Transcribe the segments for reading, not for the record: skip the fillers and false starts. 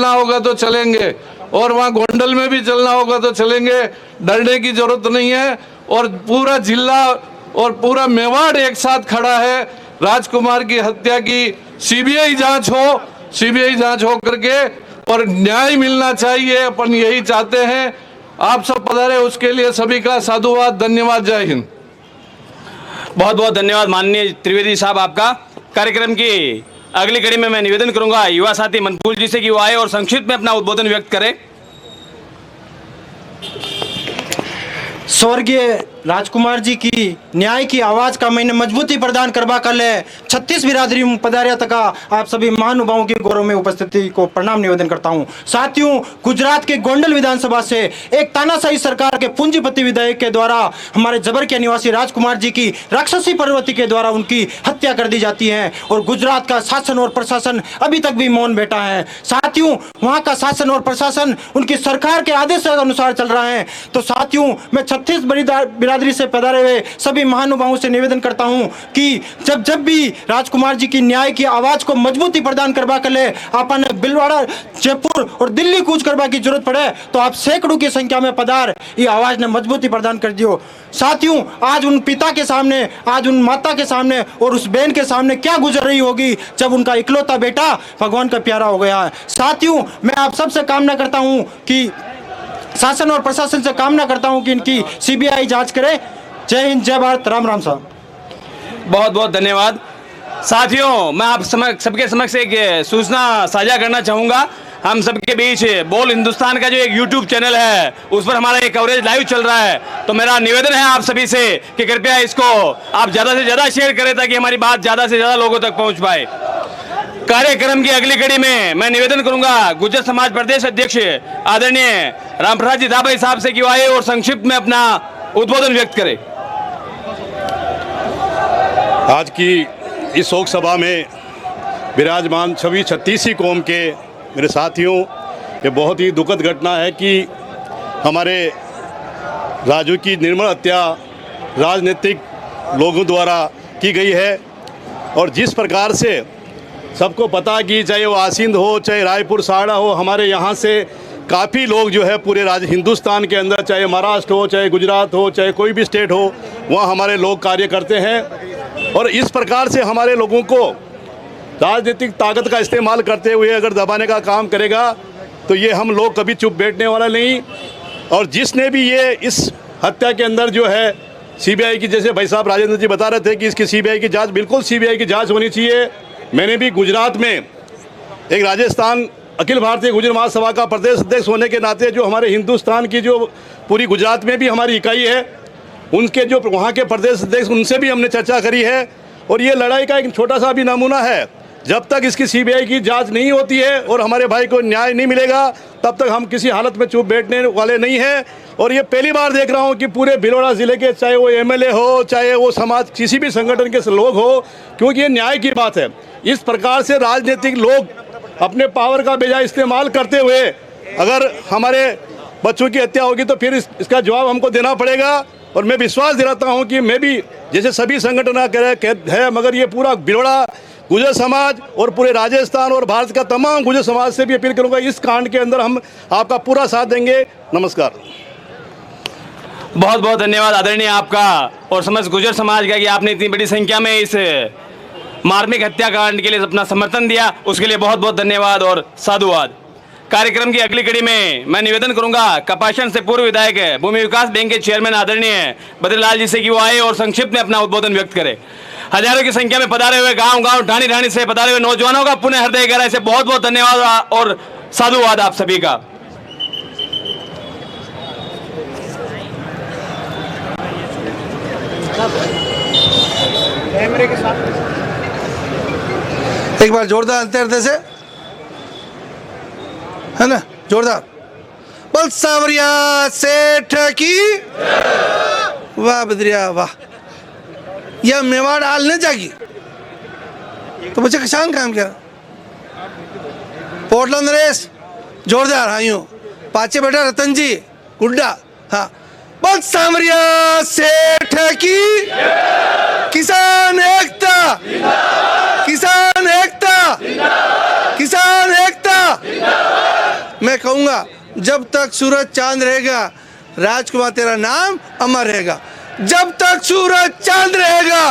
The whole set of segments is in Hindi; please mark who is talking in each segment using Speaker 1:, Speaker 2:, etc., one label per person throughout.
Speaker 1: चलना होगा तो चलेंगे, और वहाँ गोंडल में भी चलना होगा तो चलेंगे, डरने की जरूरत नहीं है। और पूरा जिला और पूरा मेवाड़ एक साथ खड़ा है। राजकुमार की हत्या की सीबीआई जांच हो, सीबीआई जांच हो करके और न्याय मिलना चाहिए, अपन यही चाहते हैं। आप सब पधारे, उसके लिए सभी का साधुवाद, धन्यवाद, जय हिंद।
Speaker 2: बहुत बहुत धन्यवाद माननीय त्रिवेदी साहब आपका। कार्यक्रम की अगली कड़ी में मैं निवेदन करूंगा युवा साथी मनफूल जी से कि वो आए और संक्षिप्त में अपना उद्बोधन व्यक्त करें।
Speaker 3: स्वर्गीय राजकुमार जी की न्याय की आवाज का मैंने मजबूती प्रदान करवा कर ले 36 बिरादरी पधारिया तक आप सभी महानुभावों की गौरव में उपस्थिति को प्रणाम निवेदन करता हूं। साथियों, गुजरात के गोंडल विधानसभा से एक तानाशाही सरकार के पूंजीपति विधायक के द्वारा हमारे जबरकिया निवासी राजकुमार जी की राक्षसी प्रवृत्ति के द्वारा उनकी हत्या कर दी जाती है और गुजरात का शासन और प्रशासन अभी तक भी मौन बैठा है। साथियों, वहां का शासन और प्रशासन उनकी सरकार के आदेश के अनुसार चल रहा है। तो साथियों, मैं 36 बिरादरी से पधारे हुए सभी महानुभावों से निवेदन करता हूं कि जब भी राजकुमार जी की न्याय की आवाज को मजबूती प्रदान करवा कर ले, अपन बिलवाड़ा, जयपुर और दिल्ली कूच करवा की जरूरत पड़े तो आप सैकड़ों की संख्या में पधार, ये आवाज ने मजबूती प्रदान कर दियो। साथियों, आज उन पिता के सामने, आज उन माता के सामने और उस बहन के सामने क्या गुजर रही होगी जब उनका इकलौता बेटा भगवान का प्यारा हो गया है। साथियों, मैं आप सबसे कामना करता हूं कि शासन और प्रशासन से कामना करता हूं कि इनकी सीबीआई जांच करे। जय हिंद, जय भारत, राम राम साहब।
Speaker 2: बहुत बहुत धन्यवाद। साथियों, मैं आप सबके समक्ष एक सूचना साझा करना चाहूँगा। हम सबके बीच बोल हिंदुस्तान का जो एक यूट्यूब चैनल है उस पर हमारा एक कवरेज लाइव चल रहा है, तो मेरा निवेदन है आप सभी से कि कृपया इसको आप ज़्यादा से ज़्यादा शेयर करें ताकि हमारी बात ज़्यादा से ज़्यादा लोगों तक पहुँच पाए। कार्यक्रम की अगली कड़ी में मैं निवेदन करूंगा गुर्जर समाज प्रदेश अध्यक्ष आदरणीय रामप्रसाद जी दाभाई साहब से कि वो आए और संक्षिप्त में अपना उद्बोधन व्यक्त करें।
Speaker 4: आज की इस शोक सभा में विराजमान सभी 36 कौम के मेरे साथियों, ये बहुत ही दुखद घटना है कि हमारे राजू की निर्मम हत्या राजनीतिक लोगों द्वारा की गई है। और जिस प्रकार से सबको पता कि चाहे वो आसिंद हो, चाहे रायपुर साड़ा हो, हमारे यहाँ से काफ़ी लोग जो है पूरे राज्य हिंदुस्तान के अंदर, चाहे महाराष्ट्र हो, चाहे गुजरात हो, चाहे कोई भी स्टेट हो, वहाँ हमारे लोग कार्य करते हैं। और इस प्रकार से हमारे लोगों को राजनीतिक ताकत का इस्तेमाल करते हुए अगर दबाने का काम करेगा तो ये हम लोग कभी चुप बैठने वाला नहीं। और जिसने भी ये इस हत्या के अंदर जो है सीबीआई की, जैसे भाई साहब राजेंद्र जी बता रहे थे कि इसकी सीबीआई की जांच, बिल्कुल सीबीआई की जांच होनी चाहिए। मैंने भी गुजरात में एक राजस्थान अखिल भारतीय गुर्जर महासभा का प्रदेश अध्यक्ष होने के नाते जो हमारे हिंदुस्तान की जो पूरी गुजरात में भी हमारी इकाई है, उनके जो वहाँ के प्रदेश अध्यक्ष, उनसे भी हमने चर्चा करी है। और ये लड़ाई का एक छोटा सा भी नमूना है। जब तक इसकी सीबीआई की जांच नहीं होती है और हमारे भाई को न्याय नहीं मिलेगा, तब तक हम किसी हालत में चुप बैठने वाले नहीं हैं। और ये पहली बार देख रहा हूँ कि पूरे भिलवाड़ा ज़िले के, चाहे वो एमएलए हो, चाहे वो समाज किसी भी संगठन के लोग हो, क्योंकि ये न्याय की बात है। इस प्रकार से राजनीतिक लोग अपने पावर का बेजाय इस्तेमाल करते हुए अगर हमारे बच्चों की हत्या होगी तो फिर इसका जवाब हमको देना पड़ेगा। और मैं विश्वास दिलाता हूँ कि मैं भी, जैसे सभी संगठन है, मगर ये पूरा भिलवाड़ा गुर्जर समाज और पूरे राजस्थान और भारत का तमाम गुर्जर समाज से भी अपील करूंगा, इस कांड के अंदर हम आपका पूरा साथ देंगे। नमस्कार।
Speaker 2: बहुत बहुत धन्यवाद आदरणीय आपका और समस्त गुर्जर समाज का कि आपने इतनी बड़ी संख्या में इस मार्मिक हत्याकांड के लिए अपना समर्थन दिया, उसके लिए बहुत बहुत धन्यवाद और साधुवाद। कार्यक्रम की अगली कड़ी में मैं निवेदन करूंगा कपाशन से पूर्व विधायक भूमि विकास बैंक के चेयरमैन आदरणीय बद्रीलाल जी से कि वो आए और संक्षिप्त में अपना उद्बोधन व्यक्त करें। हजारों की संख्या में पधारे हुए गांव ढाणी ढाणी से पधारे हुए नौजवानों का पुनः हृदय गहराई से बहुत बहुत धन्यवाद और साधुवाद आप सभी का।
Speaker 5: एक बार जोरदार अंतर से, है ना, जोरदार बोल सांवरिया सेठ की वाह, बद्रिया वाह। यह मेवाड़ हाल नहीं जागी तो मुझे किसान काम किया पोटला नरेश जोरदार। हाँ यूं पाचे बेटा रतन जी गुड्डा। हाँ, बोल सांवरिया सेठ की किसान एकता, किसान एकता, किसान एकता। मैं कहूँगा जब तक सूरज चांद रहेगा राजकुमार तेरा नाम अमर रहेगा। जब तक सूरज चांद रहेगा,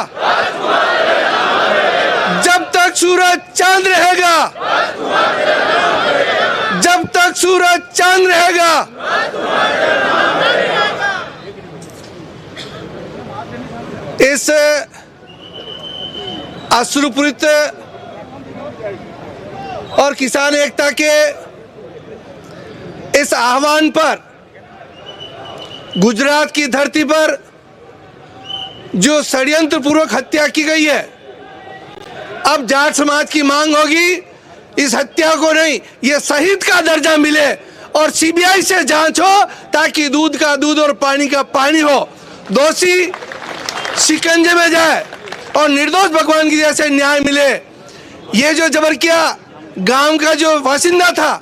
Speaker 5: जब तक सूरज चांद रहेगा, जब तक सूरज चांद रहेगा। इस अश्रुपूरित और किसान एकता के इस आह्वान पर गुजरात की धरती पर जो षड्यंत्र पूर्वक हत्या की गई है, अब जाट समाज की मांग होगी इस हत्या को नहीं, ये शहीद का दर्जा मिले और सीबीआई से जांच हो ताकि दूध का दूध और पानी का पानी हो, दोषी शिकंजे में जाए और निर्दोष भगवान की जैसे न्याय मिले। ये जो जबरकिया गांव का जो बासिंदा था,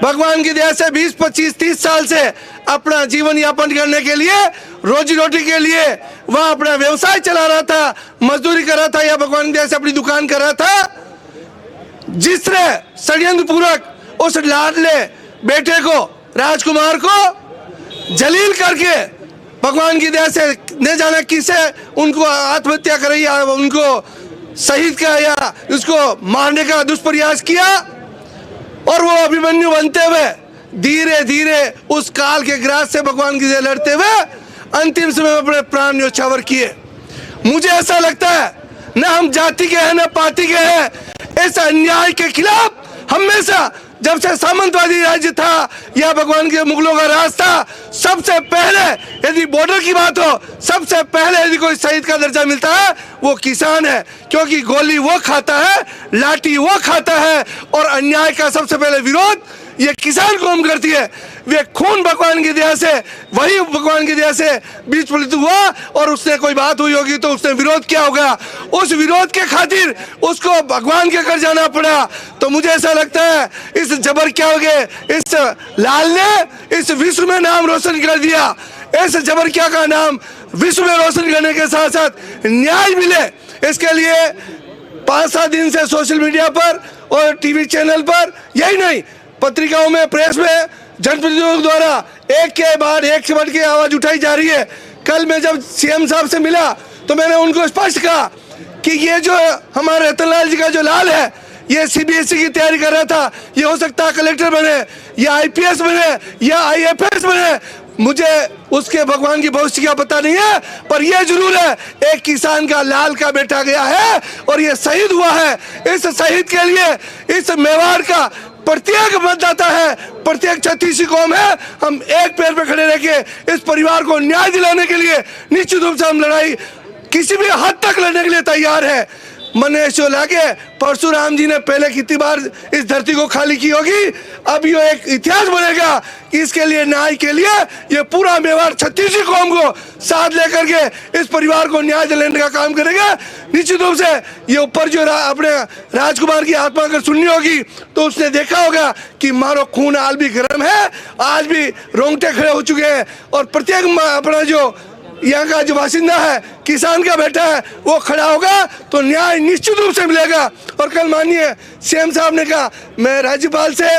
Speaker 5: भगवान की दया से 20, 25, 30 साल से अपना जीवन यापन करने के लिए, रोजी रोटी के लिए वह अपना व्यवसाय चला रहा था, मजदूरी कर रहा था या भगवान की दया से अपनी दुकान कर रहा था, जिसने षड्यंत्र पूर्वक उस लाडले बेटे को, राजकुमार को जलील करके भगवान की दया से न जाना किसे उनको आत्महत्या करे या उनको शहीद का या उसको मारने का दुष्प्रयास किया, और वो अभिमन्यु बनते हुए धीरे धीरे उस काल के ग्रास से भगवान की दया लड़ते हुए अंतिम समय में अपने प्राण न्योछावर किए। मुझे ऐसा लगता है न हम जाति के हैं न पार्टी के हैं, इस अन्याय के खिलाफ हमेशा जब से सामंतवादी राज्य था या भगवान के मुगलों का राज था, सबसे पहले यदि बॉर्डर की बात हो, सबसे पहले यदि कोई शहीद का दर्जा मिलता है वो किसान है, क्योंकि गोली वो खाता है, लाठी वो खाता है और अन्याय का सबसे पहले विरोध ये किसान कौम करती है। वे खून भगवान की दया से, वही भगवान की दया से बीच पलित हुआ और उसने कोई बात हुई होगी तो उसने विरोध किया होगा, उस विरोध के खातिर उसको भगवान के कर जाना पड़ा। तो मुझे ऐसा लगता है इस जबर क्या हो गए, इस लाल ने इस विश्व में नाम रोशन कर दिया। इस जबर क्या का नाम विश्व में रोशन करने के साथ साथ न्याय मिले, इसके लिए 5-7 दिन से सोशल मीडिया पर और टीवी चैनल पर, यही नहीं पत्रिकाओं में, प्रेस में जनप्रतिनिधियों द्वारा एक के बाद एक से बढ़ के आवाज उठाई जा रही है। कल मैं जब सीएम साहब से मिला तो मैंने उनको स्पष्ट कहा कि ये जो हमारे रतनलाल जी का जो लाल है, ये सीबीएसई की तैयारी कर रहा था, ये हो सकता है कलेक्टर बने या आईपीएस बने या आईएफएस बने, मुझे उसके भगवान की भविष्य का पता नहीं है, पर यह जरूर है एक किसान का लाल का बेटा गया है और ये शहीद हुआ है। इस शहीद के लिए इस मेवाड़ का प्रत्येक मतदाता है, प्रत्येक छत्तीसी कौम है, हम एक पैर पे खड़े रह के इस परिवार को न्याय दिलाने के लिए निश्चित रूप से हम लड़ाई किसी भी हद तक लड़ने के लिए तैयार है। मनेश लागे परशुराम जी ने पहले कितनी बार इस धरती को खाली की होगी, अब ये एक इतिहास बनेगा कि इसके लिए न्याय के लिए ये पूरा मेवाड़ छत्तीसी कौम को साथ लेकर के इस परिवार को न्याय दिलाने का काम करेगा। निश्चित रूप से ये ऊपर जो अपने राजकुमार की आत्मा अगर सुननी होगी तो उसने देखा होगा कि मारो खून आज भी गर्म है, आज भी रोंगटे खड़े हो चुके हैं और प्रत्येक अपना जो यहाँ का जो बासिंदा है, किसान का बेटा है, वो खड़ा होगा तो न्याय निश्चित रूप से मिलेगा। और कल माननीय सीएम साहब ने कहा मैं राज्यपाल से,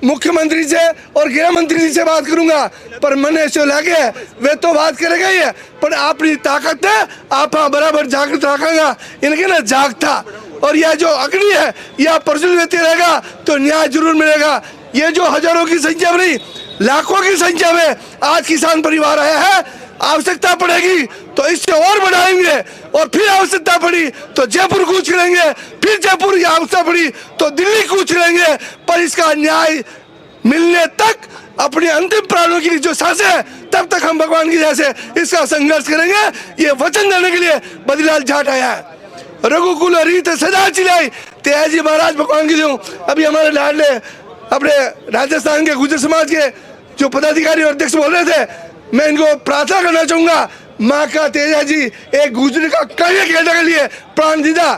Speaker 5: मुख्यमंत्री से और गृह मंत्री जी से बात करूंगा, पर मनेश लागे वे तो बात करेगा ही है, पर अपनी ताकत है आप बराबर जागृत रखेगा, इनके ना जागता और यह जो अग्नि है यह प्रज्वलित रहेगा तो न्याय जरूर मिलेगा। ये जो हजारों की संख्या में नहीं लाखों की संख्या में आज किसान परिवार आया है, आवश्यकता पड़ेगी तो इससे और बढ़ाएंगे और फिर आवश्यकता पड़ी तो जयपुर कूच करेंगे, फिर जयपुर की आवश्यकता पड़ी तो दिल्ली कूच करेंगे, पर इसका न्याय मिलने तक अपने अंतिम प्राणों की जो सांसें है तब तक हम भगवान की दया से इसका संघर्ष करेंगे। ये वचन देने के लिए बद्रीलाल जाट आया है। रघुकुल रीत सदा चिलाई तेजी महाराज भगवान की दूं। अभी हमारे लाडले अपने राजस्थान के गुर्जर समाज के जो पदाधिकारी और अध्यक्ष बोल रहे थे, मैं इनको प्रार्थना करना चाहूंगा, माँ का तेजा जी एक गुजर का कार्य करने के लिए प्राण दीदा,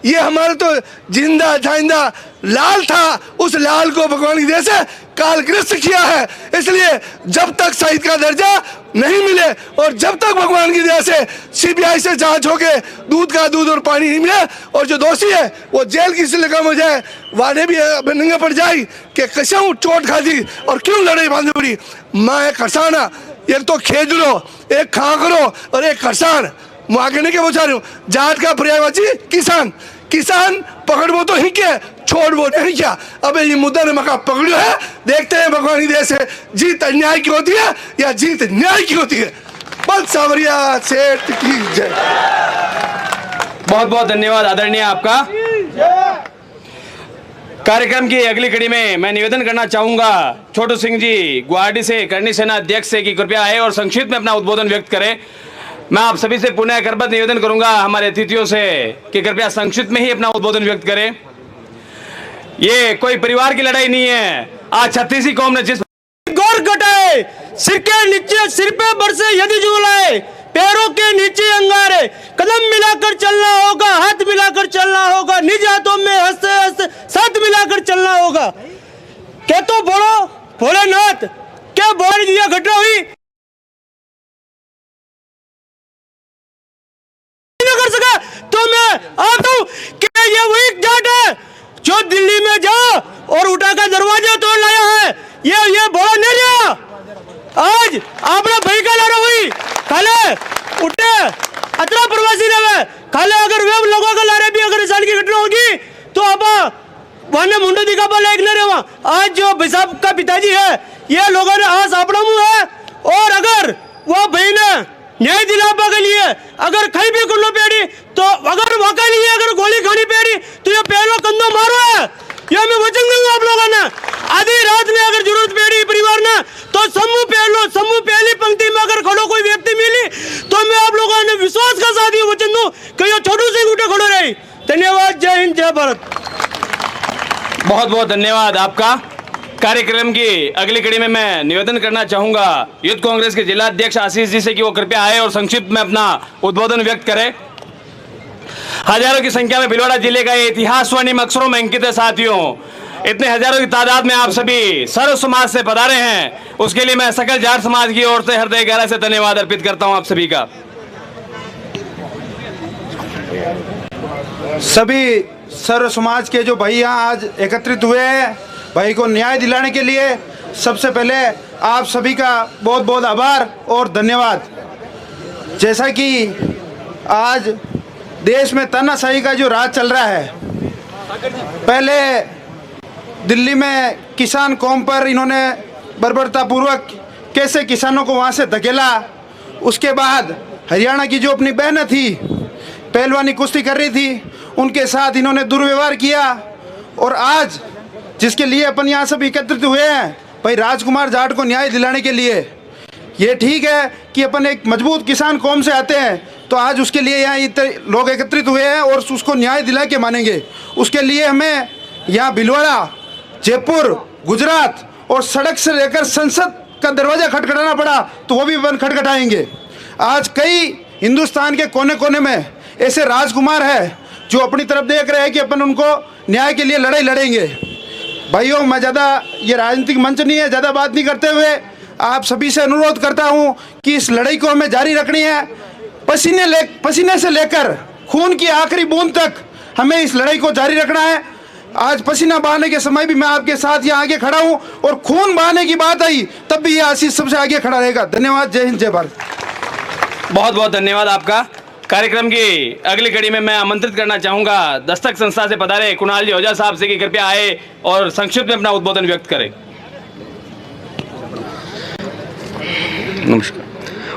Speaker 5: ये हमारा तो जिंदा जाइंदा लाल था, उस लाल को भगवान की दया से कालग्रस्त किया है। इसलिए जब तक शहीद का दर्जा नहीं मिले और जब तक भगवान की दया से सीबीआई से जांच हो के दूध का दूध और पानी नहीं मिले और जो दोषी है वो जेल की से कम हो जाए, वादे भी नंगे पड़ जाए कि कसम चोट खा दी और क्यों लड़ाई बांधी पड़ी। मैं एक किसान, एक तो खेजरो, एक खाकरो और एक किसान, मैं आगे नहीं के बचा रही हूँ। जाट का पर्यायवाची किसान, किसान पकड़ो तो ही क्या, छोड़ो नहीं क्या। अबे ये मुद्दा ने मका पकड़ो है, देखते हैं भगवान की दया से जीत अन्याय की होती है या जीत न्याय की होती है। बल सावरिया सेठ की जय।
Speaker 2: बहुत बहुत धन्यवाद आदरणीय आपका। कार्यक्रम की अगली कड़ी में मैं निवेदन करना चाहूंगा छोटू सिंह जी गुवाहाटी से करणी सेना अध्यक्ष से कि कृपया आए और संक्षिप्त में अपना उद्बोधन व्यक्त करें। मैं आप सभी से पुनः करबद्ध निवेदन करूंगा हमारे अतिथियों से कि कृपया संक्षिप्त में ही अपना उद्बोधन व्यक्त करें। ये कोई परिवार की लड़ाई नहीं है। आज छत्तीसी कौम ने जिस
Speaker 3: गौर घटाए, सिर के नीचे सिर पे बरसे यदि झूलाए, पैरों के नीचे अंगारे, कदम मिलाकर चलना होगा, हाथ मिलाकर चलना होगा, निज हाथों में हंसते हंसते साथ मिलाकर चलना होगा। क्या तो बोलो भोलेनाथ, क्या बोल दिया घटना हुई कर सका तो मैं आता हूं कि ये वही जाट है जो दिल्ली में जा और उठा का दरवाजा तोड़ लाया है। ये बोला नहीं लिया। आज आपने भाई का लारा हुई खाले उठे अतरा प्रवासी रहे खाले, अगर वे लोगों का लारे भी अगर साल की घटना होगी तो आप वहां मुंडो दिखा पाले एक नहीं रहा। आज जो भाई साहब का पिताजी है ये लोगों ने आज अपना मुंह है और अगर वो भाई ने न्याय दिलापा के लिए अगर कहीं भी कुल्लो पेड़ी तो अगर वाका लिए अगर गोली खानी पेड़ी तो ये पहलो कंधो मारो है। ये मैं वचन दूंगा आप लोगों ने। आधी रात में अगर जरूरत पेड़ी परिवार ने तो समूह पहलो समूह पहली पंक्ति में अगर खड़ो कोई व्यक्ति मिली तो मैं आप लोगों ने विश्वास का साथ ये वचन दूं कि ये छोटू सिंह उठे खड़ो रही। धन्यवाद। जय हिंद, जय भारत।
Speaker 2: बहुत बहुत धन्यवाद आपका। कार्यक्रम की अगली कड़ी में मैं निवेदन करना चाहूंगा यूथ कांग्रेस के जिला अध्यक्ष आशीष जी से कि वो कृपया आए और संक्षिप्त में अपना उद्बोधन व्यक्त करें। हजारों की संख्या में भीलवाड़ा जिले का इतिहास स्वर्णिम अक्षरों में अंकित है। साथियों, इतने हजारों की तादाद में आप सभी सर्व समाज से पधारे हैं, उसके लिए मैं सकल जाट समाज की ओर से हृदय गहरा से धन्यवाद अर्पित करता हूं आप सभी का।
Speaker 3: सभी सर्व समाज के जो भाई यहाँ आज एकत्रित हुए हैं भाई को न्याय दिलाने के लिए, सबसे पहले आप सभी का बहुत बहुत आभार और धन्यवाद। जैसा कि आज देश में तानाशाही का जो राज चल रहा है, पहले दिल्ली में किसान कौम पर इन्होंने बर्बरतापूर्वक कैसे किसानों को वहाँ से धकेला, उसके बाद हरियाणा की जो अपनी बहनें थी पहलवानी कुश्ती कर रही थी उनके साथ इन्होंने दुर्व्यवहार किया, और आज जिसके लिए अपन यहाँ सब एकत्रित हुए हैं भाई राजकुमार जाट को न्याय दिलाने के लिए। ये ठीक है कि अपन एक मजबूत किसान कौम से आते हैं तो आज उसके लिए यहाँ इतने लोग एकत्रित हुए हैं और उसको न्याय दिला के मानेंगे। उसके लिए हमें यहाँ भीलवाड़ा, जयपुर, गुजरात और सड़क से लेकर संसद का दरवाज़ा खटखटाना पड़ा तो वो भी अपन खटखटाएंगे। आज कई हिंदुस्तान के कोने कोने में ऐसे राजकुमार हैं जो अपनी तरफ देख रहे हैं कि अपन उनको न्याय के लिए लड़ाई लड़ेंगे। भाइयों, मैं ज़्यादा ये राजनीतिक मंच नहीं है, ज़्यादा बात नहीं करते हुए आप सभी से अनुरोध करता हूँ कि इस लड़ाई को हमें जारी रखनी है। पसीने से लेकर खून की आखिरी बूंद तक हमें इस लड़ाई को जारी रखना है। आज पसीना बहाने के समय भी मैं आपके साथ यहाँ आगे खड़ा हूँ और खून बहाने की बात आई तब भी ये आशीष सबसे आगे खड़ा रहेगा। धन्यवाद। जय हिंद, जय भारत।
Speaker 2: बहुत बहुत धन्यवाद आपका। कार्यक्रम की अगली कड़ी में मैं आमंत्रित करना चाहूंगा दस्तक संस्था से पधारे कुणाल जी ओझा साहब से कि कृपया आए और संक्षिप्त में अपना उद्बोधन व्यक्त करें।
Speaker 6: नमस्कार।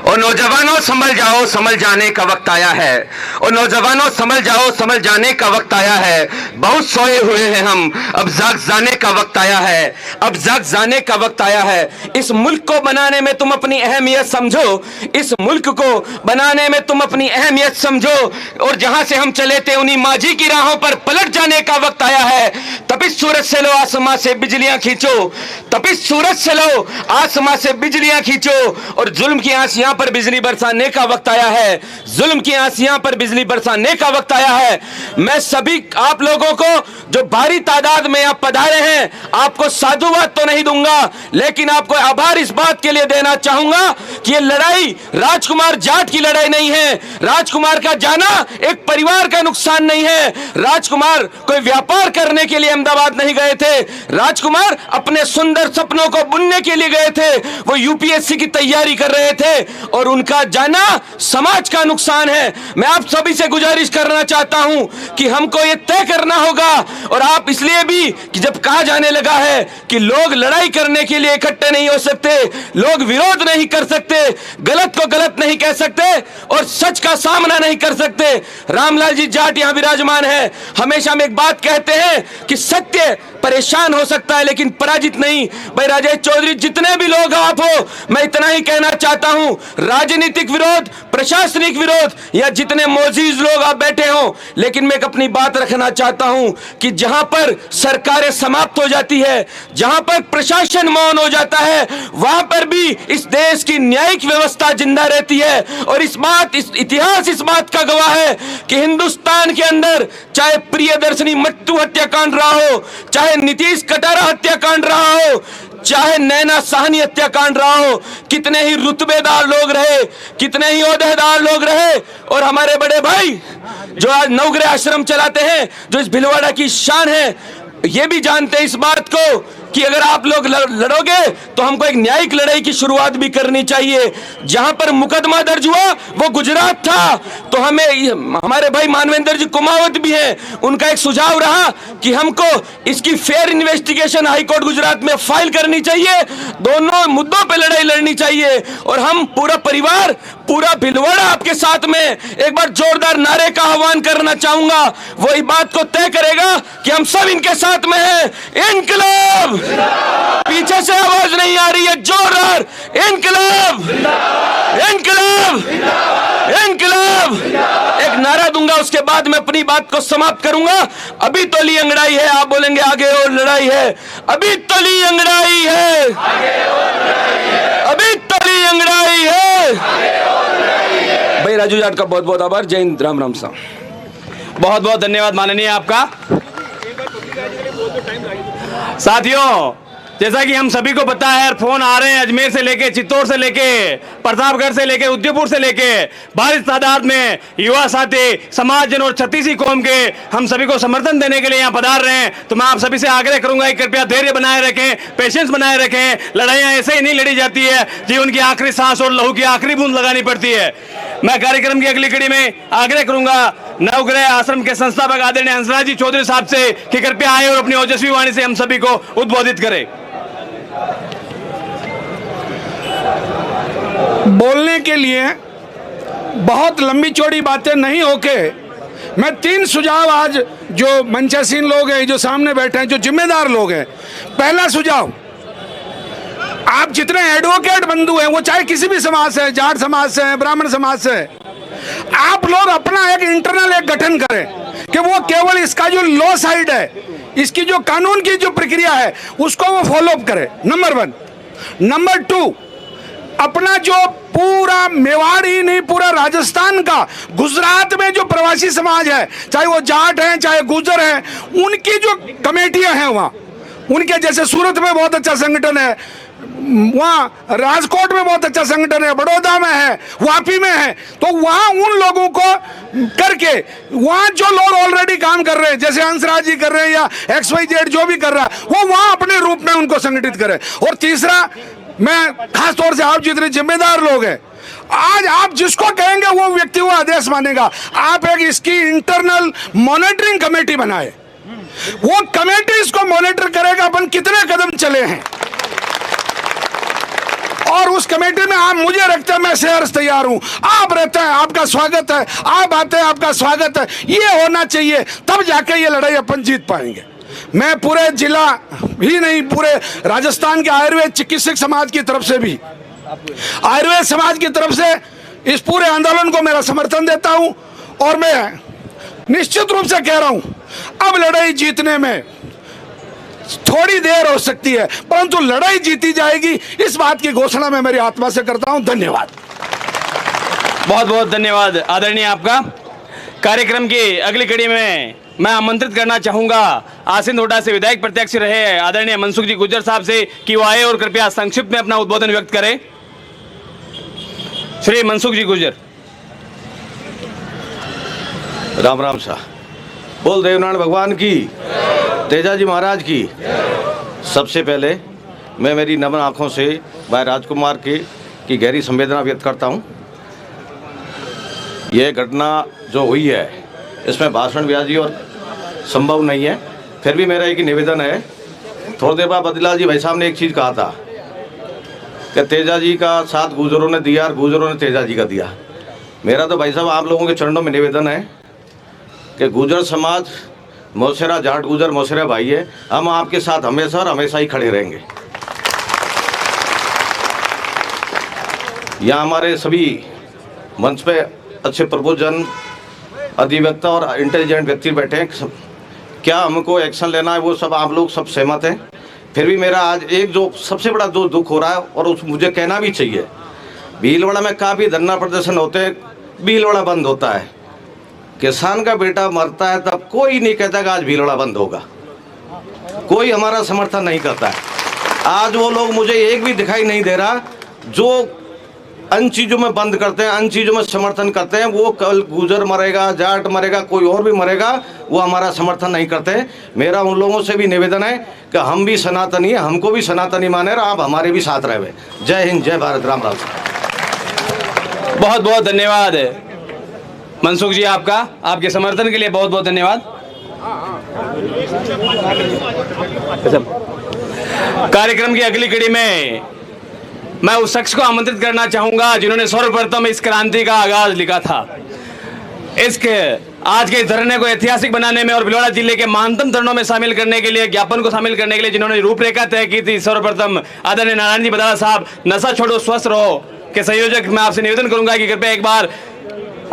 Speaker 6: और नौजवानों संभल जाओ, संभल जाने का वक्त आया है। और नौजवानों संभल जाओ, संभल जाने का वक्त आया है। बहुत सोए हुए हैं हम, अब जाग जाने का वक्त आया है। अब जाग जाने का वक्त आया है। इस मुल्क को बनाने में तुम अपनी अहमियत समझो, इस मुल्क को बनाने में तुम अपनी अहमियत समझो। और जहां से हम चले थे उन्हीं माजी की राहों पर पलट जाने का वक्त आया है। तपिश सूरज से लो, आसमां से बिजलियां खींचो। तपिश सूरज से लो, आसमां से बिजलियां खींचो। और जुल्म की आंसियां पर पर बिजली बरसाने का वक्त आया है, जुल्म की आंसियां पर बिजली बरसाने का वक्त आया है। मैं सभी आप लोगों को जो भारी तादाद में आप पधारे हैं, आपको साधुवाद तो नहीं दूंगा, लेकिन आपको आभार इस बात के लिए देना चाहूंगा कि ये लड़ाई राजकुमार जाट की लड़ाई नहीं है। राजकुमार का जाना एक परिवार का नुकसान नहीं है। राजकुमार कोई व्यापार करने के लिए अहमदाबाद नहीं गए थे। राजकुमार अपने सुंदर सपनों को बुनने के लिए गए थे। वो यूपीएससी की तैयारी कर रहे थे और उनका जाना समाज का नुकसान है। मैं आप सभी से गुजारिश करना चाहता हूं कि हमको ये तय करना होगा, और आप इसलिए भी कि जब कहा जाने लगा है कि लोग लड़ाई करने के लिए इकट्ठे नहीं हो सकते, लोग विरोध नहीं कर सकते, गलत को गलत नहीं कह सकते और सच का सामना नहीं कर सकते। रामलाल जी जाट यहां विराजमान है। हमेशा हम एक बात कहते हैं कि सत्य परेशान हो सकता है लेकिन पराजित नहीं। भाई राजेश चौधरी, जितने भी लोग आप हो, मैं इतना ही कहना चाहता हूं, राजनीतिक विरोध, प्रशासनिक विरोध या जितने मौजूद लोग आप बैठे हो, लेकिन मैं एक अपनी बात रखना चाहता हूं कि जहां पर सरकारें समाप्त हो जाती है, जहां पर प्रशासन मौन हो जाता है, वहां पर भी इस देश की न्यायिक व्यवस्था जिंदा रहती है। और इस इतिहास इस बात का गवाह है कि हिंदुस्तान के अंदर चाहे प्रियदर्शनी मट्टू हत्याकांड रहा हो, चाहे नीतीश कटारा हत्याकांड रहा हो, चाहे नैना साहनी हत्याकांड रहा हो, कितने ही रुतबेदार लोग रहे, कितने ही ओहदेदार लोग रहे, और हमारे बड़े भाई जो आज नवग्रह आश्रम चलाते हैं, जो इस भिलवाड़ा की शान है, ये भी जानते हैं इस बात को कि अगर आप लोग लड़ोगे तो हमको एक न्यायिक लड़ाई की शुरुआत भी करनी चाहिए। जहां पर मुकदमा दर्ज हुआ वो गुजरात था, तो हमें हमारे भाई मानवेंद्र जी कुमावत भी हैं, उनका एक सुझाव रहा कि हमको इसकी फेयर इन्वेस्टिगेशन हाईकोर्ट गुजरात में फाइल करनी चाहिए, दोनों मुद्दों पे लड़ाई लड़नी चाहिए। और हम पूरा परिवार, पूरा भिलवाड़ा आपके साथ में एक बार जोरदार नारे का आह्वान करना चाहूंगा। वो इस बात को तय करेगा कि हम सब इनके साथ में हैं। इनकलाब, पीछे से आवाज नहीं आ रही है, जोरदार इनकलाब, इनकलाब, इनकलाब, एक नारा दूंगा, उसके बाद मैं अपनी बात को समाप्त करूंगा। अभी तो ली अंगड़ाई है, आप बोलेंगे आगे और लड़ाई है। अभी तो ली अंगड़ाई है, अभी तो ली अंगड़ाई है। भाई राजू जाट का बहुत बहुत आभार। जय हिंद, राम राम साहब।
Speaker 2: बहुत बहुत धन्यवाद माननीय आपका। साथियों, जैसा कि हम सभी को पता है, फोन आ रहे हैं अजमेर से लेके, चित्तौड़ से लेके, प्रतापगढ़ से लेके, उदयपुर से लेके, भारी तादाद में युवा साथी, समाजजन और छत्तीसी कौम के हम सभी को समर्थन देने के लिए यहाँ पधार रहे हैं। तो मैं आप सभी से आग्रह करूंगा कि कृपया धैर्य बनाए रखें, पेशेंस बनाए रखें। लड़ाइयाँ ऐसे ही नहीं लड़ी जाती है, जीवन की आखिरी सांस और लहू की आखिरी बूंद लगानी पड़ती है। मैं कार्यक्रम की अगली कड़ी में आग्रह करूंगा नवग्रह आश्रम के संस्थापक आदरणीय हंसराज जी चौधरी साहब से कि कृपया आए और अपनी ओजस्वी वाणी से हम सभी को उद्बोधित करें।
Speaker 7: बोलने के लिए बहुत लंबी चौड़ी बातें नहीं होके मैं 3 सुझाव आज जो मंचासीन लोग हैं, जो सामने बैठे हैं, जो जिम्मेदार लोग हैं। पहला सुझाव, आप जितने एडवोकेट बंधु हैं, वो चाहे किसी भी समाज से, जाट समाज से हैं, ब्राह्मण समाज से, आप लोग अपना एक इंटरनल एक गठन करें कि वो केवल इसका जो लॉ साइड है, इसकी जो कानून की जो प्रक्रिया है, उसको वो फॉलोअप करे। नंबर 1। नंबर 2, अपना जो पूरा मेवाड़ ही नहीं, पूरा राजस्थान का, गुजरात में जो प्रवासी समाज है, चाहे वो जाट हैं, चाहे गुर्जर हैं, उनकी जो कमेटियां हैं वहाँ, उनके जैसे सूरत में बहुत अच्छा संगठन है, वहाँ राजकोट में बहुत अच्छा संगठन है, बड़ौदा में है, वापी में है, तो वहाँ उन लोगों को करके, वहाँ जो लोग ऑलरेडी काम कर रहे हैं, जैसे हंसराज जी कर रहे हैं या XYZ जो भी कर रहा है, वो वहाँ अपने रूप में उनको संगठित करे। और तीसरा, मैं खास तौर से आप जितने जिम्मेदार लोग हैं, आज आप जिसको कहेंगे वो व्यक्ति वो आदेश मानेगा। आप एक इसकी इंटरनल मॉनिटरिंग कमेटी बनाए, वो कमेटी इसको मॉनिटर करेगा अपन कितने कदम चले हैं, और उस कमेटी में आप मुझे रखते हैं, मैं शेयर्स तैयार हूं, आप रहते हैं, आपका स्वागत है, आप आते हैं, आपका स्वागत है। ये होना चाहिए, तब जाके ये लड़ाई अपन जीत पाएंगे। मैं पूरे जिला ही नहीं, पूरे राजस्थान के आयुर्वेद चिकित्सक समाज की तरफ से भी, आयुर्वेद समाज की तरफ से इस पूरे आंदोलन को मेरा समर्थन देता हूं। और मैं निश्चित रूप से कह रहा हूं, अब लड़ाई जीतने में थोड़ी देर हो सकती है, परंतु लड़ाई जीती जाएगी, इस बात की घोषणा मैं मेरी आत्मा से करता हूं। धन्यवाद।
Speaker 2: बहुत बहुत धन्यवाद आदरणीय आपका। कार्यक्रम की अगली कड़ी में मैं आमंत्रित करना चाहूंगा आसिन नोटा से विधायक प्रत्याशी रहे आदरणीय मनसुख जी गुर्जर साहब से कि वो आए और कृपया संक्षिप्त में अपना उद्बोधन व्यक्त करें। श्री मनसुख जी गुर्जर।
Speaker 8: राम राम शाह। बोल देवनारायण भगवान की, तेजा जी महाराज की। सबसे पहले मैं मेरी नम्र आँखों से भाई राजकुमार की गहरी संवेदना व्यक्त करता हूँ। यह घटना जो हुई है इसमें भाषण ब्याजी और संभव नहीं है, फिर भी मेरा एक ही निवेदन है। थोड़ी देर बाद बदलाल जी भाई साहब ने एक चीज़ कहा था कि तेजा जी का साथ गुजरों ने दिया और गुजरों ने तेजा जी का दिया। मेरा तो भाई साहब आप लोगों के चरणों में निवेदन है कि गुजर समाज मौसेरा जाट गुजर मौसेरा भाई है, हम आपके साथ हमेशा और हमेशा ही खड़े रहेंगे। यहाँ हमारे सभी मंच पे अच्छे प्रबुद्धजन, अधिवक्ता और इंटेलिजेंट व्यक्ति बैठे हैं। क्या हमको एक्शन लेना है वो सब आप लोग सब सहमत हैं। फिर भी मेरा आज एक जो सबसे बड़ा जो दुख हो रहा है और उस मुझे कहना भी चाहिए, भीलवाड़ा में काफ़ी धरना प्रदर्शन होते हैं, भीलवाड़ा बंद होता है, किसान का बेटा मरता है तब कोई नहीं कहता कि आज भीलवाड़ा बंद होगा, कोई हमारा समर्थन नहीं करता है। आज वो लोग मुझे एक भी दिखाई नहीं दे रहा जो अन चीज़ों में बंद करते हैं, अन चीज़ों में समर्थन करते हैं। वो कल गुजर मरेगा, जाट मरेगा, कोई और भी मरेगा, वो हमारा समर्थन नहीं करते। मेरा उन लोगों से भी निवेदन है कि हम भी सनातनी हैं, हमको भी सनातनी माने और आप हमारे भी साथ रहे। जय हिंद, जय भारत, राम राम।
Speaker 2: बहुत बहुत धन्यवाद मनसुख जी आपका, आपके समर्थन के लिए बहुत बहुत धन्यवाद। कार्यक्रम की अगली कड़ी में मैं उस शख्स को आमंत्रित करना चाहूंगा जिन्होंने सर्वप्रथम इस क्रांति का आगाज लिखा था। इसके आज के धरने को ऐतिहासिक बनाने में और भीलवाड़ा जिले के महानतम धरनों में शामिल करने के लिए, ज्ञापन को शामिल करने के लिए जिन्होंने रूपरेखा तय की थी, सर्वप्रथम आदरणीय नारायण जी बदाला साहब, नशा छोड़ो स्वस्थ रहो के संयोजक, मैं आपसे निवेदन करूंगा कि कृपया एक बार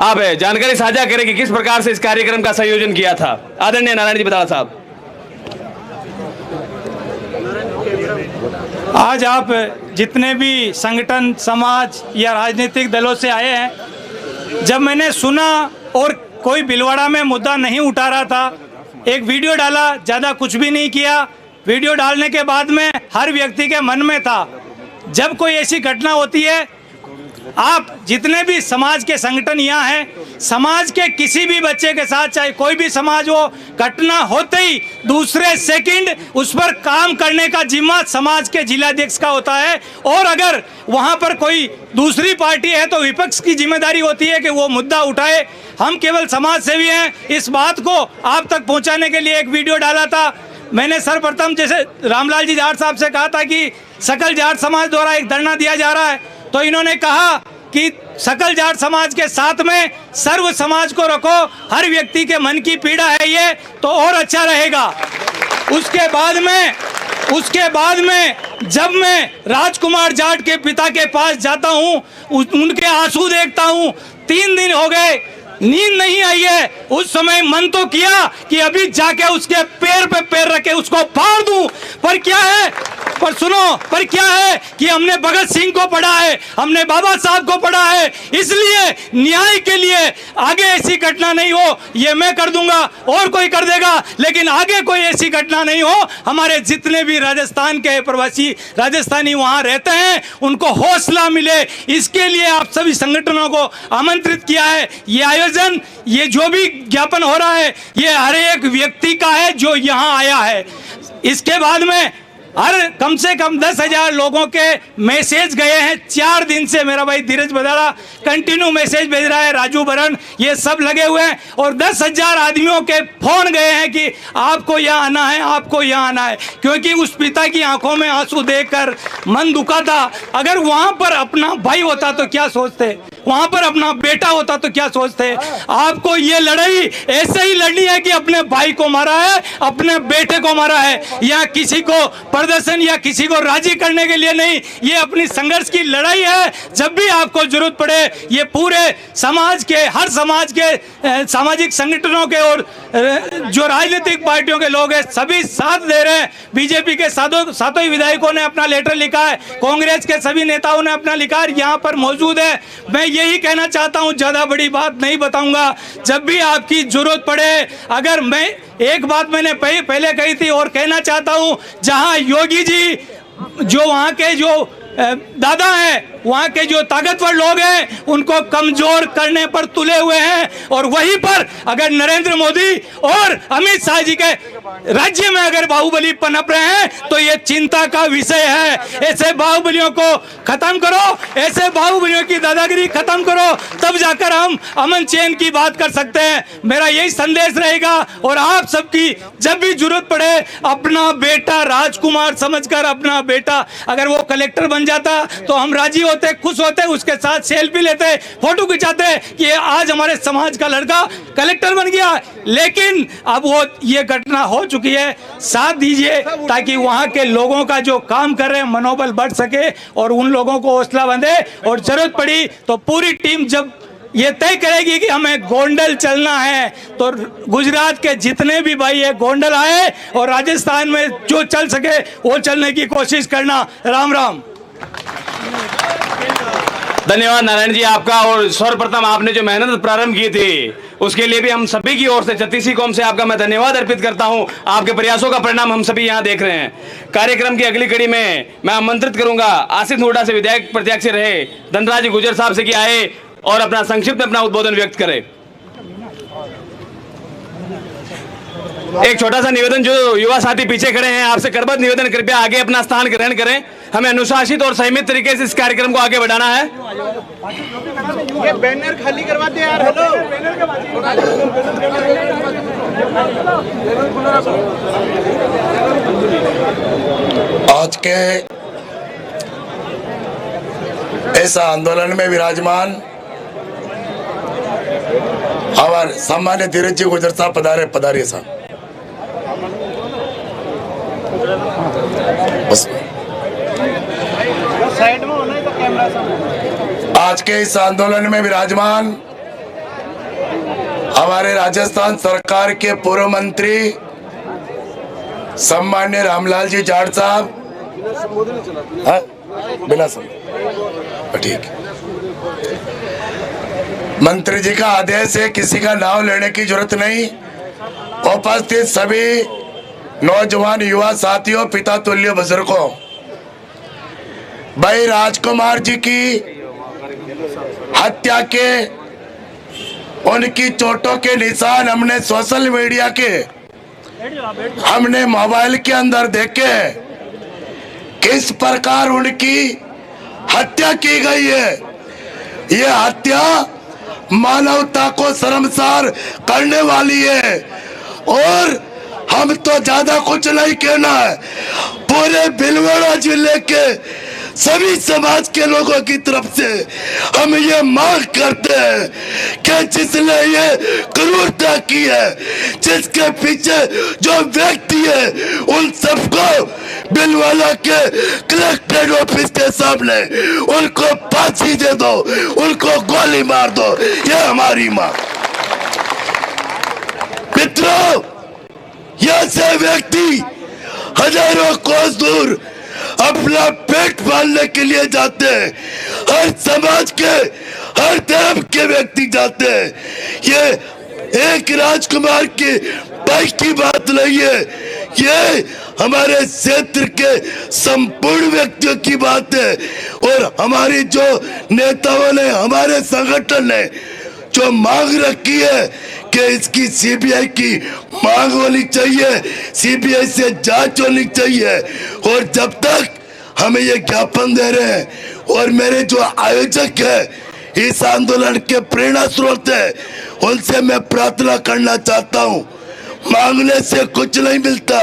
Speaker 2: आप जानकारी साझा करें कि किस प्रकार से इस कार्यक्रम का संयोजन किया था। आदरणीय नारायण जी बदाला साहब।
Speaker 9: आज आप जितने भी संगठन, समाज या राजनीतिक दलों से आए हैं, जब मैंने सुना और कोई भीलवाड़ा में मुद्दा नहीं उठा रहा था, एक वीडियो डाला, ज़्यादा कुछ भी नहीं किया। वीडियो डालने के बाद में हर व्यक्ति के मन में था, जब कोई ऐसी घटना होती है, आप जितने भी समाज के संगठन यहाँ हैं, समाज के किसी भी बच्चे के साथ, चाहे कोई भी समाज हो, घटना होते ही दूसरे सेकंड उस पर काम करने का जिम्मा समाज के जिलाध्यक्ष का होता है। और अगर वहाँ पर कोई दूसरी पार्टी है तो विपक्ष की जिम्मेदारी होती है कि वो मुद्दा उठाए। हम केवल समाज सेवी हैं। इस बात को आप तक पहुँचाने के लिए एक वीडियो डाला था। मैंने सर्वप्रथम जैसे रामलाल जी जाट साहब से कहा था कि सकल जाट समाज द्वारा एक धरना दिया जा रहा है, तो इन्होंने कहा कि सकल जाट समाज के साथ में सर्व समाज को रखो, हर व्यक्ति के मन की पीड़ा है ये, तो और अच्छा रहेगा। उसके बाद में जब मैं राजकुमार जाट के पिता के पास जाता हूँ, उनके आंसू देखता हूँ, 3 दिन हो गए, नींद नहीं आई है। उस समय मन तो किया कि अभी जाके उसके पैर पे पैर रखे उसको फाड़ दूं, पर क्या है, पर सुनो, पर क्या है कि हमने भगत सिंह को पढ़ा है, हमने बाबा साहब को पढ़ा है, इसलिए न्याय के लिए आगे ऐसी घटना नहीं हो ये मैं कर दूंगा और कोई कर देगा, लेकिन आगे कोई ऐसी घटना नहीं हो। हमारे जितने भी राजस्थान के प्रवासी राजस्थानी वहां रहते हैं उनको हौसला मिले, इसके लिए आप सभी संगठनों को आमंत्रित किया है। ये आयोजन, ये जो भी ज्ञापन हो रहा है, ये हर एक व्यक्ति का है जो यहाँ आया है। इसके बाद में हर कम से कम 10,000 लोगों के मैसेज गए हैं 4 दिन से। मेरा भाई धीरज बदाला कंटिन्यू मैसेज भेज रहा है, राजू बरन, ये सब लगे हुए हैं, और 10,000 आदमियों के फोन गए हैं कि आपको यहाँ आना है, आपको यहाँ आना है, क्योंकि उस पिता की आंखों में आंसू देखकर मन दुखा था। अगर वहां पर अपना भाई होता तो क्या सोचते, वहां पर अपना बेटा होता तो क्या सोचते। आपको ये लड़ाई ऐसे ही लड़नी है कि अपने भाई को मारा है, अपने बेटे को मारा है, या किसी को प्रदर्शन या किसी को राजी करने के लिए नहीं। ये अपनी संघर्ष की लड़ाई है। जब भी आपको जरूरत पड़े, ये पूरे समाज के, हर समाज के सामाजिक संगठनों के और जो राजनीतिक पार्टियों के लोग हैं सभी साथ दे रहे हैं। बीजेपी के सातों ही विधायकों ने अपना लेटर लिखा है, कांग्रेस के सभी नेताओं ने अपना लिखा है, यहाँ पर मौजूद है। मैं यही कहना चाहता हूं, ज्यादा बड़ी बात नहीं बताऊंगा। जब भी आपकी जरूरत पड़े, अगर मैं एक बात मैंने पहले कही थी और कहना चाहता हूं, जहां योगी जी जो वहां के जो दादा हैं, वहां के जो ताकतवर लोग हैं, उनको कमजोर करने पर तुले हुए हैं। और वहीं पर अगर नरेंद्र मोदी और अमित शाह जी के राज्य में अगर बाहुबली पनप रहे हैं तो ये चिंता का विषय है। ऐसे बाहुबलियों को खत्म करो, ऐसे बाहुबलियों की दादागिरी खत्म करो, तब जाकर हम अमन चैन की बात कर सकते हैं। मेरा यही संदेश रहेगा। और आप सबकी जब भी जरूरत पड़े, अपना बेटा राजकुमार समझकर, अपना बेटा अगर वो कलेक्टर बन जाता तो हम राजी होते, खुश होते, उसके साथ सेल्फी लेते, फोटो खिंचाते कि आज हमारे समाज का लड़का कलेक्टर बन गया। लेकिन अब वो ये घटना हो चुकी है, साथ दीजिए ताकि वहां के लोगों का जो काम कर रहे हैं मनोबल बढ़ सके और उन लोगों को हौसला बंधे। और जरूरत पड़ी तो पूरी टीम जब ये तय करेगी कि हमें गोंडल चलना है तो गुजरात के जितने भी भाई है गोंडल आए और राजस्थान में जो चल सके वो चलने की कोशिश करना। राम राम।
Speaker 2: धन्यवाद नारायण जी आपका। और सर्वप्रथम आपने जो मेहनत प्रारंभ की थी उसके लिए भी हम सभी की ओर से छत्तीसी कौम से आपका मैं धन्यवाद अर्पित करता हूं। आपके प्रयासों का परिणाम हम सभी यहां देख रहे हैं। कार्यक्रम की अगली कड़ी में मैं आमंत्रित करूंगा आसिफ नोएडा से विधायक प्रत्याशी रहे धनराज गुर्जर साहब से कि आए और अपना संक्षिप्त में अपना उद्बोधन व्यक्त करें। एक छोटा सा निवेदन, जो युवा साथी पीछे खड़े हैं आपसे करबद्ध निवेदन, कृपया आगे अपना स्थान ग्रहण करें। हमें अनुशासित और संयमित तरीके से इस कार्यक्रम को आगे बढ़ाना है।
Speaker 3: ये बैनर खाली करवा दे यार। हेलो,
Speaker 10: आज के इस आंदोलन में विराजमान हमारे सम्मान्य धीरज जी गुर्जर साहब पधारे साहब।
Speaker 3: साइड में होना है तो कैमरा सब।
Speaker 10: आज के इस आंदोलन में विराजमान हमारे राजस्थान सरकार के पूर्व मंत्री सम्मान्य रामलाल जी जाट साहब, बिना ठीक, मंत्री जी का आदेश है, किसी का नाम लेने की जरूरत नहीं। उपस्थित सभी नौजवान युवा साथियों, पिता तुल्य बुजुर्गों, भाई राजकुमार जी की हत्या के उनकी चोटों के निशान हमने सोशल मीडिया के, हमने मोबाइल के अंदर देखे किस प्रकार उनकी हत्या की गई है। ये हत्या मानवता को शर्मसार करने वाली है। और हम तो ज्यादा कुछ नहीं कहना है, पूरे भीलवाड़ा जिले के सभी समाज के लोगों की तरफ से हम ये मांग करते हैं कि जिसने ये क्रूरता की है, जिसके पीछे जो व्यक्ति है, उन सबको भीलवाड़ा के कलेक्ट्रेट ऑफिस के सामने उनको फांसी दे दो, उनको गोली मार दो। ये हमारी मांग। मित्रों, ऐसे व्यक्ति हजारों कोस दूर अपना पेट पालने के लिए जाते हैं। हर समाज के, हर धर्म के व्यक्ति जाते हैं। ये एक राजकुमार की बाइक की बात नहीं है, ये हमारे क्षेत्र के संपूर्ण व्यक्तियों की बात है। और हमारी जो नेताओं ने, हमारे संगठन ने जो मांग रखी है कि इसकी सीबीआई की मांग होनी चाहिए, सीबीआई से जांच होनी चाहिए। और जब तक हमें ये ज्ञापन दे रहे हैं, और मेरे जो आयोजक है इस आंदोलन के प्रेरणा स्रोत है, उनसे मैं प्रार्थना करना चाहता हूँ, मांगने से कुछ नहीं मिलता,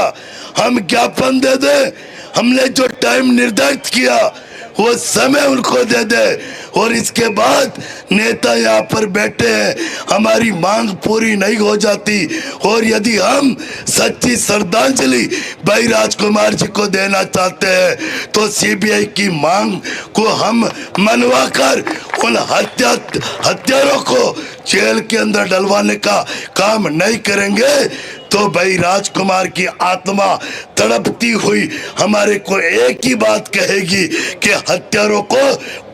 Speaker 10: हम ज्ञापन दे दे। हमने जो टाइम निर्धारित किया वो समय उनको दे दे, और इसके बाद नेता यहाँ पर बैठे हैं, हमारी मांग पूरी नहीं हो जाती। और यदि हम सच्ची श्रद्धांजलि भाई राजकुमार जी को देना चाहते हैं तो सीबीआई की मांग को हम मनवाकर उन हत्यारों को जेल के अंदर डलवाने का काम नहीं करेंगे। तो भाई राजकुमार की आत्मा तड़पती हुई हमारे को एक ही बात कहेगी कि हत्यारों को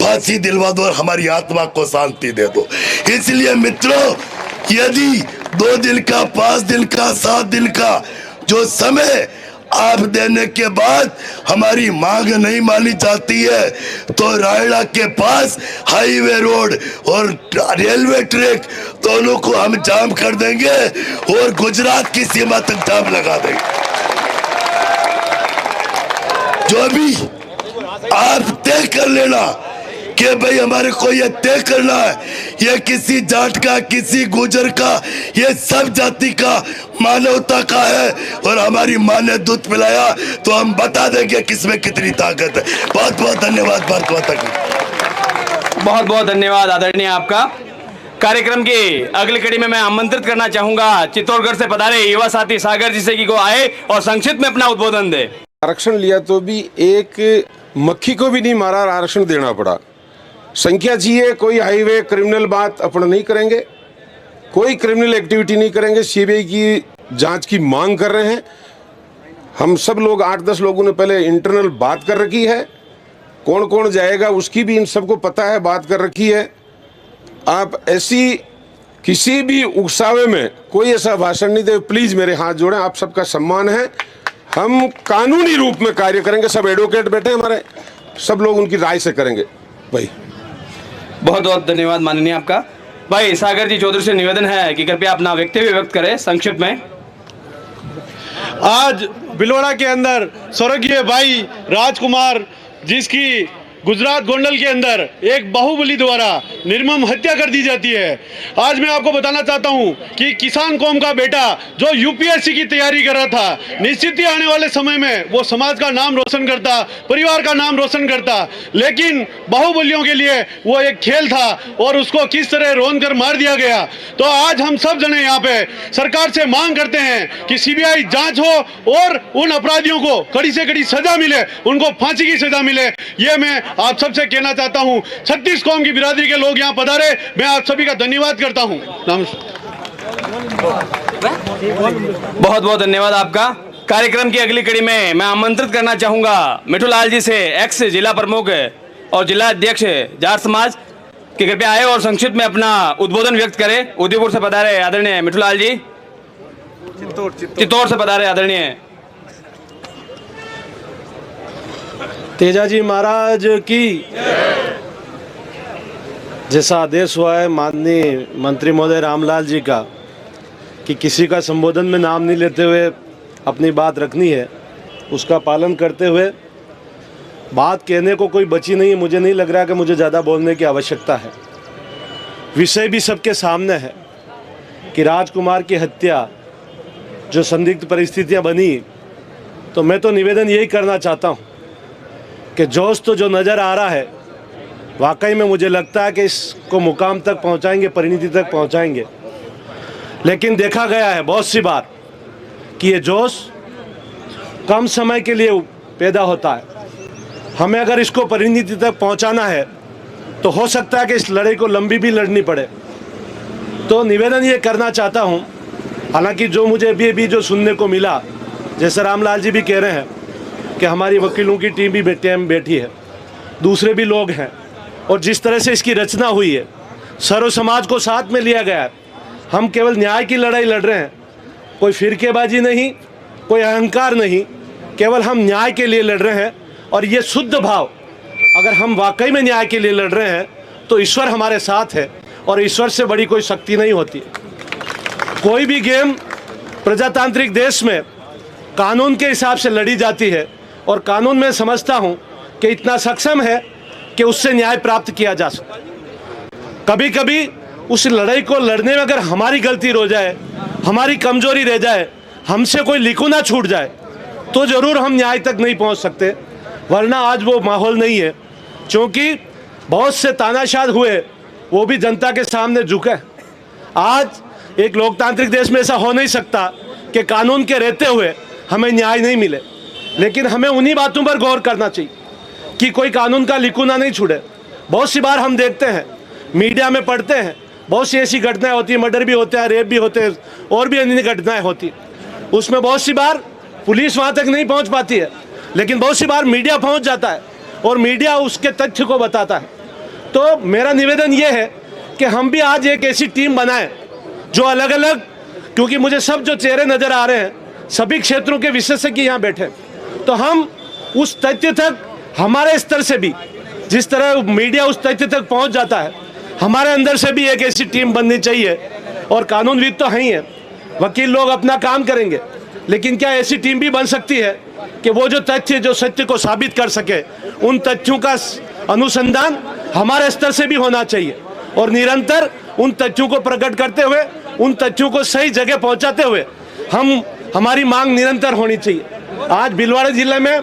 Speaker 10: फांसी दिलवा दो और हमारी आत्मा को शांति दे दो। इसलिए मित्रों, यदि 2 दिन का, 5 दिन का, 7 दिन का जो समय आप देने के बाद हमारी मांग नहीं मानी जाती है, तो रायड़ा के पास हाईवे रोड और रेलवे ट्रैक दोनों को हम जाम कर देंगे और गुजरात की सीमा तक जाम लगा देंगे। जो भी आप तय कर लेना कि भाई हमारे को ये तय करना है, ये किसी जाट का, किसी गुजर का, ये सब जाति का, मानवता का है और हमारी माँ ने दूध पिलाया तो हम बता देंगे किसमें कितनी ताकत है। बहुत बहुत धन्यवाद। भारत माता की।
Speaker 2: बहुत बहुत धन्यवाद आदरणीय आपका। कार्यक्रम की अगली कड़ी में मैं आमंत्रित करना चाहूंगा चित्तौड़गढ़ से पधारे युवा साथी सागर जी से कि वो आए और संक्षिप्त में अपना उद्बोधन दे।
Speaker 11: आरक्षण लिया तो भी एक मक्खी को भी नहीं मारा, आरक्षण देना पड़ा। संख्या चाहिए, कोई हाईवे क्रिमिनल बात अपन नहीं करेंगे, कोई क्रिमिनल एक्टिविटी नहीं करेंगे। सीबीआई की जांच की मांग कर रहे हैं। हम सब लोग 8-10 लोगों ने पहले इंटरनल बात कर रखी है, कौन कौन जाएगा उसकी भी इन सबको पता है, बात कर रखी है। आप ऐसी किसी भी उकसावे में कोई ऐसा भाषण नहीं दे। प्लीज मेरे हाथ जोड़ें, आप सबका सम्मान है। हम कानूनी रूप में कार्य करेंगे। सब एडवोकेट बैठे हमारे, सब लोग उनकी राय से करेंगे। भाई
Speaker 2: बहुत बहुत धन्यवाद माननीय आपका। भाई सागर जी चौधरी से निवेदन है कि कृपया अपना वक्तव्य व्यक्त करें संक्षिप्त में।
Speaker 4: आज भिलवाड़ा के अंदर स्वर्गीय भाई राजकुमार, जिसकी गुजरात गोंडल के अंदर एक बाहुबली द्वारा निर्मम हत्या कर दी जाती है। आज मैं आपको बताना चाहता हूं कि किसान कौम का बेटा जो यूपीएससी की तैयारी कर रहा था, निश्चित ही आने वाले समय में वो समाज का नाम रोशन करता, परिवार का नाम रोशन करता, लेकिन बाहुबलियों के लिए वो एक खेल था और उसको किस तरह रोन कर मार दिया गया। तो आज हम सब जने यहाँ पे सरकार से मांग करते हैं कि सीबीआई जांच हो और उन अपराधियों को कड़ी से कड़ी सजा मिले, उनको फांसी की सजा मिले। ये मैं आप सबसे कहना चाहता हूं। 36 कौम की बिरादरी के लोग यहां पधारे, मैं आप सभी का धन्यवाद करता हूं।
Speaker 2: बहुत बहुत धन्यवाद आपका। कार्यक्रम की अगली कड़ी में मैं आमंत्रित करना चाहूंगा मिठूलाल जी से, एक्स जिला प्रमुख और जिला अध्यक्ष जाट समाज, कि कृपया आए और संक्षिप्त में अपना उद्बोधन व्यक्त करें। उदयपुर से पधारे आदरणीय मिठूलाल जी, चित्तौड़ से पधारे आदरणीय
Speaker 12: तेजाजी महाराज की। जैसा आदेश हुआ है माननीय मंत्री महोदय रामलाल जी का कि किसी का संबोधन में नाम नहीं लेते हुए अपनी बात रखनी है, उसका पालन करते हुए बात कहने को कोई बची नहीं। मुझे नहीं लग रहा कि मुझे ज़्यादा बोलने की आवश्यकता है। विषय भी सबके सामने है कि राजकुमार की हत्या जो संदिग्ध परिस्थितियां बनी, तो मैं तो निवेदन यही करना चाहता हूं कि जोश तो जो नज़र आ रहा है, वाकई में मुझे लगता है कि इसको मुकाम तक पहुंचाएंगे, परिणति तक पहुंचाएंगे। लेकिन देखा गया है बहुत सी बार कि ये जोश कम समय के लिए पैदा होता है। हमें अगर इसको परिणति तक पहुंचाना है तो हो सकता है कि इस लड़ाई को लंबी भी लड़नी पड़े। तो निवेदन ये करना चाहता हूं, हालांकि जो मुझे अभी जो सुनने को मिला, जैसे रामलाल जी भी कह रहे हैं कि हमारी वकीलों की टीम भी बैठी है, दूसरे भी लोग हैं, और जिस तरह से इसकी रचना हुई है, सर्व समाज को साथ में लिया गया है। हम केवल न्याय की लड़ाई लड़ रहे हैं, कोई फिरकेबाजी नहीं, कोई अहंकार नहीं, केवल हम न्याय के लिए लड़ रहे हैं। और ये शुद्ध भाव, अगर हम वाकई में न्याय के लिए लड़ रहे हैं तो ईश्वर हमारे साथ है, और ईश्वर से बड़ी कोई शक्ति नहीं होती। कोई भी गेम प्रजातांत्रिक देश में कानून के हिसाब से लड़ी जाती है, और कानून में समझता हूं कि इतना सक्षम है कि उससे न्याय प्राप्त किया जा सकता। कभी कभी उस लड़ाई को लड़ने में अगर हमारी गलती हो जाए, हमारी कमजोरी रह जाए, हमसे कोई लिकुना छूट जाए, तो ज़रूर हम न्याय तक नहीं पहुंच सकते। वरना आज वो माहौल नहीं है, क्योंकि बहुत से तानाशाह हुए, वो भी जनता के सामने झुके। आज एक लोकतांत्रिक देश में ऐसा हो नहीं सकता कि कानून के रहते हुए हमें न्याय नहीं मिले। लेकिन हमें उन्हीं बातों पर गौर करना चाहिए कि कोई कानून का लिकुना नहीं छूटे। बहुत सी बार हम देखते हैं, मीडिया में पढ़ते हैं, बहुत सी ऐसी घटनाएं होती हैं, मर्डर भी होते हैं, रेप भी होते हैं, और भी अन्य घटनाएं होती। उसमें बहुत सी बार पुलिस वहाँ तक नहीं पहुँच पाती है, लेकिन बहुत सी बार मीडिया पहुँच जाता है और मीडिया उसके तथ्य को बताता है। तो मेरा निवेदन ये है कि हम भी आज एक ऐसी टीम बनाएं जो अलग अलग, क्योंकि मुझे सब जो चेहरे नज़र आ रहे हैं सभी क्षेत्रों के विशेषज्ञ यहाँ बैठे, तो हम उस तथ्य तक हमारे स्तर से भी, जिस तरह मीडिया उस तथ्य तक पहुँच जाता है, हमारे अंदर से भी एक ऐसी टीम बननी चाहिए। और कानूनविद तो हैं ही हैं, वकील लोग अपना काम करेंगे, लेकिन क्या ऐसी टीम भी बन सकती है कि वो जो तथ्य, जो सत्य को साबित कर सके, उन तथ्यों का अनुसंधान हमारे स्तर से भी होना चाहिए और निरंतर उन तथ्यों को प्रकट करते हुए, उन तथ्यों को सही जगह पहुंचाते हुए हमारी मांग निरंतर होनी चाहिए। आज भीलवाड़ा जिले में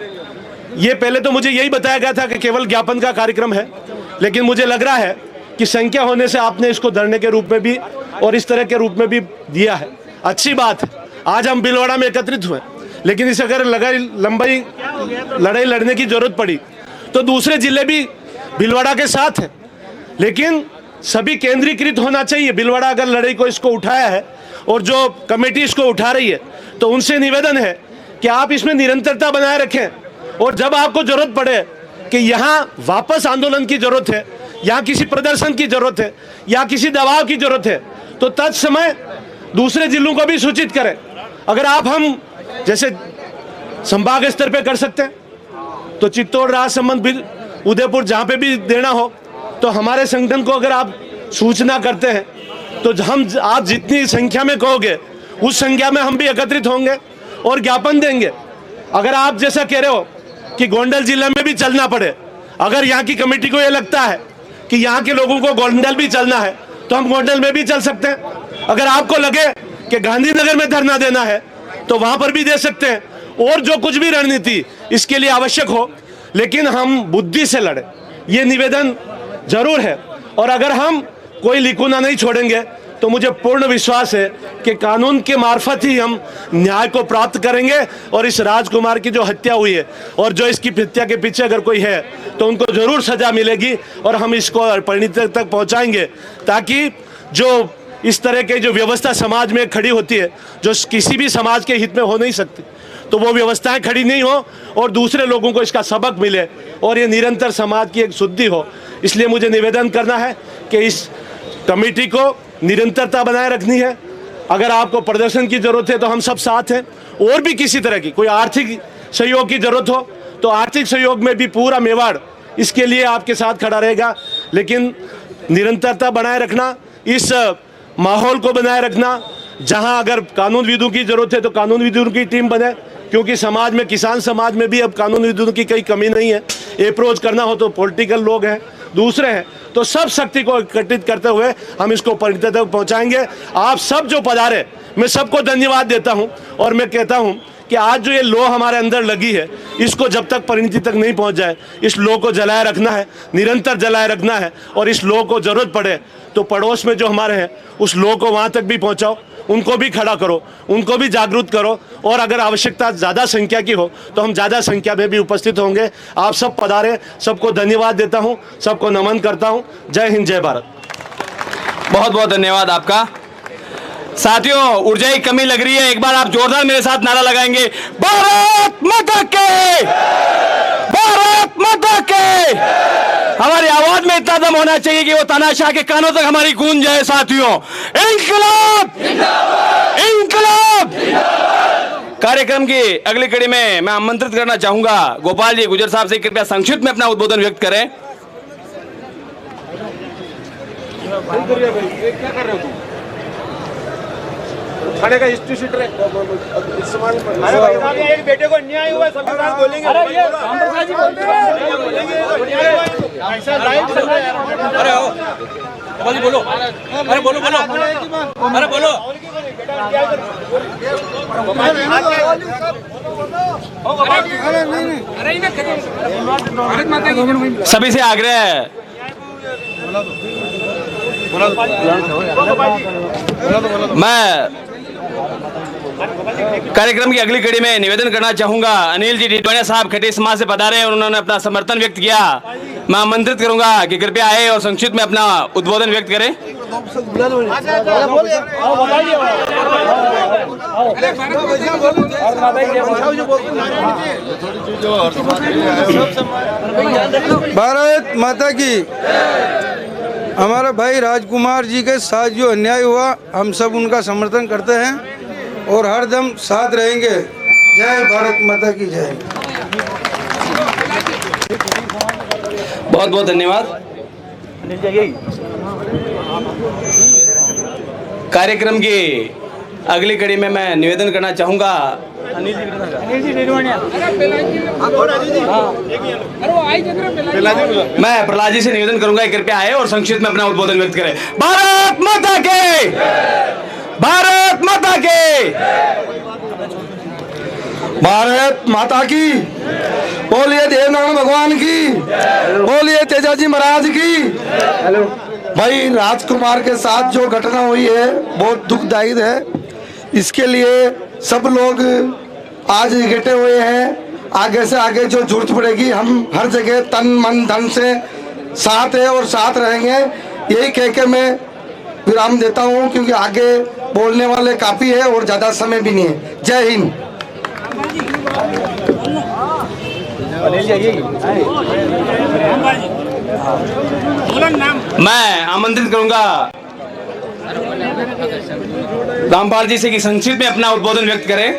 Speaker 12: ये पहले तो मुझे यही बताया गया था कि केवल ज्ञापन का कार्यक्रम है, लेकिन मुझे लग रहा है कि संख्या होने से आपने इसको धरने के रूप में भी और इस तरह के रूप में भी दिया है। अच्छी बात है, आज हम भीलवाड़ा में एकत्रित हुए, लेकिन इसे अगर लंबी लड़ाई लड़ने की जरूरत पड़ी तो दूसरे जिले भी भीलवाड़ा के साथ हैं, लेकिन सभी केंद्रीकृत होना चाहिए। भीलवाड़ा अगर लड़ाई को इसको उठाया है और जो कमेटी इसको उठा रही है, तो उनसे निवेदन है कि आप इसमें निरंतरता बनाए रखें और जब आपको जरूरत पड़े कि यहाँ वापस आंदोलन की जरूरत है, यहाँ किसी प्रदर्शन की जरूरत है या किसी दबाव की जरूरत है, तो तत्समय दूसरे जिलों को भी सूचित करें। अगर आप हम जैसे संभाग स्तर पे कर सकते हैं तो चित्तौड़, राजसमंद, भी उदयपुर, जहाँ पे भी देना हो, तो हमारे संगठन को अगर आप सूचना करते हैं तो हम, आप जितनी संख्या में कहोगे उस संख्या में हम भी एकत्रित होंगे और ज्ञापन देंगे। अगर आप जैसा कह रहे हो कि गोंडल जिले में भी चलना पड़े, अगर यहाँ की कमेटी को ये लगता है कि यहाँ के लोगों को गोंडल भी चलना है तो हम गोंडल में भी चल सकते हैं। अगर आपको लगे कि गांधीनगर में धरना देना है तो वहां पर भी दे सकते हैं। और जो कुछ भी रणनीति इसके लिए आवश्यक हो, लेकिन हम बुद्धि से लड़े, ये निवेदन जरूर है। और अगर हम कोई लिकुना नहीं छोड़ेंगे तो मुझे पूर्ण विश्वास है कि कानून के मार्फत ही हम न्याय को प्राप्त करेंगे और इस राजकुमार की जो हत्या हुई है और जो इसकी हत्या के पीछे अगर कोई है तो उनको जरूर सजा मिलेगी और हम इसको परिणति तक पहुंचाएंगे, ताकि जो इस तरह के जो व्यवस्था समाज में खड़ी होती है, जो किसी भी समाज के हित में हो नहीं सकती, तो वो व्यवस्थाएं खड़ी नहीं हो और दूसरे लोगों को इसका सबक मिले और ये निरंतर समाज की एक शुद्धि हो। इसलिए मुझे निवेदन करना है कि इस कमेटी को निरंतरता बनाए रखनी है। अगर आपको प्रदर्शन की जरूरत है तो हम सब साथ हैं, और भी किसी तरह की कोई आर्थिक सहयोग की जरूरत हो तो आर्थिक सहयोग में भी पूरा मेवाड़ इसके लिए आपके साथ खड़ा रहेगा। लेकिन निरंतरता बनाए रखना, इस माहौल को बनाए रखना, जहां अगर कानूनविदों की जरूरत है तो कानूनविदों की टीम बने, क्योंकि समाज में, किसान समाज में भी अब कानूनविदों की कोई कमी नहीं है। अप्रोच करना हो तो पॉलिटिकल लोग हैं, दूसरे हैं, तो सब शक्ति को एकत्रित करते हुए हम इसको परिणति तक पहुंचाएंगे। आप सब जो पधारे, मैं सबको धन्यवाद देता हूं और मैं कहता हूं कि आज जो ये लो हमारे अंदर लगी है, इसको जब तक परिणति तक नहीं पहुंच जाए, इस लो को जलाए रखना है, निरंतर जलाए रखना है। और इस लो को जरूरत पड़े तो पड़ोस में जो हमारे हैं उस लो को वहां तक भी पहुंचाओ, उनको भी खड़ा करो, उनको भी जागरूक करो, और अगर आवश्यकता ज़्यादा संख्या की हो तो हम ज़्यादा संख्या में भी उपस्थित होंगे। आप सब पधारे, सबको धन्यवाद देता हूँ, सबको नमन करता हूँ। जय हिंद, जय भारत।
Speaker 2: बहुत बहुत धन्यवाद आपका। साथियों, ऊर्जा की कमी लग रही है, एक बार आप जोरदार मेरे साथ नारा लगाएंगे, भारत माता के, भारत माता के। हमारी आवाज में इतना दम होना चाहिए कि वो तानाशाह के कानों तक हमारी गूंज जाए। साथियों, इंकलाब, इंकलाब। कार्यक्रम की अगली कड़ी में मैं आमंत्रित करना चाहूंगा गोपाल जी गुजर साहब से, कृपया संक्षिप्त में अपना उद्बोधन व्यक्त करें।
Speaker 11: क्या कर रहे हो तुम? खाने का हिस्ट्री शीट इस्तेमाल
Speaker 3: एक बेटे को अन्याय हुआ, सब बोलेंगे।
Speaker 2: अरे बोलो, अरे बोलो बोलो, अरे बोलो। सभी से आग्रह है, मैं कार्यक्रम की अगली कड़ी में निवेदन करना चाहूंगा। अनिल जी डिडवानिया साहब खटी समाज से पधारे और उन्होंने अपना समर्थन व्यक्त किया। मैं आमंत्रित करूंगा कि कृपया आए और संक्षिप्त में अपना उद्बोधन व्यक्त करें।
Speaker 5: भारत माता की। हमारे भाई राजकुमार जी के साथ जो अन्याय हुआ, हम सब उनका समर्थन करते हैं और हरदम साथ रहेंगे। जय भारत माता की जय।
Speaker 2: बहुत बहुत धन्यवाद। कार्यक्रम की अगली कड़ी में मैं निवेदन करना चाहूंगा मैं प्रहलाद जी से निवेदन करूंगा कि कृपया आए और संक्षिप्त में अपना उद्बोधन व्यक्त करें। भारत माता के, भारत माता के,
Speaker 5: भारत माता की। बोलिए देवनारायण भगवान की, बोलिए तेजाजी महाराज की। भाई राजकुमार के साथ जो घटना हुई है बहुत दुखदायी है। इसके लिए सब लोग आज इकट्ठे हुए हैं। आगे से आगे जो जरूरत पड़ेगी हम हर जगह तन मन धन से साथ है और साथ रहेंगे। यही कह के मैं विराम देता हूँ, क्योंकि आगे बोलने वाले काफ़ी है और ज़्यादा समय भी नहीं है। जय हिंद।
Speaker 2: मैं आमंत्रित करूंगा रामपाल जी से कि संक्षिप्त में अपना उद्बोधन व्यक्त करें।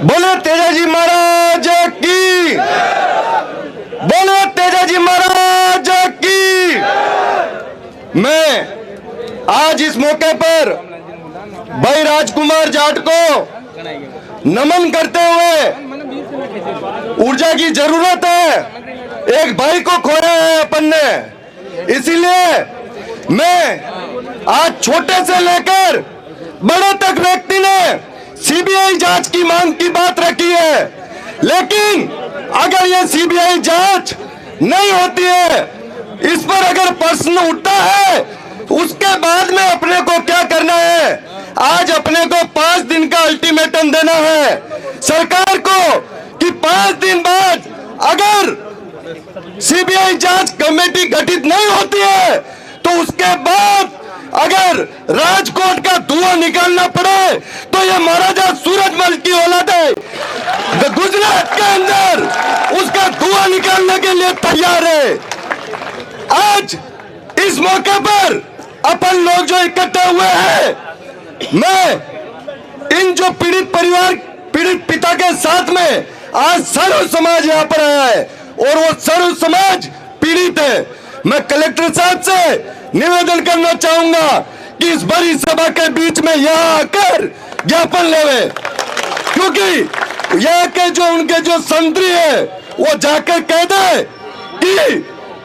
Speaker 10: बोले तेजाजी महाराज की, बोले तेजाजी महाराज की। मैं आज इस मौके पर भाई राजकुमार जाट को नमन करते हुए, ऊर्जा की जरूरत है, एक भाई को खोया है अपन ने, इसीलिए मैं आज छोटे से लेकर बड़े तक व्यक्ति ने सीबीआई जांच की मांग की बात रखी है। लेकिन अगर ये सीबीआई जांच नहीं होती है, इस पर अगर प्रश्न उठता है, उसके बाद में अपने को क्या करना है? आज अपने को 5 दिन का अल्टीमेटम देना है सरकार को कि 5 दिन बाद अगर सीबीआई जांच कमेटी गठित नहीं होती है, तो उसके बाद अगर राजकोट का धुआं निकालना पड़े तो ये महाराजा सूरजमल की औलाद है, गुजरात के अंदर उसका धुआं निकालने के लिए तैयार है। आज इस मौके पर अपन लोग जो इकट्ठे हुए हैं, मैं इन जो पीड़ित परिवार, पीड़ित पिता के साथ में आज सर्व समाज यहाँ पर आया है और वो सर्व समाज पीड़ित है। मैं कलेक्टर साहब से निवेदन करना चाहूंगा कि इस बड़ी सभा के बीच में यहाँ आकर ज्ञापन लेवे, क्योंकि यहाँ के जो उनके जो संतरी है वो जाकर कह दे कि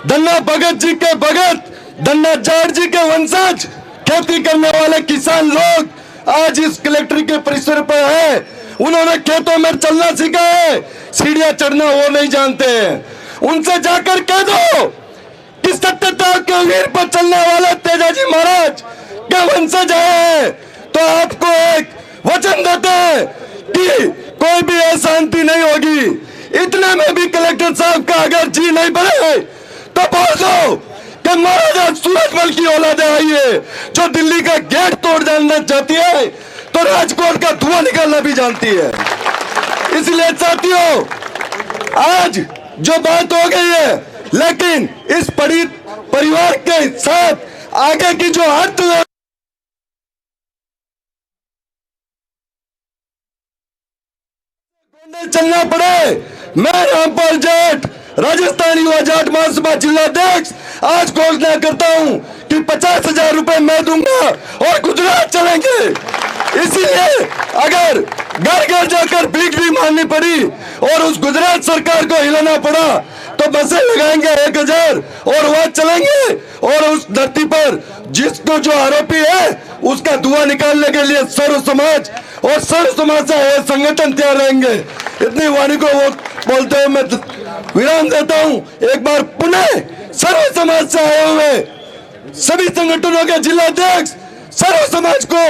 Speaker 10: धन्ना भगत जी के भगत, धन्ना जाट जी के वंशज, खेती करने वाले किसान लोग आज इस कलेक्ट्री के परिसर पर है। उन्होंने खेतों में चलना सीखा है, सीढ़ियां चढ़ना वो नहीं जानते हैं। उनसे जाकर कह दो कि सत्यता के वीर पर चलने वाले तेजाजी महाराज के वंशज है, तो आपको एक वचन देते हैं कि कोई भी अशांति नहीं होगी। इतने में भी कलेक्टर साहब का अगर जी नहीं बने तो बोल दो कि महाराजा सूरजमल की औलाद आई है जो दिल्ली का गेट तोड़ डालना चाहती है, तो राजकोट का धुआं निकालना भी जानती है। इसलिए साथियों, आज जो बात हो गई है, लेकिन इस पीड़ित परिवार के साथ आगे की जो अर्थ चलना पड़े, मैं रामपाल जाट, राजस्थान युवा जाट महासभा जिलाध्यक्ष आज घोषणा करता हूं कि 50,000 रुपए मैं दूंगा और गुजरात चलेंगे। इसीलिए अगर घर घर जाकर भीख भी मारनी पड़ी और उस गुजरात सरकार को हिलाना पड़ा तो बसें लगाएंगे 1000 और वहां चलेंगे और उस धरती पर जिसको जो आरोपी है उसका धुआं निकालने के लिए सर्व समाज और सर्व समाज से संगठन तैयार रहेंगे। इतनी वाणी को वो बोलते हुए मैं विराम देता हूं। एक बार पुनः सर्व समाज से आए हुए सभी संगठनों के जिलाध्यक्ष सर्व समाज को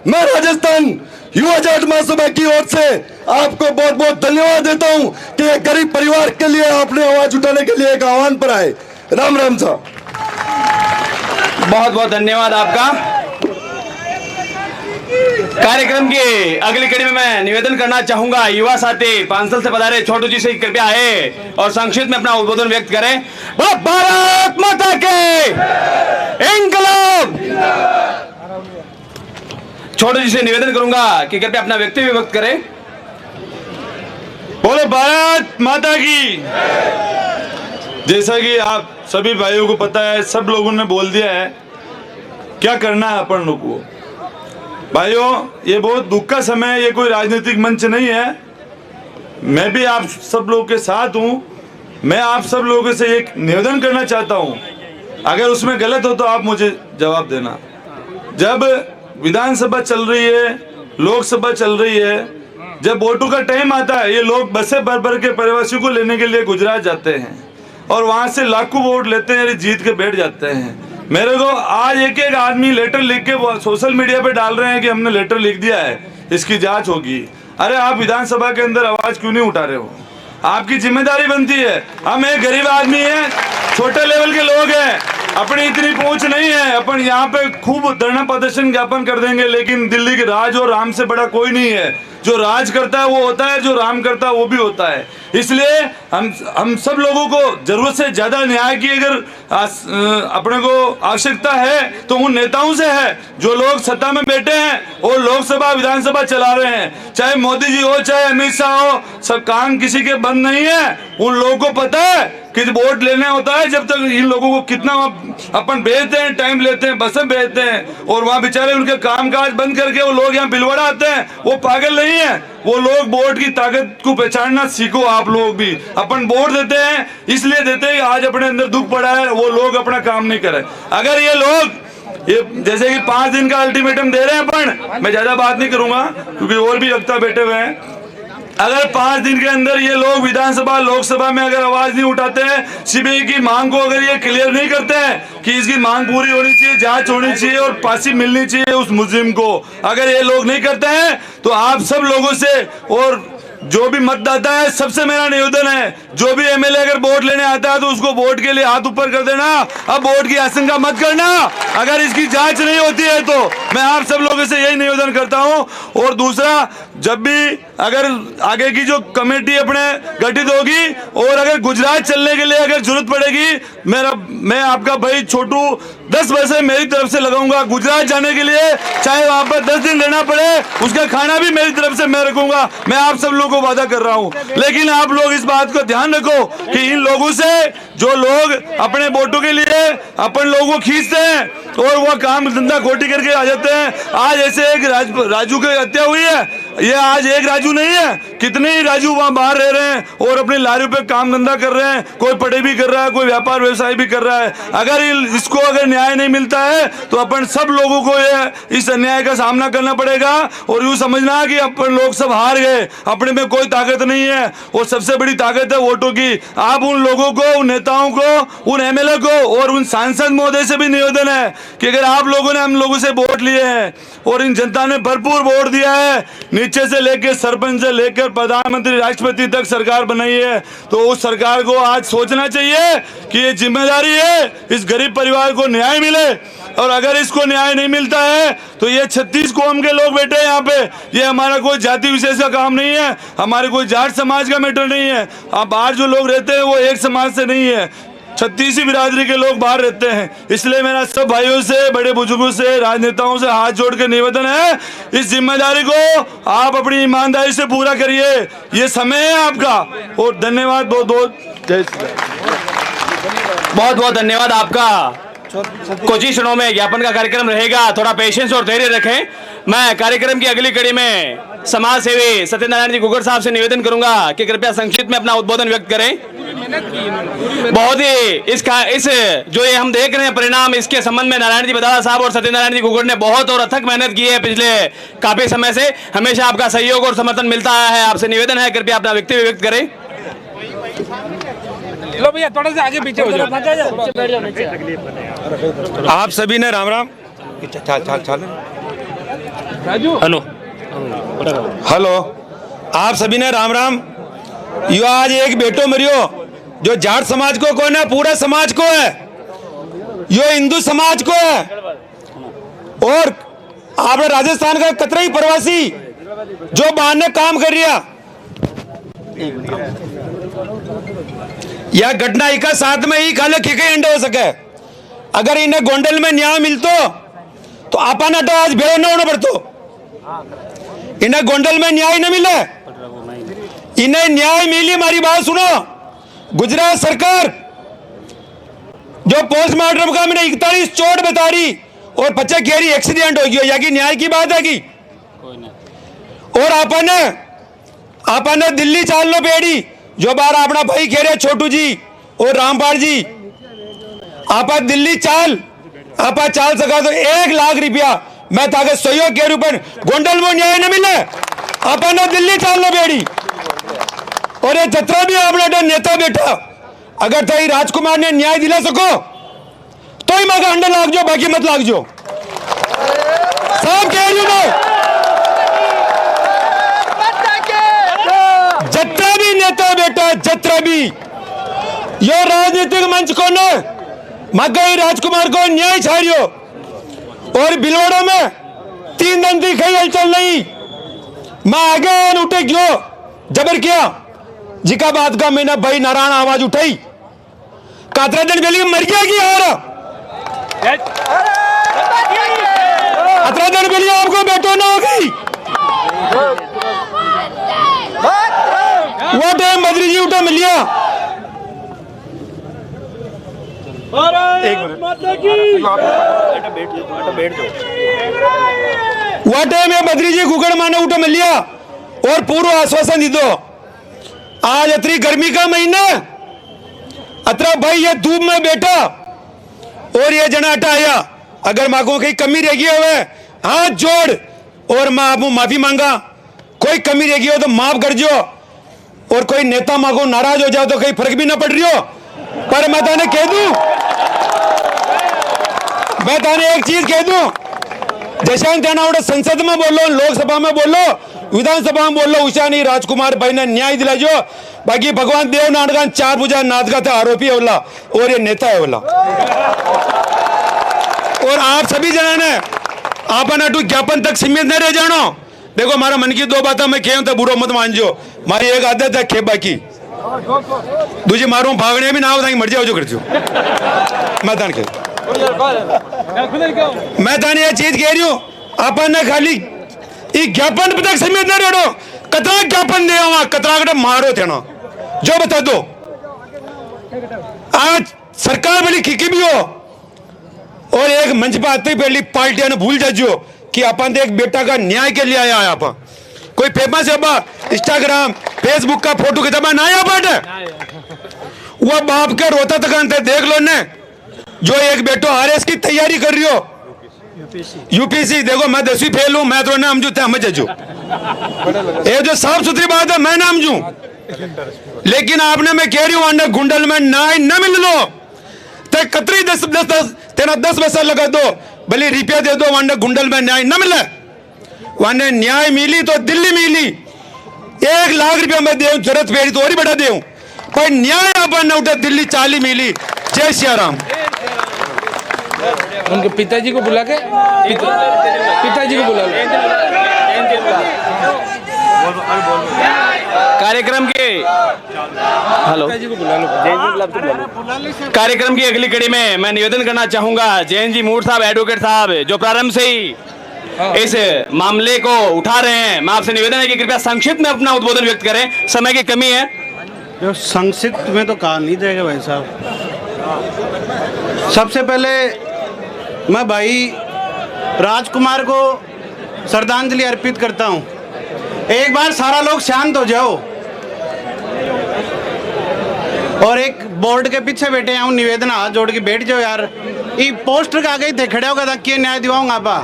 Speaker 10: मैं राजस्थान युवा जाट महासभा की ओर से आपको बहुत बहुत धन्यवाद देता हूं कि एक गरीब परिवार के लिए आपने आवाज उठाने के लिए एक आह्वान पर आए। राम राम साहब।
Speaker 2: बहुत बहुत धन्यवाद आपका। कार्यक्रम की अगली कड़ी में मैं निवेदन करना चाहूंगा, युवा साथी पांसल से पधारे छोटू जी से कृपया आए और संक्षिप्त में अपना उद्बोधन व्यक्त करें। बोलो भारत माता के इंकलाब। छोटू जी से निवेदन करूंगा कि कृपया अपना वक्तव्य व्यक्त करें।
Speaker 12: बोलो भारत माता की। जैसा कि आप सभी भाइयों को पता है, सब लोगों ने बोल दिया है क्या करना है अपन लोग को। भाइयों, ये बहुत दुख का समय है, ये कोई राजनीतिक मंच नहीं है। मैं भी आप सब लोग के साथ हूं। मैं आप सब लोगों से एक निवेदन करना चाहता हूं, अगर उसमें गलत हो तो आप मुझे जवाब देना। जब विधानसभा चल रही है, लोकसभा चल रही है, जब वोटों का टाइम आता है, ये लोग बसें भर भर के प्रवासियों को लेने के लिए गुजरात जाते हैं और वहां से लाखों वोट लेते हैं, जीत के बैठ जाते हैं। मेरे को आज एक एक आदमी लेटर लिख के सोशल मीडिया पे डाल रहे हैं कि हमने लेटर लिख दिया है, इसकी जांच होगी। अरे आप विधानसभा के अंदर आवाज क्यों नहीं उठा रहे हो? आपकी जिम्मेदारी बनती है। हम एक गरीब आदमी हैं, छोटे लेवल के लोग हैं, अपनी इतनी पहुंच नहीं है। अपन यहाँ पे खूब धरना प्रदर्शन ज्ञापन कर देंगे, लेकिन दिल्ली के राज और राम से बड़ा कोई नहीं है। जो राज करता है वो होता है, जो राम करता है वो भी होता है। इसलिए हम सब लोगों को जरूरत से ज्यादा न्याय की अगर अपने को आवश्यकता है तो उन नेताओं से है जो लोग सत्ता में बैठे हैं और लोकसभा विधानसभा चला रहे हैं। चाहे मोदी जी हो, चाहे अमित शाह हो, सब काम किसी के बंद नहीं है। उन लोगों को पता है कि वोट लेने होता है, जब तक इन लोगों को कितना अपन भेजते हैं, टाइम लेते हैं, बसें भेजते हैं और वहाँ बेचारे उनके कामकाज बंद करके वो लोग यहाँ बिलवाड़ा आते हैं। वो पागल नहीं है, वो लोग वोट की ताकत को पहचानना सीखो। आप लोग भी अपन वोट देते हैं इसलिए देते हैं आज अपने अंदर दुख पड़ा है, वो लोग अपना काम नहीं करे। अगर ये लोग ये जैसे कि 5 दिन का अल्टीमेटम दे रहे हैं अपन, मैं ज्यादा बात नहीं करूंगा क्योंकि और भी वक्ता बैठे हुए हैं। अगर 5 दिन के अंदर ये लोग विधानसभा लोकसभा में अगर आवाज नहीं उठाते हैं, सीबीआई की मांग को अगर ये क्लियर नहीं करते हैं कि इसकी मांग पूरी होनी चाहिए, जांच होनी चाहिए और फांसी मिलनी चाहिए उस मुजरिम को, अगर ये लोग नहीं करते हैं तो आप सब लोगों से और जो भी मतदाता है सबसे मेरा निवेदन है, जो भी एमएलए अगर वोट लेने आता है तो उसको वोट के लिए हाथ ऊपर कर देना। अब वोट की आशंका मत करना। अगर इसकी जांच नहीं होती है तो मैं आप सब लोगों से यही निवेदन करता हूं। और दूसरा, जब भी अगर आगे की जो कमेटी अपने गठित होगी और अगर गुजरात चलने के लिए अगर जरूरत पड़ेगी, मैं आपका भाई छोटू 10 पैसे मेरी तरफ से लगाऊंगा गुजरात जाने के लिए, चाहे वहां पर 10 दिन रहना पड़े, उसका खाना भी मेरी तरफ से मैं रखूंगा। मैं आप सब लोगों को वादा कर रहा हूं। लेकिन आप लोग इस बात को ध्यान रखो कि इन लोगों से जो लोग अपने वोटों के लिए अपन लोगों को खींचते हैं और वो काम धंधा खोटी करके आ जाते हैं। आज ऐसे एक राजू की हत्या हुई है, ये आज एक राजू नहीं है, कितने ही राजू वहां बाहर रह रहे हैं और अपनी लारियों पे काम धंधा कर रहे हैं। कोई पढ़ाई भी कर रहा है, कोई व्यापार व्यवसाय भी कर रहा है। अगर इसको अगर न्याय नहीं मिलता है तो अपन सब लोगों को ये इस अन्याय का सामना करना पड़ेगा। और यूं समझना कि अपन लोग सब हार गए, अपने में कोई ताकत नहीं है और सबसे बड़ी ताकत है वोटों की। आप उन लोगों को, उन नेताओं को, उन एमएलए को और उन सांसद महोदय से भी निवेदन है कि अगर आप लोगों ने हम लोगों से वोट लिए हैं और इन जनता ने भरपूर वोट दिया है, नीचे से लेकर सरपंच से लेकर प्रधानमंत्री राष्ट्रपति तक सरकार बनाई है, तो उस सरकार को आज सोचना चाहिए कि ये जिम्मेदारी है इस गरीब परिवार को न्याय मिले। और अगर इसको न्याय नहीं मिलता है तो ये 36 कौम के लोग बैठे हैं यहाँ पे, ये हमारा कोई जाति विशेष का काम नहीं है, हमारे कोई जाट समाज का मैटर नहीं है। अब बाहर जो लोग रहते हैं वो एक समाज से नहीं है, 36 बिरादरी के लोग बाहर रहते हैं। इसलिए मेरा सब भाइयों से, बड़े बुजुर्गों से, राजनेताओं से हाथ जोड़ के निवेदन है, इस जिम्मेदारी को आप अपनी ईमानदारी से पूरा करिए। ये समय है आपका। और धन्यवाद बहुत बहुत। जय श्री राम।
Speaker 2: बहुत बहुत धन्यवाद आपका। कुछ ही क्षणों में ज्ञापन का कार्यक्रम रहेगा, थोड़ा पेशेंस और धैर्य रखें। मैं कार्यक्रम की अगली कड़ी में समाज सेवी सत्यनारायण जी गुगर साहब से निवेदन करूंगा कि कृपया संक्षिप्त में अपना उद्बोधन व्यक्त करें। बहुत ही इस जो ये हम देख रहे हैं परिणाम, इसके संबंध में नारायण जी बदाला साहब और सत्यनारायण जी गुगर ने बहुत और अथक मेहनत की है पिछले काफी समय से। हमेशा आपका सहयोग और समर्थन मिलता है। आपसे निवेदन है कृपया अपना वक्तव्य व्यक्त करें।
Speaker 7: लो भैया थोड़ा सा आगे पीछे हो जाओ।
Speaker 3: आप सभी ने राम राम।
Speaker 7: राजू
Speaker 3: हेलो, आप सभी ने राम राम। यो आज एक बेटो मरियो जो जाट समाज को कौन है, पूरा समाज को है, यो हिंदू समाज को है। और आपने राजस्थान का कतराई प्रवासी जो बाहर ने काम कर रिया, यह घटना का साथ में ही खाले खिके अंडे हो सके। अगर इन्हें गोंडल में न्याय मिलतो तो आपा तो आज भेड़ो न होना पड़तो। इन्हें गोंडल में न्याय न मिले, इन्हें न्याय मिली। हमारी बात सुनो, गुजरात सरकार जो पोस्टमार्टम का मैंने 41 चोट बता रही और 50 गेरी एक्सीडेंट हो गया, या की न्याय की बात है की। और आपा ने दिल्ली चाल लो बेड़ी, जो बार अपना भाई कह रहे छोटू जी और रामपाल जी, आपा दिल्ली चाल, आपा चाल सका तो 1 लाख रुपया मैं ताकत सहयोग के रूप में गोंडल में न्याय न मिले, आपा ने दिल्ली चाल लो बेड़ी। और ये जतरा भी आपने नेता बैठा, अगर तो राजकुमार ने न्याय दिला सको तो ही मगा अंडा लाग जो, बाकी मत लाग जो। सब कह रही हूं मैं, जतरा भी नेता बेटा, जतरा भी यो राजनीतिक मंच को न मगई राजकुमार को न्याय छाड़ियो। और बिलवाड़ा में 3 दिन थी कहीं हलचल नहीं, मैं आगे उठे क्यों जबर किया जिका बात का मैंने भाई नारायण आवाज उठाई, कातरा दिन बेली मर गया कि और अतरा दिन बेली आपको बैठो ना हो गई। वो टाइम बद्री जी उठा मिलिया, वो टाइम बद्री जी कुकड़ माने उठा मिलिया और पूर्व आश्वासन दी दो। आज इतनी गर्मी का महीना, अतरा भाई ये धूप में बैठा और ये जना हटा आया, अगर माँ को कहीं कमी रह गई हो हाथ जोड़ और माँ आपको माफी मांगा, कोई कमी रह गई हो तो माफ कर जो। और कोई नेता माँ को नाराज हो जाओ तो कहीं फर्क भी ना पड़ रही हो। पर मैं ताने कह दूं, मैं ताने एक चीज कह दूं, जैसे तेना उठे संसद में बोलो, लोकसभा में बोलो, विधानसभा में बोलो, उषा नहीं राजकुमार भाई ने न्याय दिला जो। बाकी भगवान देव नाटकान 4 पूजा नाटका था आरोपी है बोला और ये नेता है बोला। और आप सभी जना ने आप ज्ञापन तक सीमित न रह जानो। देखो हमारा मन की 2 बातें मैं कहूं तो बुरो मत मान जो। मारी एक आदत है खेबा की, दूसरी मारू भागने भी ना हो मर जाओ जो कर जो। मैं ताने ये चीज कह रही हूं, आपन ने खाली ज्ञापन तक सीमित न रहो। कतरा ज्ञापन दे कतरा मारो थे ना जो बता दो। आज सरकार बड़ी खिकी भी हो और एक मंच पर आते ही पहली पार्टियां ने भूल जाजो कि अपन एक बेटा का न्याय के लिए आया है। आप कोई फेमस है इंस्टाग्राम फेसबुक का फोटो किताबा ना आया बाटे, वो बाप के रोता तक देख लो ने जो एक बेटो आरएस की तैयारी कर रही हो, यूपीसी। देखो मैं 10वीं फेल हूं, मैं तो नाम जू हम जजू, ये जो साफ सुथरी बात है मैं नाम जू। लेकिन आपने मैं कह रही हूं गुंडल में न्याय न मिल लो तो कतरी 10 पैसा लगा दो, भले रुपया दे दो, वांडे गुंडल में न्याय न मिले। वांडे न्याय मिली तो दिल्ली मिली, 1 लाख रुपया मैं दे जरूरत पेड़ी तो और बढ़ा दे, पर न्याय अपन न उठा दिल्ली 40 मिली। जय सिया राम।
Speaker 1: उनके पिताजी को बुला के पिताजी को बुला लो।
Speaker 2: कार्यक्रम के कार्यक्रम की अगली कड़ी में मैं निवेदन करना चाहूंगा जैन जी मूड साहब, एडवोकेट साहब जो प्रारंभ से ही इस मामले को उठा रहे हैं, मैं आपसे निवेदन है कि कृपया संक्षिप्त में अपना उद्बोधन व्यक्त करें, समय की कमी है।
Speaker 13: संक्षिप्त में तो कहा नहीं जाएगा भाई साहब। सबसे पहले मैं भाई राजकुमार को श्रद्धांजलि अर्पित करता हूं। एक बार सारा लोग शांत हो जाओ और एक बोर्ड के पीछे बैठे हैं, निवेदन हाथ जोड़ के बैठ जाओ यार। ये पोस्टर का गई थे खड़े होगा था कि न्याय दिवाऊंगा आपा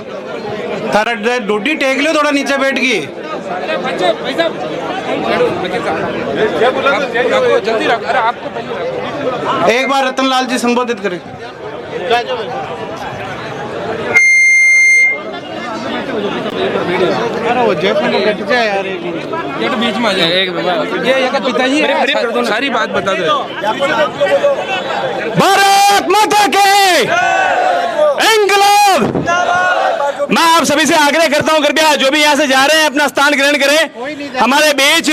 Speaker 13: थारा ड्यूटी टेक लो, थोड़ा नीचे बैठ गई। एक बार रतनलाल जी संबोधित करें। अरे वो जेब में कट जाए यार,
Speaker 1: ये तो बीच में आ जाए। ये पिताजी सारी बात बता दो।
Speaker 2: भारत माता के इंकलाब। मैं आप सभी से आग्रह करता हूं, कृपया जो भी यहां से जा रहे हैं अपना स्थान ग्रहण करें। हमारे बीच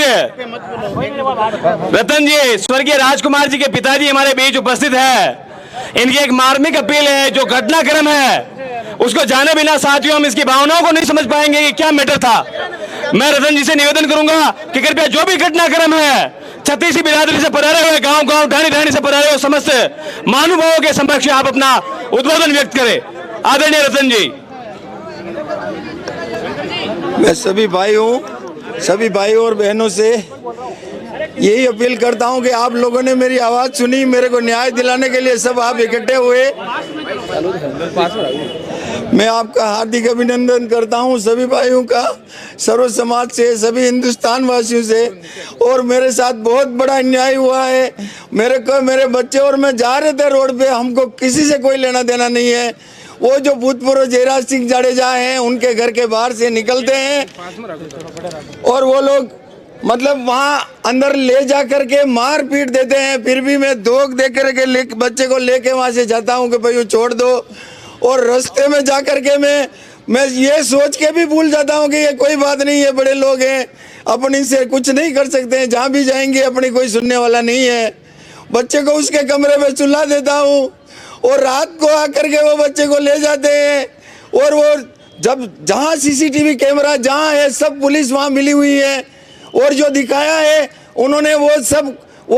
Speaker 2: रतन जी, स्वर्गीय राजकुमार जी के पिताजी हमारे बीच उपस्थित है। इनकी एक मार्मिक अपील है, जो घटनाक्रम है उसको जाने बिना साथियों हम इसकी भावनाओं को नहीं समझ पाएंगे कि क्या मैटर था। मैं रतन जी से निवेदन करूंगा कि कृपया जो भी घटनाक्रम है, छत्तीसी बिरादरी से पधारे हुए, गांव गांव ढाणी ढाणी से पधारे हुए समस्त महानुभावों के समक्ष आप अपना उद्बोधन व्यक्त करें। आदरणीय रतन जी।
Speaker 14: मैं सभी भाइयों और बहनों से यही अपील करता हूं कि आप लोगों ने मेरी आवाज़ सुनी, मेरे को न्याय दिलाने के लिए सब आप इकट्ठे हुए। मैं आपका हार्दिक अभिनंदन करता हूं, सभी भाइयों का, सर्व समाज से, सभी हिंदुस्तान वासियों से। और मेरे साथ बहुत बड़ा अन्याय हुआ है। मेरे बच्चे और मैं जा रहे थे रोड पे, हमको किसी से कोई लेना देना नहीं है। वो जो भूतपूर्व जयराज सिंह जाडेजा हैं, उनके घर के बाहर से निकलते हैं और वो लोग मतलब वहाँ अंदर ले जा करके मार पीट देते हैं। फिर भी मैं धोख दे करके बच्चे को लेके वहाँ से जाता हूँ कि भाई वो छोड़ दो। और रास्ते में जा करके मैं ये सोच के भी भूल जाता हूँ कि ये कोई बात नहीं है, बड़े लोग हैं, अपनी से कुछ नहीं कर सकते हैं, जहाँ भी जाएंगे अपनी कोई सुनने वाला नहीं है। बच्चे को उसके कमरे में सुला देता हूँ और रात को आकर के वो बच्चे को ले जाते हैं। और वो जब जहाँ सीसीटीवी कैमरा जहाँ है, सब पुलिस वहाँ मिली हुई है और जो दिखाया है उन्होंने वो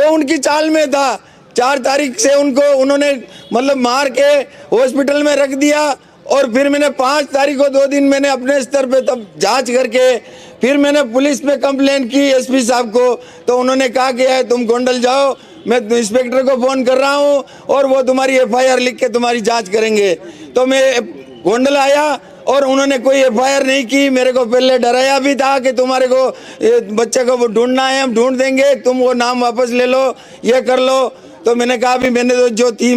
Speaker 14: उनकी चाल में था। 4 तारीख से उन्होंने मतलब मार के हॉस्पिटल में रख दिया और फिर मैंने 5 तारीख को 2 दिन मैंने अपने स्तर पे तब जांच करके फिर मैंने पुलिस पे कंप्लेंट की एसपी साहब को। तो उन्होंने कहा कि तुम गोंडल जाओ, मैं इंस्पेक्टर को फ़ोन कर रहा हूँ और वो तुम्हारी एफआईआर लिख के तुम्हारी जांच करेंगे। तो मैं गोंडल आया और उन्होंने कोई एफआईआर नहीं की। मेरे को पहले डराया भी था कि तुम्हारे को बच्चे को ढूंढना है, हम ढूंढ देंगे, तुम वो नाम वापस ले लो, ये कर लो। तो मैंने कहा भी मैंने तो जो थी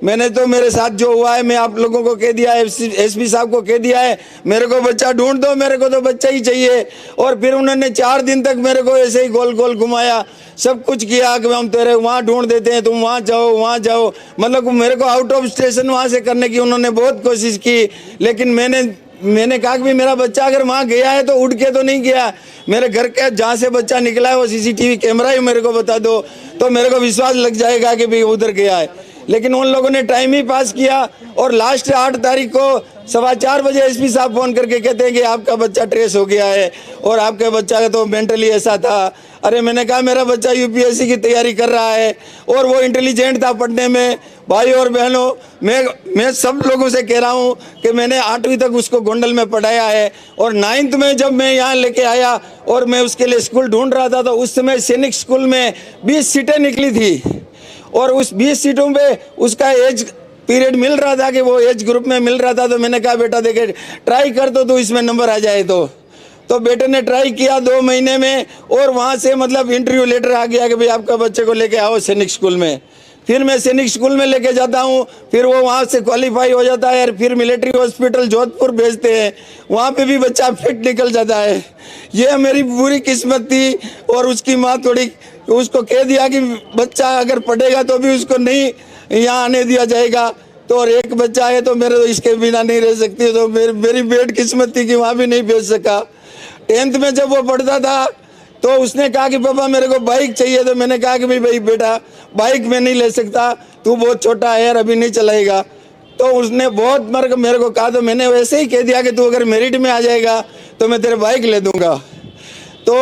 Speaker 14: मैंने तो मेरे साथ जो हुआ है मैं आप लोगों को कह दिया है, एसपी साहब को कह दिया है, मेरे को बच्चा ढूंढ दो, मेरे को तो बच्चा ही चाहिए। और फिर उन्होंने 4 दिन तक मेरे को ऐसे ही गोल गोल घुमाया, सब कुछ किया कि हम तेरे वहाँ ढूंढ देते हैं, तुम वहाँ जाओ। मतलब मेरे को आउट ऑफ स्टेशन वहाँ से करने की उन्होंने बहुत कोशिश की। लेकिन मैंने कहा कि मेरा बच्चा अगर वहाँ गया है तो उड़ के तो नहीं गया, मेरे घर के जहाँ से बच्चा निकला है वो सीसीटीवी कैमरा ही मेरे को बता दो, तो मेरे को विश्वास लग जाएगा कि भाई उधर गया है। लेकिन उन लोगों ने टाइम ही पास किया और लास्ट 8 तारीख को 4:15 बजे एसपी साहब फ़ोन करके कहते हैं कि आपका बच्चा ट्रेस हो गया है और आपके बच्चा का तो मेंटली ऐसा था। अरे मैंने कहा मेरा बच्चा यूपीएससी की तैयारी कर रहा है और वो इंटेलिजेंट था पढ़ने में। भाई और बहनों, मैं सब लोगों से कह रहा हूँ कि मैंने 8वीं तक उसको गोंडल में पढ़ाया है और 9th में जब मैं यहाँ लेके आया और मैं उसके लिए स्कूल ढूंढ रहा था तो उस समय सैनिक स्कूल में 20 सीटें निकली थी और उस 20 सीटों पे उसका एज पीरियड मिल रहा था कि वो एज ग्रुप में मिल रहा था। तो मैंने कहा बेटा देखे ट्राई कर तो इसमें नंबर आ जाए। तो बेटे ने ट्राई किया 2 महीने में और वहाँ से मतलब इंटरव्यू लेटर आ गया कि भाई आपका बच्चे को लेके आओ सैनिक स्कूल में। फिर मैं सैनिक स्कूल में लेके जाता हूँ, फिर वो वहाँ से क्वालिफाई हो जाता है, फिर मिलिट्री हॉस्पिटल जोधपुर भेजते हैं, वहाँ पे भी बच्चा फिट निकल जाता है। ये मेरी बुरी किस्मत थी। और उसकी माँ थोड़ी उसको कह दिया कि बच्चा अगर पढ़ेगा तो भी उसको नहीं यहाँ आने दिया जाएगा। तो और एक बच्चा है तो मेरे तो इसके बिना नहीं रह सकती, तो मेरी बेड किस्मत थी कि वहाँ भी नहीं भेज सका। 10th में जब वो पढ़ता था तो उसने कहा कि पापा मेरे को बाइक चाहिए। तो मैंने कहा कि भाई बेटा बाइक में नहीं ले सकता, तू बहुत छोटा है और अभी नहीं चलाएगा। तो उसने बहुत मेरे को कहा, तो मैंने वैसे ही कह दिया कि तू अगर मेरिट में आ जाएगा तो मैं तेरे बाइक ले दूंगा। तो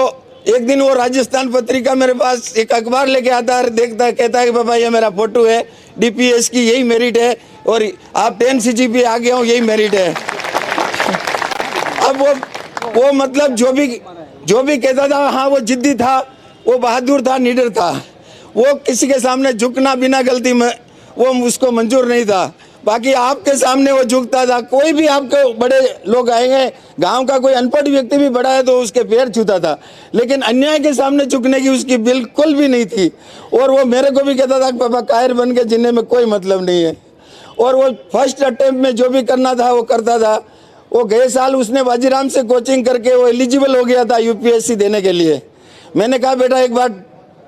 Speaker 14: एक दिन वो राजस्थान पत्रिका मेरे पास एक अखबार लेके आता है, देखता कहता है कि पापा ये मेरा फोटो है, DPS की यही मेरिट है और आप 10 CGP आ गए हो, यही मेरिट है। अब वो मतलब जो भी कहता था, हाँ वो जिद्दी था, वो बहादुर था, निडर था, वो किसी के सामने झुकना बिना गलती में वो उसको मंजूर नहीं था। बाकी आपके सामने वो झुकता था। कोई भी आपके बड़े लोग आएंगे, गांव का कोई अनपढ़ व्यक्ति भी बड़ा है तो उसके पैर छूता था, लेकिन अन्याय के सामने झुकने की उसकी बिल्कुल भी नहीं थी। और वो मेरे को भी कहता था कि पापा कायर बन के जीने में कोई मतलब नहीं है। और वो फर्स्ट अटेम्प्ट में जो भी करना था वो करता था। वो गए साल उसने बाजीराम से कोचिंग करके वो एलिजिबल हो गया था यूपीएससी देने के लिए। मैंने कहा बेटा एक बार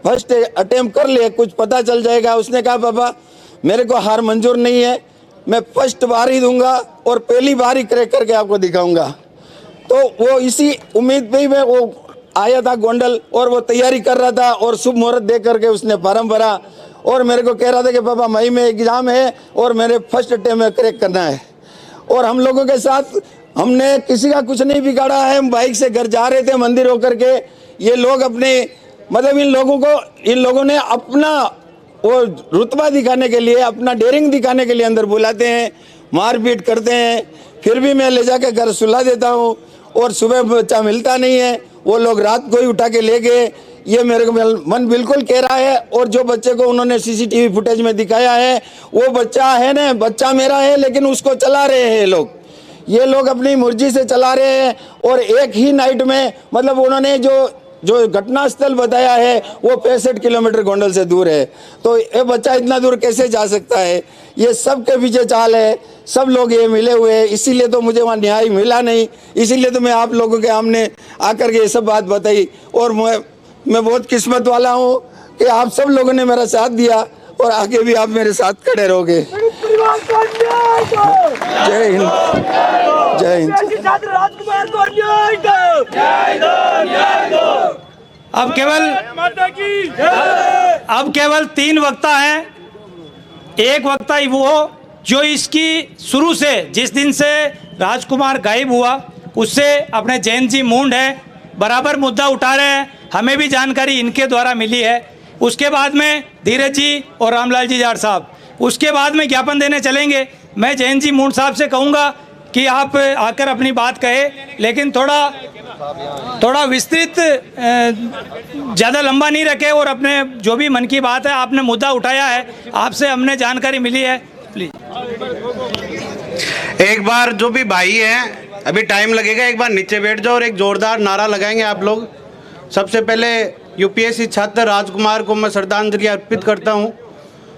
Speaker 14: फर्स्ट अटेम्प्ट कर ले, कुछ पता चल जाएगा। उसने कहा पापा मेरे को हार मंजूर नहीं है, मैं फर्स्ट बार ही दूंगा और पहली बार ही क्रैक करके आपको दिखाऊंगा। तो वो इसी उम्मीद पे ही मैं वो आया था गोंडल और वो तैयारी कर रहा था और शुभ मुहूर्त दे करके उसने फार्म भरा और मेरे को कह रहा था कि पापा मई में एग्जाम है और मेरे फर्स्ट अटेम्प्ट में क्रैक करना है। और हम लोगों के साथ हमने किसी का कुछ नहीं बिगाड़ा है। हम बाइक से घर जा रहे थे मंदिर होकर के, ये लोग अपने मतलब इन लोगों ने अपना वो रुतबा दिखाने के लिए, अपना डेयरिंग दिखाने के लिए अंदर बुलाते हैं, मारपीट करते हैं। फिर भी मैं ले जाकर घर सुला देता हूँ और सुबह बच्चा मिलता नहीं है। वो लोग रात को ही उठा के ले गए, ये मेरे को मन बिल्कुल कह रहा है। और जो बच्चे को उन्होंने सीसीटीवी फुटेज में दिखाया है वो बच्चा है ना, बच्चा मेरा है, लेकिन उसको चला रहे हैं ये लोग अपनी मर्जी से चला रहे हैं। और एक ही नाइट में मतलब उन्होंने जो घटना स्थल बताया है वो 65 किलोमीटर गोंडल से दूर है। तो ये बच्चा इतना दूर कैसे जा सकता है? ये सब के पीछे चाल है, सब लोग ये मिले हुए हैं। इसीलिए तो मुझे वहाँ न्याय मिला नहीं, इसीलिए तो मैं आप लोगों के सामने आकर के ये सब बात बताई। और मैं बहुत किस्मत वाला हूँ कि आप सब लोगों ने मेरा साथ दिया और आगे भी आप मेरे साथ खड़े रहोगे। जय हिंद, जय हिंद।
Speaker 9: अब केवल 3 वक्ता हैं। एक वक्ता ही वो जो इसकी शुरू से जिस दिन से राजकुमार गायब हुआ उससे अपने जैन जी मूंड है, बराबर मुद्दा उठा रहे हैं। हमें भी जानकारी इनके द्वारा मिली है। उसके बाद में धीरज जी और रामलाल जी जाट साहब, उसके बाद में ज्ञापन देने चलेंगे। मैं जैन जी मूंड साहब से कहूँगा कि आप आकर अपनी बात कहे, लेकिन थोड़ा विस्तृत, ज़्यादा लंबा नहीं रखे और अपने जो भी मन की बात है, आपने मुद्दा उठाया है, आपसे हमने जानकारी मिली है, प्लीज़।
Speaker 13: एक बार जो भी भाई हैं, अभी टाइम लगेगा, एक बार नीचे बैठ जाओ और एक जोरदार नारा लगाएंगे आप लोग। सबसे पहले यूपीएससी छात्र राजकुमार को मैं श्रद्धांजलि अर्पित करता हूं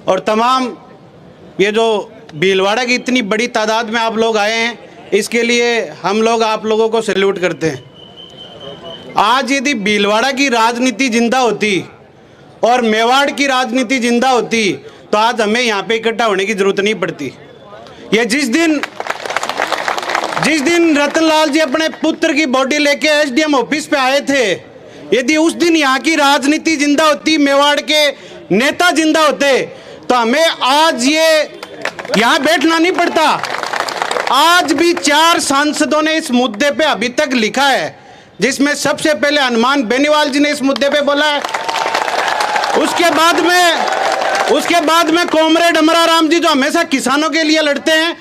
Speaker 13: और तमाम ये जो भीलवाड़ा की इतनी बड़ी तादाद में आप लोग आए हैं, इसके लिए हम लोग आप लोगों को सैल्यूट करते हैं। आज यदि भीलवाड़ा की राजनीति जिंदा होती और मेवाड़ की राजनीति जिंदा होती तो आज हमें यहाँ पे इकट्ठा होने की जरूरत नहीं पड़ती। ये जिस दिन रतनलाल जी अपने पुत्र की बॉडी लेके एसडीएम ऑफिस पे आए थे, यदि उस दिन यहाँ की राजनीति जिंदा होती, मेवाड़ के नेता जिंदा होते, तो हमें आज ये यहाँ बैठना नहीं पड़ता। आज भी 4 सांसदों ने इस मुद्दे पे अभी तक लिखा है, जिसमें सबसे पहले हनुमान बेनीवाल जी ने इस मुद्दे पे बोला है। उसके बाद में कॉमरेड अमराराम जी जो हमेशा किसानों के लिए लड़ते हैं,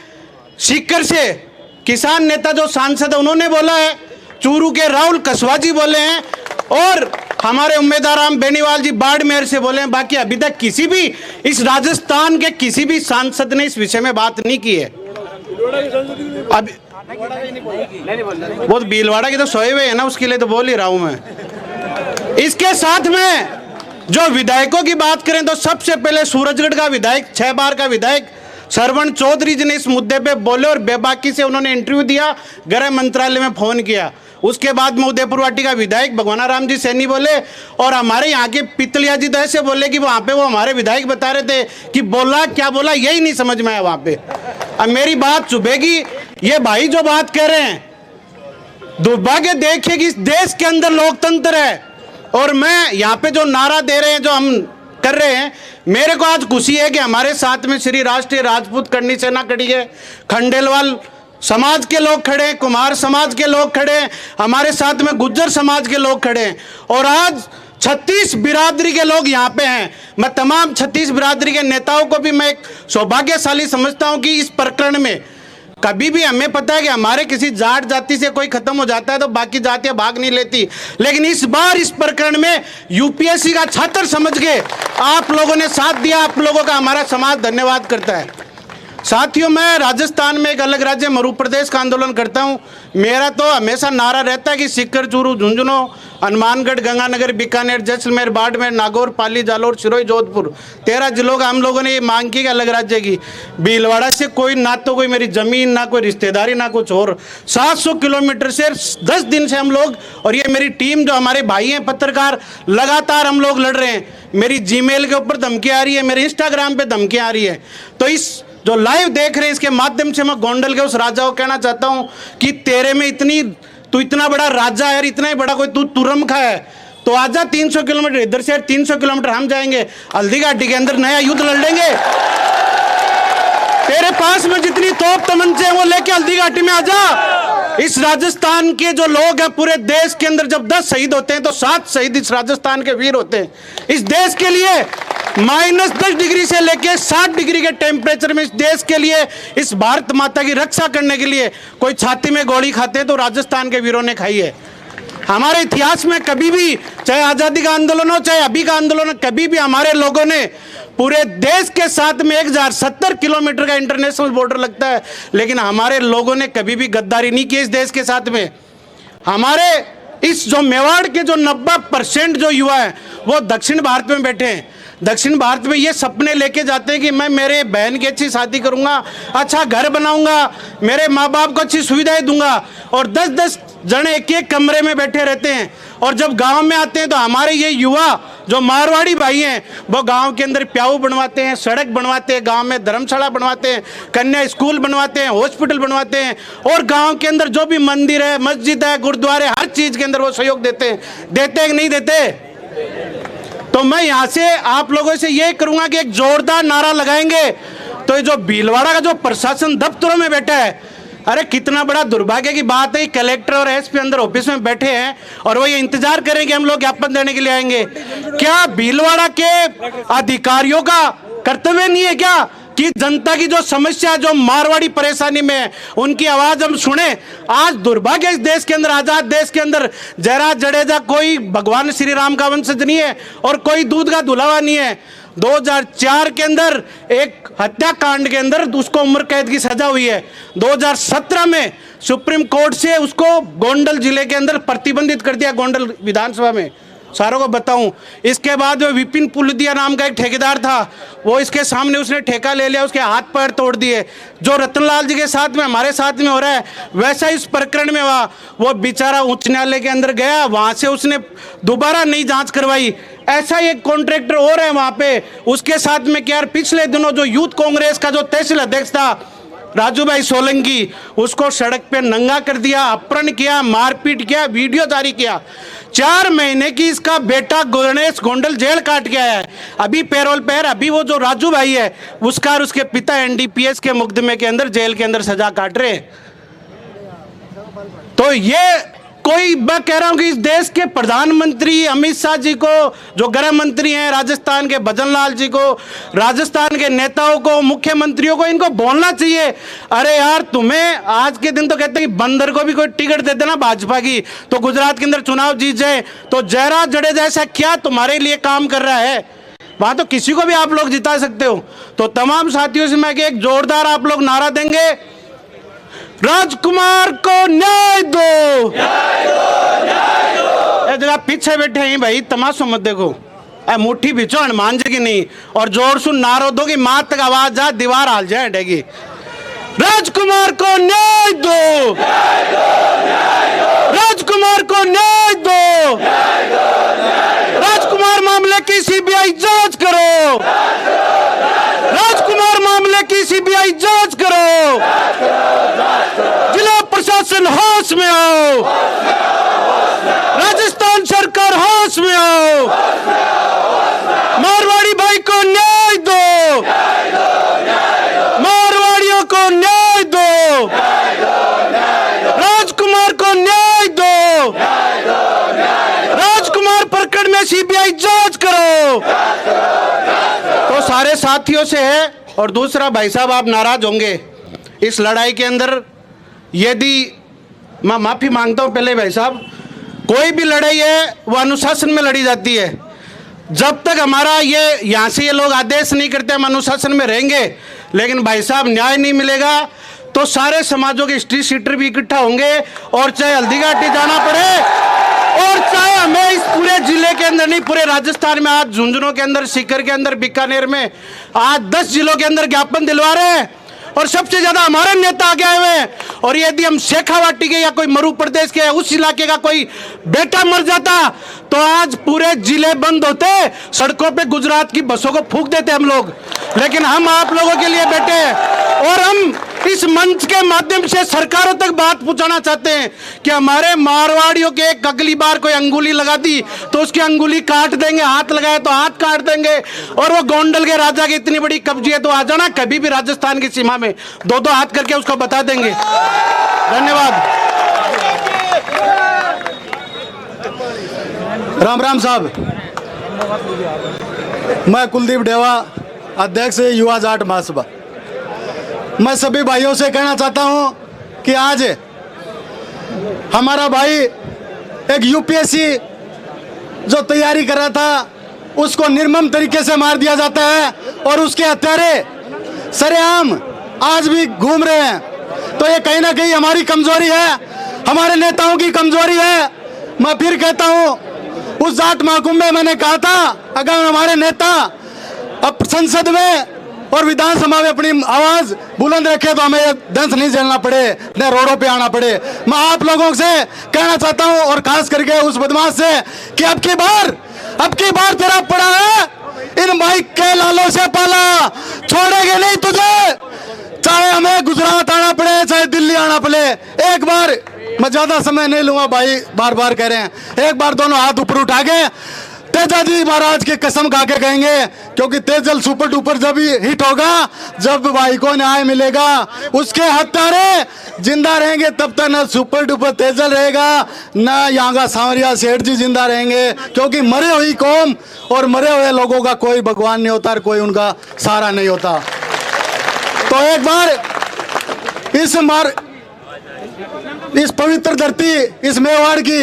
Speaker 13: सीकर से किसान नेता जो सांसद है उन्होंने बोला है, चूरू के राहुल कसवा जी बोले हैं और हमारे उम्मीदवार राम बेनीवाल जी बाड़मेर से बोले हैं। बाकी अभी तक किसी भी इस राजस्थान के किसी भी सांसद ने इस विषय में बात नहीं की है। अब वो भीलवाड़ा की तो सोए हुए है ना, उसके लिए तो बोल ही रहा हूं मैं। इसके साथ में जो विधायकों की बात करें तो सबसे पहले सूरजगढ़ का विधायक, 6 बार का विधायक सरवण चौधरी जी ने इस मुद्दे पे बोले और बेबाकी से उन्होंने इंटरव्यू दिया, गृह मंत्रालय में फोन किया। उसके बाद में उदयपुर वाटी का विधायक भगवानाराम जी सैनी बोले और हमारे यहाँ के पितलिया जी तो ऐसे बोले कि वहाँ पे वो हमारे विधायक बता रहे थे कि बोला क्या बोला यही नहीं समझ में आया वहाँ पे। अब मेरी बात चुभेगी, ये भाई जो बात कह रहे हैं, दुर्भाग्य देखिए कि इस देश के अंदर लोकतंत्र है और मैं यहाँ पे जो नारा दे रहे हैं, जो हम कर रहे हैं, मेरे को आज खुशी है कि हमारे साथ में श्री राष्ट्रीय राजपूत करनी सेना खड़ी है, खंडेलवाल समाज के लोग खड़े हैं, कुमार समाज के लोग खड़े हैं, हमारे साथ में गुज्जर समाज के लोग खड़े हैं और आज 36 बिरादरी के लोग यहाँ पे हैं। मैं तमाम 36 बिरादरी के नेताओं को भी मैं एक सौभाग्यशाली समझता हूँ कि इस प्रकरण में कभी भी हमें पता है कि हमारे किसी जाट जाति से कोई खत्म हो जाता है तो बाकी जातियां भाग नहीं लेती, लेकिन इस बार इस प्रकरण में यूपीएससी का छात्र समझ के आप लोगों ने साथ दिया, आप लोगों का हमारा समाज धन्यवाद करता है। साथियों, मैं राजस्थान में एक अलग राज्य मध्य प्रदेश का आंदोलन करता हूं। मेरा तो हमेशा नारा रहता है कि सीकर, चूरू, झुंझुनू, हनुमानगढ़, गंगानगर, बीकानेर, जैसलमेर, बाड़मेर, नागौर, पाली, जालौर, सिरोही, जोधपुर, 13 जिलों का हम लोगों ने ये मांग की अलग राज्य की। भीलवाड़ा से कोई ना तो कोई मेरी जमीन, ना कोई रिश्तेदारी, ना कुछ और। 700 किलोमीटर से 10 दिन से हम लोग और ये मेरी टीम जो हमारे भाई हैं पत्रकार, लगातार हम लोग लड़ रहे हैं। मेरी जीमेल के ऊपर धमकी आ रही है, मेरे इंस्टाग्राम पे धमकी आ रही है। तो इस जो लाइव देख रहे हैं इसके माध्यम से मैं गोंडल के उस राजा को कहना चाहता हूं कि तेरे में तू इतना बड़ा राजा है, इतना ही बड़ा कोई तू तुरमखा है, तो आजा 300 किलोमीटर इधर से 300 किलोमीटर हम जाएंगे, हल्दी घाटी के अंदर नया युद्ध लड़ लेंगे। तेरे पास में जितनी तोप तमंचे हैं वो लेके हल्दी घाटी में आजा। इस राजस्थान के जो लोग हैं, पूरे देश के अंदर जब 10 शहीद होते हैं तो 7 शहीद इस राजस्थान के वीर होते हैं। इस देश के लिए -10 डिग्री से लेके 60 डिग्री के टेम्परेचर में इस देश के लिए, इस भारत माता की रक्षा करने के लिए कोई छाती में गोली खाते हैं तो राजस्थान के वीरों ने खाई है। हमारे इतिहास में कभी भी, चाहे आजादी का आंदोलन हो चाहे अभी का आंदोलन हो, कभी भी हमारे लोगों ने पूरे देश के साथ में 1070 किलोमीटर का इंटरनेशनल बॉर्डर लगता है, लेकिन हमारे लोगों ने कभी भी गद्दारी नहीं की इस देश के साथ में। हमारे इस जो मेवाड़ के जो 90% जो युवा हैं वो दक्षिण भारत में बैठे हैं। दक्षिण भारत में ये सपने लेके जाते हैं कि मैं मेरे बहन की अच्छी शादी करूंगा, अच्छा घर बनाऊंगा, मेरे माँ बाप को अच्छी सुविधाएं दूंगा, और 10-10 जने एक कमरे में बैठे रहते हैं। और जब गांव में आते हैं तो हमारे ये युवा जो मारवाड़ी भाई हैं वो गांव के अंदर प्याऊ बनवाते हैं, सड़क बनवाते हैं, गांव में धर्मशाला बनवाते हैं, कन्या स्कूल बनवाते हैं, हॉस्पिटल बनवाते हैं, और गांव के अंदर जो भी मंदिर है, मस्जिद है, गुरुद्वारे, हर चीज के अंदर वो सहयोग देते हैं कि नहीं देते। तो मैं यहाँ से आप लोगों से ये करूंगा कि एक जोरदार नारा लगाएंगे। तो ये जो भीलवाड़ा का जो प्रशासन दफ्तरों में बैठा है, अरे कितना बड़ा दुर्भाग्य की बात है, कलेक्टर और एसपी अंदर ऑफिस में बैठे हैं और वो ये इंतजार करेंगे हम लोग ज्ञापन देने के लिए आएंगे। क्या भीलवाड़ा के अधिकारियों का कर्तव्य नहीं है क्या कि जनता की जो समस्या, जो मारवाड़ी परेशानी में है, उनकी आवाज हम सुने। आज दुर्भाग्य इस देश के अंदर, आजाद देश के अंदर, जयराज जडेजा कोई भगवान श्री राम का वंशज नहीं है और कोई दूध का दुलावा नहीं है। 2004 के अंदर एक हत्याकांड के अंदर उसको उम्र कैद की सजा हुई है। 2017 में सुप्रीम कोर्ट से उसको गोंडल जिले के अंदर प्रतिबंधित कर दिया, गोंडल विधानसभा में, सारों को बताऊं। इसके बाद वो विपिन पुलदिया नाम का एक ठेकेदार था, वो इसके सामने उसने ठेका ले लिया, उसके हाथ पैर तोड़ दिए। जो रतनलाल जी के साथ में, हमारे साथ में हो रहा है, वैसा इस प्रकरण में हुआ। वो बेचारा उच्च न्यायालय के अंदर गया, वहां से उसने दोबारा नई जांच करवाई। ऐसा एक कॉन्ट्रैक्टर और है वहां पे, उसके साथ में क्या, पिछले दिनों जो यूथ कांग्रेस का जो तहसील अध्यक्ष था राजू भाई सोलंकी, उसको सड़क पे नंगा कर दिया, अपहरण किया, मारपीट किया, वीडियो जारी किया। 4 महीने की इसका बेटा गणेश गोंडल जेल काट के आया है, अभी पैरोल पर। अभी वो जो राजू भाई है उसका और उसके पिता एनडीपीएस के मुकदमे के अंदर जेल के अंदर सजा काट रहे हैं। तो ये कोई, मैं कह रहा हूं कि इस देश के प्रधानमंत्री अमित शाह जी को, जो गृह मंत्री हैं राजस्थान के भजनलाल जी को, राजस्थान के नेताओं को, मुख्यमंत्रियों को, इनको बोलना चाहिए। अरे यार, तुम्हें आज के दिन तो कहते हैं कि बंदर को भी कोई टिकट दे देना भाजपा की तो गुजरात के अंदर चुनाव जीत जाए। तो जयराज जडेजा ऐसा क्या तुम्हारे लिए काम कर रहा है? वहां तो किसी को भी आप लोग जिता सकते हो। तो तमाम साथियों से मैं एक जोरदार आप लोग नारा देंगे, राजकुमार को न्याय दो, न्याय दो, न्याय दो। जरा पीछे बैठे हैं भाई, तमाशा मत देखो, मुट्ठी बिछो हनुमान जी की नहीं, और जोर सुन नारो दो कि माँ तक आवाज जा, दीवार हाल जाए हटेगी। राजकुमार को न्याय दो, न्याय दो, न्याय दो। राजकुमार को न्याय दो, न्याय दो, न्याय दो। राजकुमार मामले की सीबीआई जांच करो, राजकुमार मामले की सीबीआई जांच करो, जिला प्रशासन होश में आओ, राजस्थान सरकार होश में आओ, मारवाड़ी भाई को न्याय दो, मारवाड़ियों को न्याय दो, राजकुमार को न्याय दो, राजकुमार प्रकरण में सीबीआई जांच करो। तो सारे साथियों से है। और दूसरा, भाई साहब आप नाराज होंगे इस लड़ाई के अंदर, यदि मैं माफी मांगता हूं पहले भाई साहब, कोई भी लड़ाई है वो अनुशासन में लड़ी जाती है। जब तक हमारा ये यहाँ से ये लोग आदेश नहीं करते हम अनुशासन में रहेंगे, लेकिन भाई साहब न्याय नहीं मिलेगा तो सारे समाजों के स्ट्रीट सीटर भी इकट्ठा होंगे, और चाहे हल्दीघाटी जाना पड़े और चाहे हमें इस पूरे जिले के अंदर नहीं, पूरे राजस्थान में, आज झुंझुनू के अंदर, सीकर के अंदर, बीकानेर में आज 10 जिलों के अंदर ज्ञापन दिलवा रहे हैं, और सबसे ज्यादा हमारे नेता आगे आए हुए हैं। और यदि हम शेखावाटी के या कोई मध्य प्रदेश के उस इलाके का कोई बेटा मर जाता तो आज पूरे जिले बंद होते, सड़कों पे गुजरात की बसों को फूंक देते हम लोग। लेकिन हम आप लोगों के लिए बैठे हैं, और हम इस मंच के माध्यम से सरकारों तक बात पहुंचाना चाहते हैं कि हमारे मारवाड़ियों के एक अगली बार कोई अंगुली लगा दी तो उसकी अंगुली काट देंगे, हाथ लगाए तो हाथ काट देंगे। और वो गोंडल के राजा की इतनी बड़ी कब्जी है तो आ जाना कभी भी राजस्थान की सीमा में, 2-2 हाथ करके उसको बता देंगे। धन्यवाद।
Speaker 15: राम राम साहब, मैं कुलदीप डेवा, अध्यक्ष युवा जाट महासभा। मैं सभी भाइयों से कहना चाहता हूं कि आज हमारा भाई एक यूपीएससी जो तैयारी कर रहा था उसको निर्मम तरीके से मार दिया जाता है, और उसके हत्यारे सरेआम आज भी घूम रहे हैं। तो ये कहीं ना कहीं हमारी कमजोरी है, हमारे नेताओं की कमजोरी है। मैं फिर कहता हूं, उस जाट महाकुंभ में मैंने कहा था अगर हमारे नेता अब संसद में और विधानसभा में अपनी आवाज बुलंद रखे तो हमें दंश नहीं झेलना पड़े, न रोडों पे आना पड़े। मैं आप लोगों से कहना चाहता हूं, और खास करके उस बदमाश से, कि अब की बार तेरा पड़ा है इन भाई के लालों से पाला, छोड़ेंगे नहीं तुझे, चाहे हमें गुजरात आना पड़े चाहे दिल्ली आना पड़े। एक बार, मैं ज्यादा समय नहीं लूंगा भाई, बार बार कह रहे हैं, एक बार दोनों हाथ ऊपर उठा के तेजाजी महाराज की कसम खा के कहेंगे, क्योंकि तेजल सुपर डुपर जब हिट होगा जब भाई को न्याय मिलेगा। उसके हत्यारे जिंदा रहेंगे तब तक न सुपर डुपर तेजल रहेगा, न यहाँ का सांवरिया सेठ जी जिंदा रहेंगे, क्योंकि मरे हुई कौम और मरे हुए लोगों का कोई भगवान नहीं होता और कोई उनका सहारा नहीं होता। तो एक बार इस पवित्र धरती, इस मेवाड़ की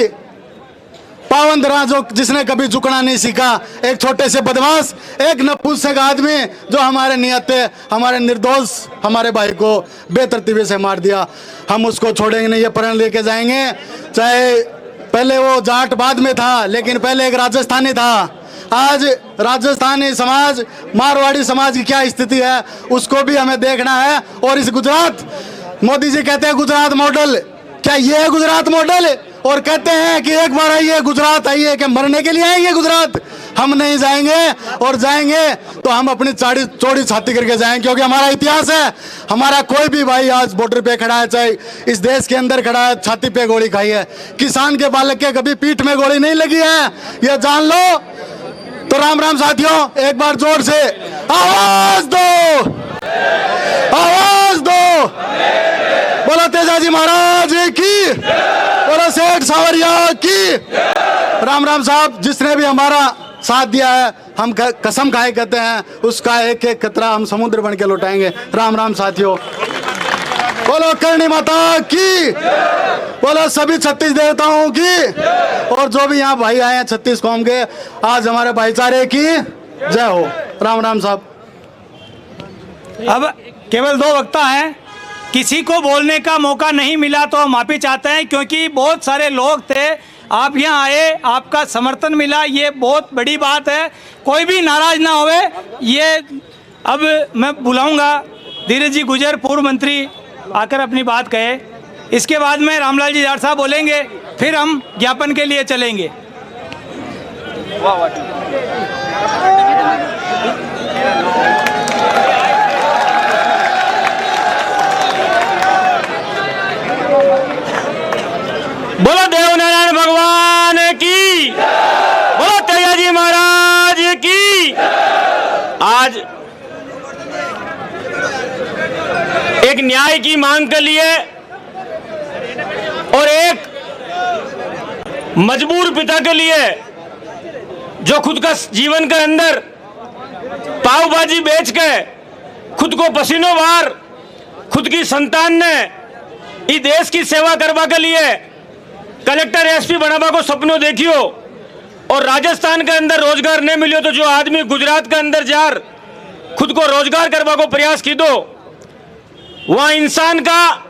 Speaker 15: पावन धरा, जो जिसने कभी झुकना नहीं सीखा, एक छोटे से बदमाश, एक नपुंसक आदमी जो हमारे नियत, हमारे निर्दोष हमारे भाई को बेतरतीबी से मार दिया, हम उसको छोड़ेंगे नहीं। ये प्रण लेके जाएंगे, चाहे पहले वो जाट बाद में था, लेकिन पहले एक राजस्थानी था। आज राजस्थानी समाज, मारवाड़ी समाज की क्या स्थिति है उसको भी हमें देखना है। और इस गुजरात, मोदी जी कहते हैं गुजरात मॉडल, क्या ये है गुजरात मॉडल? और कहते हैं कि एक बार आइए गुजरात, आइए कि मरने के लिए आएंगे गुजरात? हम नहीं जाएंगे, और जाएंगे तो हम अपनी चौड़ी छाती करके जाएंगे, क्योंकि हमारा इतिहास है। हमारा कोई भी भाई आज बॉर्डर पे खड़ा है, चाहे इस देश के अंदर खड़ा है, छाती पे गोली खाई है। किसान के बालक के कभी पीठ में गोली नहीं लगी है, यह जान लो। तो राम राम साथियों, एक बार जोर से आवाज दो, आवाज दो। बोलो तेजाजी महाराज की, बोलो सेठ सावरिया की। राम राम साहब, जिसने भी हमारा साथ दिया है, हम कसम खाए कहते हैं उसका एक एक कतरा हम समुद्र बन के लौटाएंगे। राम राम साथियों, बोलो करणी माता की, बोलो सभी 36 देवताओं की, और जो भी यहाँ भाई आए हैं 36 कौम के, आज हमारे भाईचारे की जय हो। राम राम साहब।
Speaker 9: अब केवल 2 वक्ता हैं, किसी को बोलने का मौका नहीं मिला तो हम माफी चाहते हैं, क्योंकि बहुत सारे लोग थे, आप यहाँ आए, आपका समर्थन मिला, ये बहुत बड़ी बात है, कोई भी नाराज ना होवे। ये अब मैं बुलाऊंगा धीरज जी गुजर, पूर्व मंत्री, आकर अपनी बात कहे। इसके बाद में रामलाल जी जाट साहब बोलेंगे, फिर हम ज्ञापन के लिए चलेंगे। बोलो देवनारायण भगवान की, बोलो तेजाजी महाराज की। आज एक न्याय की मांग के लिए और एक मजबूर पिता के लिए जो खुद का जीवन के अंदर पाव भाजी बेच के खुद को पसीनों वार खुद की संतान ने इस देश की सेवा करवा के लिए कलेक्टर एसपी बनावा को सपनों देखियो, और राजस्थान के अंदर रोजगार नहीं मिलियो तो जो आदमी गुजरात के अंदर जार
Speaker 2: खुद को रोजगार करवा को प्रयास की दो, वहां इंसान का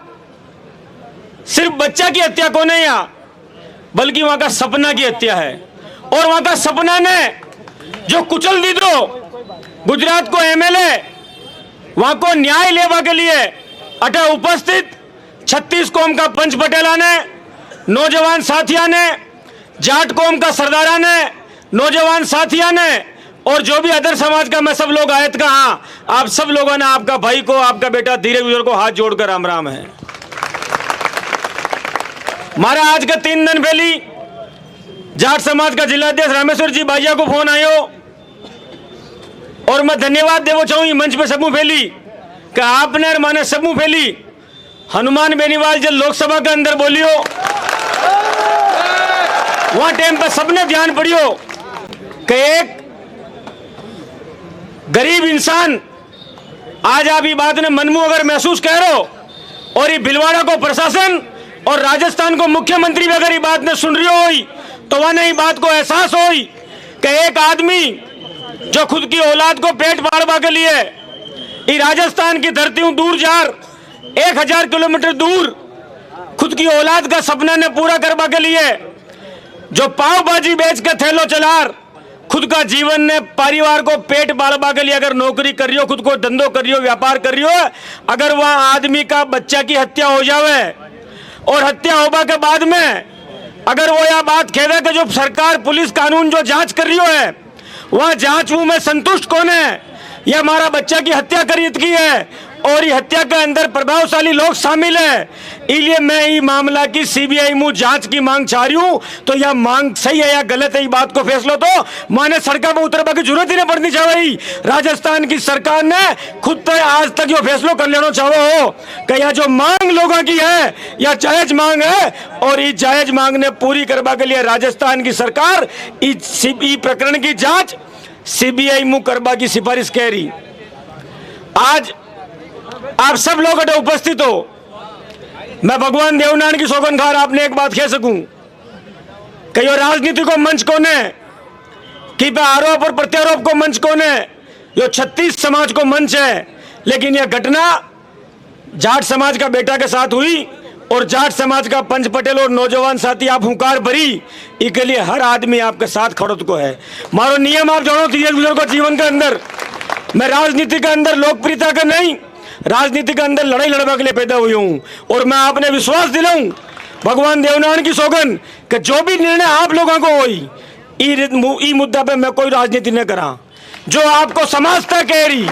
Speaker 2: सिर्फ बच्चा की हत्या को नहीं है, बल्कि वहां का सपना की हत्या है। और वहां का सपना ने जो कुचल दी दो गुजरात को एमएलए, वहां को न्याय लेवा के लिए अटे उपस्थित 36 कौम का पंच पटेला ने, नौजवान साथिया ने, जाट कौम का सरदारा ने, नौजवान साथिया ने, और जो भी अदर समाज का मैं सब लोग आयत का, हाँ आप सब लोगों ने आपका भाई को, आपका बेटा धीरज गुजर को हाथ जोड़कर राम राम है। हमारा आज का 3 दिन पहले जाट समाज का जिलाध्यक्ष रामेश्वर जी भाइया को फोन आयो, और मैं धन्यवाद देवो चाहूँ मंच पे सबू फैली कि आपने माने सबू फैली हनुमान बेनीवाल जब लोकसभा के अंदर बोलियो, वहां टाइम पे सबने ध्यान पड़ियो कि एक गरीब इंसान आज आप ये बात ने मनमू अगर महसूस कह रहे हो, और ये भिलवाड़ा को प्रशासन और राजस्थान को मुख्यमंत्री भी अगर ये बात ने सुन रही हो, तो वह ये बात को एहसास हो कि एक आदमी जो खुद की औलाद को पेट पालवा के लिए ये राजस्थान की धरती दूर जार 1000 किलोमीटर दूर खुद की औलाद का सपना ने पूरा करवा के लिए जो पाव भाजी बेच के थैलो चलार खुद का जीवन ने परिवार को पेट पालवा के लिए अगर नौकरी कर रही हो, खुद को धंधो कर रही हो, व्यापार कर रही हो, अगर वह आदमी का बच्चा की हत्या हो जावे और हत्या होने के बाद में अगर वो यह बात कह दे कि जो सरकार पुलिस कानून जो जांच कर रही है वह जांच में संतुष्ट कौन है, यह हमारा बच्चा की हत्या करी की है और ये हत्या के अंदर प्रभावशाली लोग शामिल है, इसलिए मैं ये मामला की सीबीआई मुंह जांच की मांग चाह रही हूं। तो यह मांग सही है या गलत है, ये बात को फैसलो तो माने सरकार पर उतरवा की जरूरत ही नहीं पड़नी चाहिए। राजस्थान की सरकार ने खुद तो आज तक ये फैसलो कर लेना चाहो हो कि यह जो मांग लोगों की है यह जायज मांग है, और इस जायज मांग ने पूरी करवा के लिए राजस्थान की सरकार इस प्रकरण की जांच सीबीआई मुंह करवा की सिफारिश कह रही। आज आप सब लोग उपस्थित हो, मैं भगवान देवनारायण की सौगन खार आपने एक बात कह सकूं कि यो राजनीति को मंच कौन है, कि आरोप और प्रत्यारोप को मंच कौन है, यो 36 समाज को मंच है। लेकिन यह घटना जाट समाज का बेटा के साथ हुई और जाट समाज का पंच पटेल और नौजवान साथी आप हुंकार भरी, इसके लिए हर आदमी आपके साथ खड़ोत को है। मारो नियम आप जानो धीरज गुजर को जीवन के अंदर, मैं राजनीति के अंदर लोकप्रियता का नहीं, राजनीति के अंदर लड़ाई लड़वा के लिए पैदा हुई हूं, और मैं आपने विश्वास दिलाऊं भगवान देवनारायण की सौगन कि जो भी निर्णय आप लोगों को हुई ई मुद्दा पे मैं कोई राजनीति न करा। जो आपको समाज तय कह रही,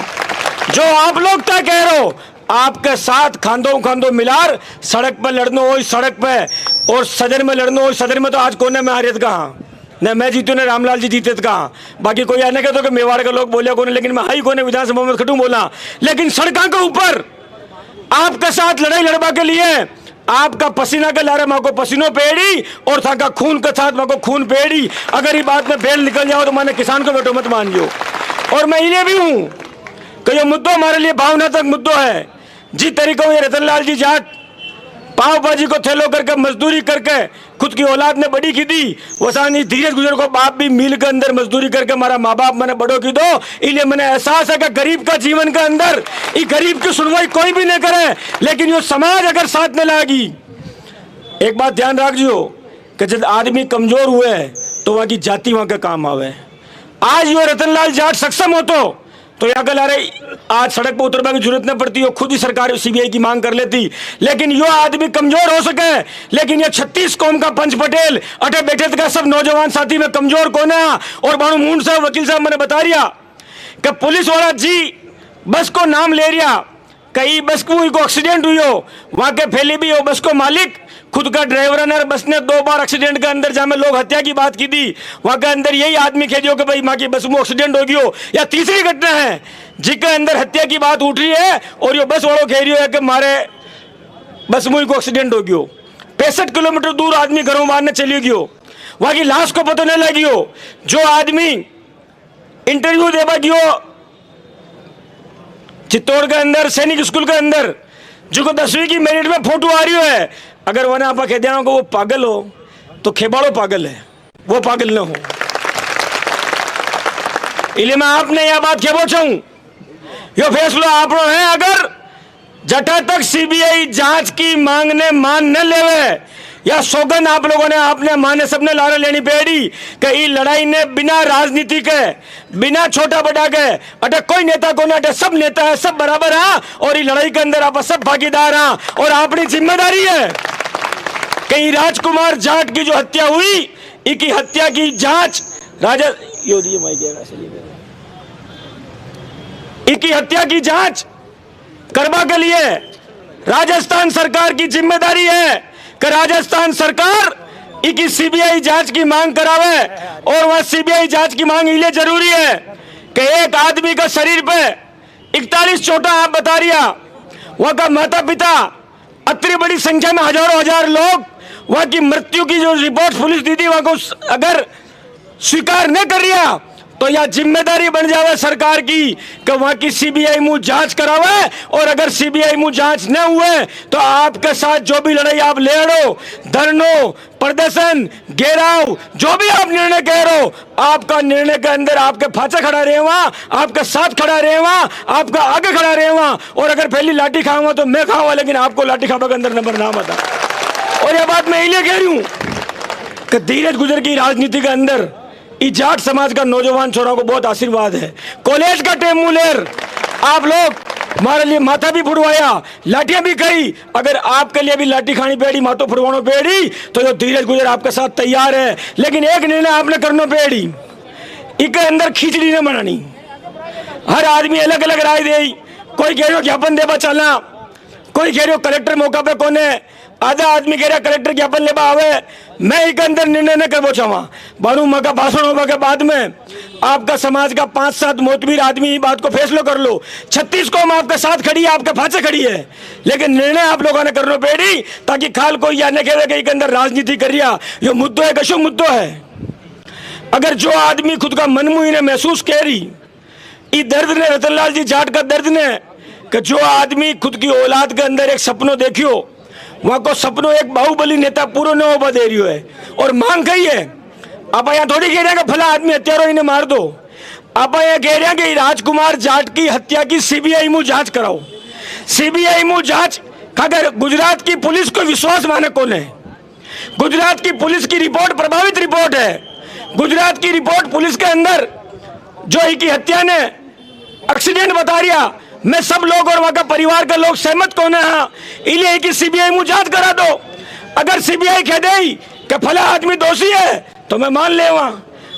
Speaker 2: जो आप लोग तय कह रहे हो, आपके साथ खांदो खांदो मिलार सड़क पर लड़ना हो सड़क पे, और सदन में लड़ना हो सदन में। तो आज कोने में हारियत कहा न मैं जीतू ने रामलाल जी जीते कहा, बाकी कोई आने कहते कि मेवाड़ के लोग बोले कोने, लेकिन मैं हाई कोने विधानसभा में खटू बोला। लेकिन सड़कों के ऊपर आपके साथ लड़ाई लड़वा के लिए आपका पसीना के लारे माँ को पसीनों पेड़ी और था का खून के साथ माँ को खून पेड़ी। अगर ये बात में बेल निकल जाओ तो मैंने किसान को बेटो मत मान जो। और मैं इन्हें भी हूं कि ये मुद्दों हमारे लिए भावनात्मक मुद्दों है। जिस तरीके ये रतनलाल जी जाट पाव भाजी को थैलो करके मजदूरी करके खुद की औलाद ने बड़ी की दी, वसानी धीरज गुजर को बाप भी मिल के अंदर मजदूरी करके हमारा माँ बाप मैंने बड़ों की दो। इसलिए मैंने एहसास है कि गरीब का जीवन के अंदर ये गरीब की सुनवाई कोई भी नहीं करे, लेकिन ये समाज अगर साथ में लागी। एक बात ध्यान रखियो कि जब आदमी कमजोर हुए तो वहां की जाति वहां के काम आवे। आज ये रतनलाल जाट सक्षम हो तो या कल अरे आज सड़क पर उतरने की जरूरत न पड़ती, हो खुद ही सरकार सीबीआई की मांग कर लेती। लेकिन यो आदमी कमजोर हो सके, लेकिन ये 36 कौम का पंच पटेल अटे बैठे का सब नौजवान साथी में कमजोर कौन है। और बाणु मून साहब वकील साहब मैंने बता रिया कि पुलिस वाला जी बस को नाम ले रिया, कई बस को एक्सीडेंट हुई हो, वहां के फैली भी हो बस को मालिक खुद का ड्राइवर ने। बस ने 2 बार एक्सीडेंट के अंदर जहां में लोग हत्या की बात की थी, वहां के अंदर यही आदमी कह दियो कि भाई माँ की बस में एक्सीडेंट हो गई हो। या तीसरी घटना है जिसके अंदर हत्या की बात उठ रही है और ये बस वालों कह रही है कि मारे बस मुई को एक्सीडेंट हो गयो। 65 किलोमीटर दूर आदमी घरों मारने चली गयो, वहां की लाश को पता नहीं लगी हो। जो आदमी इंटरव्यू देवा गयो चित्तौड़ के अंदर सैनिक स्कूल के अंदर, जो 10वीं की मेरिट में फोटो आ रही है, अगर वने आप कह देना को वो पागल हो तो खेबाड़ो पागल है, वो पागल न हो। इसलिए मैं आपने यह बात कहना चाहूं यो फैसलो आपनो है। अगर जटा तक सीबीआई जांच की मांगने मान न लेवे या सौगंध आप लोगों ने आपने माने सबने लारे लेनी पेड़ी कि ई लड़ाई ने बिना राजनीति के बिना छोटा बड़ा के अटे कोई नेता को ना अटे सब नेता है, सब बराबर है और ई लड़ाई के अंदर आप सब भागीदार हैं और अपनी जिम्मेदारी है कि राजकुमार जाट की जो हत्या हुई इनकी हत्या की जांच इनकी हत्या की जांच करवा के लिए राजस्थान सरकार की जिम्मेदारी है कि राजस्थान सरकार इनकी सीबीआई जांच की मांग करावे। और वह सीबीआई जांच की मांग इसलिए जरूरी है कि एक आदमी का शरीर पे 41 चोटा आप बता रिया, वह का माता पिता इतनी बड़ी संख्या में हजारों हजार लोग वहां की मृत्यु की जो रिपोर्ट पुलिस दी थी वहां को अगर स्वीकार न कर रिया तो यह जिम्मेदारी बन जावे सरकार की कि वहां की सीबीआई मुंह जांच करावे। और अगर सीबीआई मुंह जांच न हुए तो आपके साथ जो भी लड़ाई आप ले लो, धरनो, प्रदर्शन, घेराव, जो भी आप निर्णय कह रहे हो, आपका निर्णय के अंदर आपके फांचा खड़ा रहे वहां, आपके साथ खड़ा रहे वहां, आपका आगे खड़ा रहे वहां। और अगर पहली लाठी खाऊंगा तो मैं खाऊंगा, लेकिन आपको लाठी खाने के अंदर नंबर ना बता। और यह बात मैं इसलिए कह रही हूं कि धीरज गुजर की राजनीति के अंदर जाट समाज का नौजवान छोरों को बहुत आशीर्वाद है। कॉलेज का टेमुलेर आप लोग हमारे लिए माथा भी फुड़वाया, लाठियां भी खाई। अगर आपके लिए भी लाठी खानी पेड़ी, माथो फुड़वानो पेड़ी तो जो धीरज गुजर आपके साथ तैयार है। लेकिन एक निर्णय आपने करना पेड़ी, इनके अंदर खिचड़ी न बनानी। हर आदमी अलग अलग राय दे, कोई कह रहे ज्ञापन देवा चलना, कोई कह रहे कलेक्टर मौका पे कौन है, आधा आदमी कह रहा कलेक्टर ज्ञापन लेवा आवे। मैं एक अंदर निर्णय न करवो चाहवा। बानू मका भाषण होगा के बाद में आपका समाज का 5-7 मोतबीर आदमी ये बात को फैसलो कर लो। 36 कौम आपके साथ खड़ी है, आपके फांचे खड़ी है, लेकिन निर्णय आप लोगों ने करना पेड़ी ताकि खाल कोई या न कहे कि एक अंदर राजनीति कर रिया। यो मुद्दो है, कशो मुद्दो है। अगर जो आदमी खुद का मनमुही ने महसूस कह रही ये दर्द ने, रतनलाल जी जाट का दर्द ने, कि जो आदमी खुद की औलाद के अंदर एक सपनों देखियो वहां को सपनों एक बाहुबली नेता पूरा न होगा दे रही है और मांग गई है। आप यहाँ थोड़ी कह रहे हैं कि फला आदमी हत्यारों इन्हें मार दो। आप यहाँ कह रहे हैं कि राजकुमार जाट की हत्या की सीबीआई मुंह जांच कराओ। सीबीआई मुंह जांच अगर गुजरात की पुलिस को विश्वास माने कौन है? गुजरात की पुलिस की रिपोर्ट प्रभावित रिपोर्ट है। गुजरात की रिपोर्ट पुलिस के अंदर जो की हत्या ने एक्सीडेंट बता रिया, मैं सब लोग और वहां का परिवार के लोग सहमत कौन है इसलिए कि सीबीआई मुंह जांच करा दो। अगर सीबीआई कह दे कि फला आदमी दोषी है तो मैं मान ले वहां।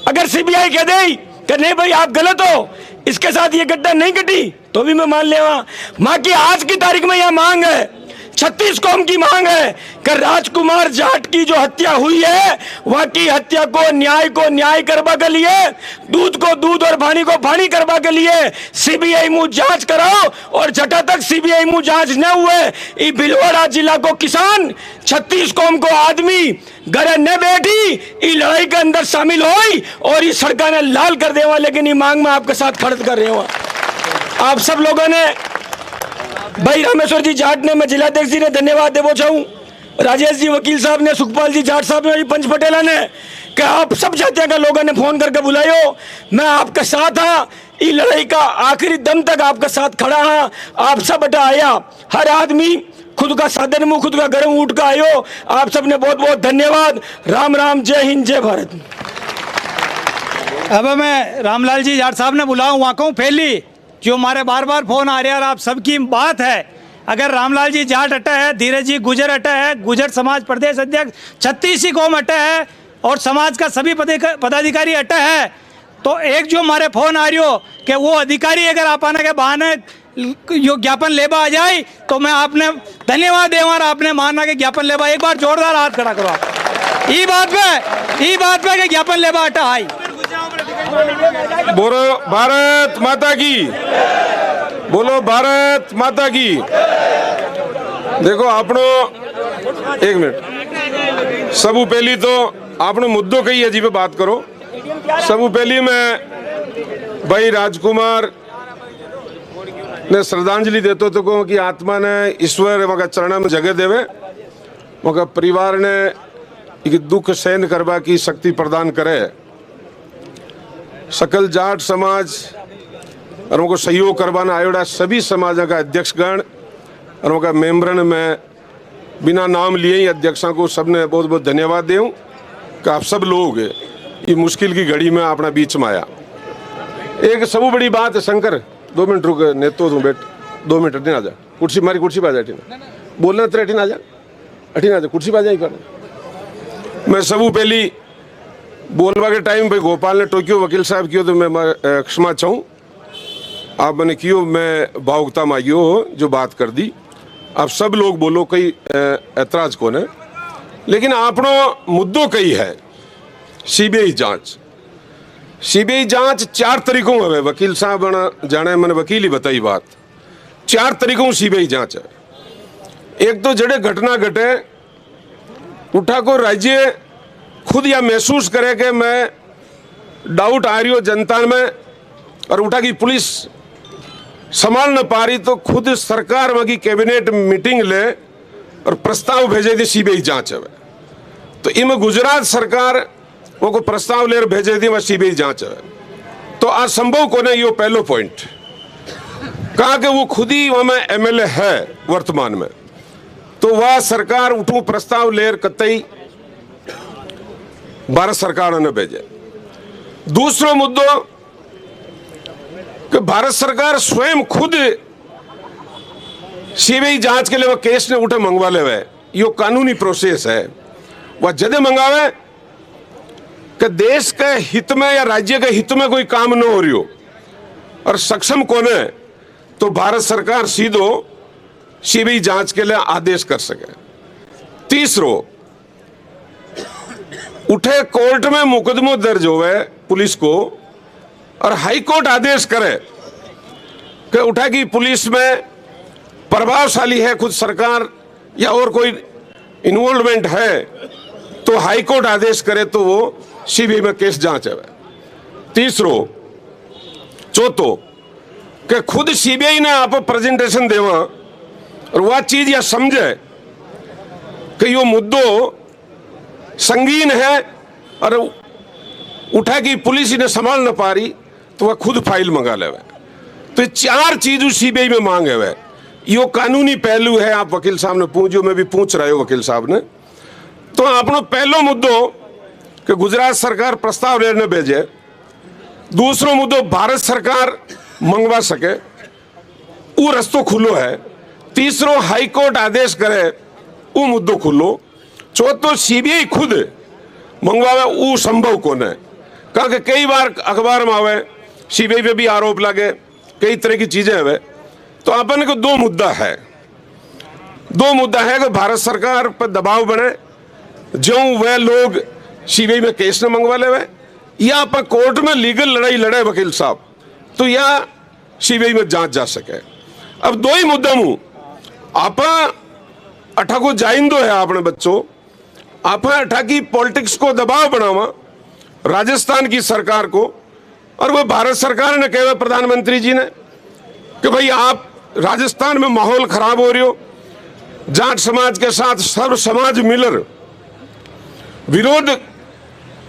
Speaker 2: अगर सीबीआई कह दे कि नहीं भाई आप गलत हो, इसके साथ ये घटना नहीं घटी तो भी मैं मान ले वहां। मां की आज की तारीख में यह मांग है, 36 कौम की मांग है कि राजकुमार जाट की जो हत्या हुई है वह की हत्या को न्याय करवा के लिए, दूध को दूध और पानी को पानी करवा के लिए सीबीआई मुंह जांच कराओ। और जटा तक सीबीआई मुंह जांच न हुए ये भिलवाड़ा जिला को किसान 36 कौम को आदमी घर न बैठी ये लड़ाई के अंदर शामिल हुई और ये सड़का ने लाल कर देवा। लेकिन ये मांग में आपके साथ खड़े कर रहे हो आप सब लोगों ने। भाई रामेश्वर जी जाट ने, मैं जिलाध्यक्ष जी ने धन्यवाद देवो चाहूँ, राजेश जी वकील साहब ने, सुखपाल जी जाट साहब ने, पंच पटेला ने, कि आप सब जातियों के लोगों ने फोन करके बुलायो। मैं आपके साथ हाँ, ये लड़ाई का आखिरी दम तक आपके साथ खड़ा हाँ। आप सब बटा आया, हर आदमी खुद का साधन मुँह खुद का गर्म उठ का आयो। आप सब ने बहुत बहुत धन्यवाद। राम राम, जय हिंद, जय भारत।
Speaker 9: अब मैं रामलाल जी जाट साहब ने बुलाऊँ वहाँ कहूँ फैली जो हमारे बार बार फोन आ रहा है और आप सबकी बात है। अगर रामलाल जी जाट अटा है, धीरज जी गुजर अटा है, गुजर समाज प्रदेश अध्यक्ष 36 कौम अटा है और समाज का सभी पदाधिकारी अटा है, तो एक जो हमारे फोन आ रही हो कि वो अधिकारी अगर आप आने के बहाने जो ज्ञापन लेबा आ जाए तो मैं आपने धन्यवाद देवा और आपने मानना कि ज्ञापन लेबा। एक बार जोरदार हाथ खड़ा करो ई बात पे कि ज्ञापन लेबा अटा आई।
Speaker 11: बोलो भारत माता की, बोलो भारत माता की। देखो आपनो एक मिनट, सबू पहली तो आपने मुद्दों कही है जी पे बात करो। सबू पहली मैं भाई राजकुमार ने श्रद्धांजलि देते तो को कि आत्मा ने ईश्वर वह चरण में जगह देवे, वह परिवार ने दुख सहन करवा की शक्ति प्रदान करे। सकल जाट समाज और उनको सहयोग करवाना आयोड़ा सभी समाज का अध्यक्षगण और उनका मेम्बरन में बिना नाम लिए ही अध्यक्षों को सबने बहुत बहुत धन्यवाद दूँ कि आप सब लोग ये मुश्किल की घड़ी में अपना बीच में आया। एक सब बड़ी बात है शंकर 2 मिनट रुक नेतो तू बैठ 2 मिनट अठीन आ जा कुर्सी मारी कुर्सी पर आ जा अठीन बोलना तेरे अठीन आ जा कुर्सी पर आ जा कर मैं सबू पहली बोलवा के टाइम भाई गोपाल ने टोक्यो वकील साहब कियो तो मैं क्षमा चाहूँ आप मैंने कियो मैं भावुकता मांगियो हो जो बात कर दी आप सब लोग बोलो कई ऐतराज कौन है लेकिन आपनो मुद्दों कई है सीबीआई जांच 4 तरीकों है वकील साहब जाने मैंने वकील ही बताई बात 4 तरीकों सीबीआई जांच है। एक तो जड़े घटना घटे उठा को राज्य खुद या महसूस करे कि मैं डाउट आ रही हो जनता में और उठा की पुलिस संभाल न पा रही तो खुद सरकार वहाँ की कैबिनेट मीटिंग ले और प्रस्ताव भेजे थी सीबीआई जांच है। तो इनमें गुजरात सरकार वो को प्रस्ताव ले भेजे थी वह सीबीआई जांच है। तो आज संभव को ने यो पहलो पॉइंट कहा कि वो खुद ही वहाँ में एमएलए है वर्तमान में तो वह सरकार उठू प्रस्ताव ले कतई भारत सरकार ने भेजे। दूसरो मुद्दो कि भारत सरकार स्वयं खुद सीबीआई जांच के लिए वह केस ने उठे मंगवा ले यो कानूनी प्रोसेस है वह जदे मंगावे कि देश के हित में या राज्य के हित में कोई काम न हो रही हो और सक्षम कौन है तो भारत सरकार सीधो सीबीआई जांच के लिए आदेश कर सके। तीसरो उठे कोर्ट में मुकदमो दर्ज होवे पुलिस को और हाई कोर्ट आदेश करे कि उठा की पुलिस में प्रभावशाली है खुद सरकार या और कोई इन्वॉल्वमेंट है तो हाई कोर्ट आदेश करे तो वो सीबीआई में केस जांच है। तीसरो चौथो कि खुद सीबीआई ने आप प्रेजेंटेशन देवा और वह चीज या समझे कि यो मुद्दो संगीन है और उठा की पुलिस इन्हें संभाल न पा रही तो वह खुद फाइल मंगा ले। तो 4 चीज सीबीआई में मांगे हुए यो कानूनी पहलू है। आप वकील साहब ने पूछो मैं भी पूछ रहे हो वकील साहब ने तो आपनो पहलो मुद्दो कि गुजरात सरकार प्रस्ताव लेने भेजे। दूसरो मुद्दो भारत सरकार मंगवा सके वो रस्तो खुलो है। तीसरो हाई कोर्ट आदेश करे वो मुद्दो खुलो। चौथो सीबीआई खुद मंगवावे वो संभव कौन है कारण कि कई बार अखबार में आवे सीबीआई पे भी आरोप लगे कई तरह की चीजें है। तो अपन को 2 मुद्दा है कि भारत सरकार पर दबाव बने जो वह लोग सीबीआई में केस न मंगवा ले या अपन कोर्ट में लीगल लड़ाई लड़े वकील साहब तो या सीबीआई में जांच जा सके। अब 2 ही मुद्दा मुँह आप अठा को जाइंदो है आपने बच्चों आप अठा की पॉलिटिक्स को दबाव बनावा राजस्थान की सरकार को और वह भारत सरकार ने कहा प्रधानमंत्री जी ने कि भाई आप राजस्थान में माहौल खराब हो रही हो जाट समाज के साथ सर्व समाज मिलर विरोध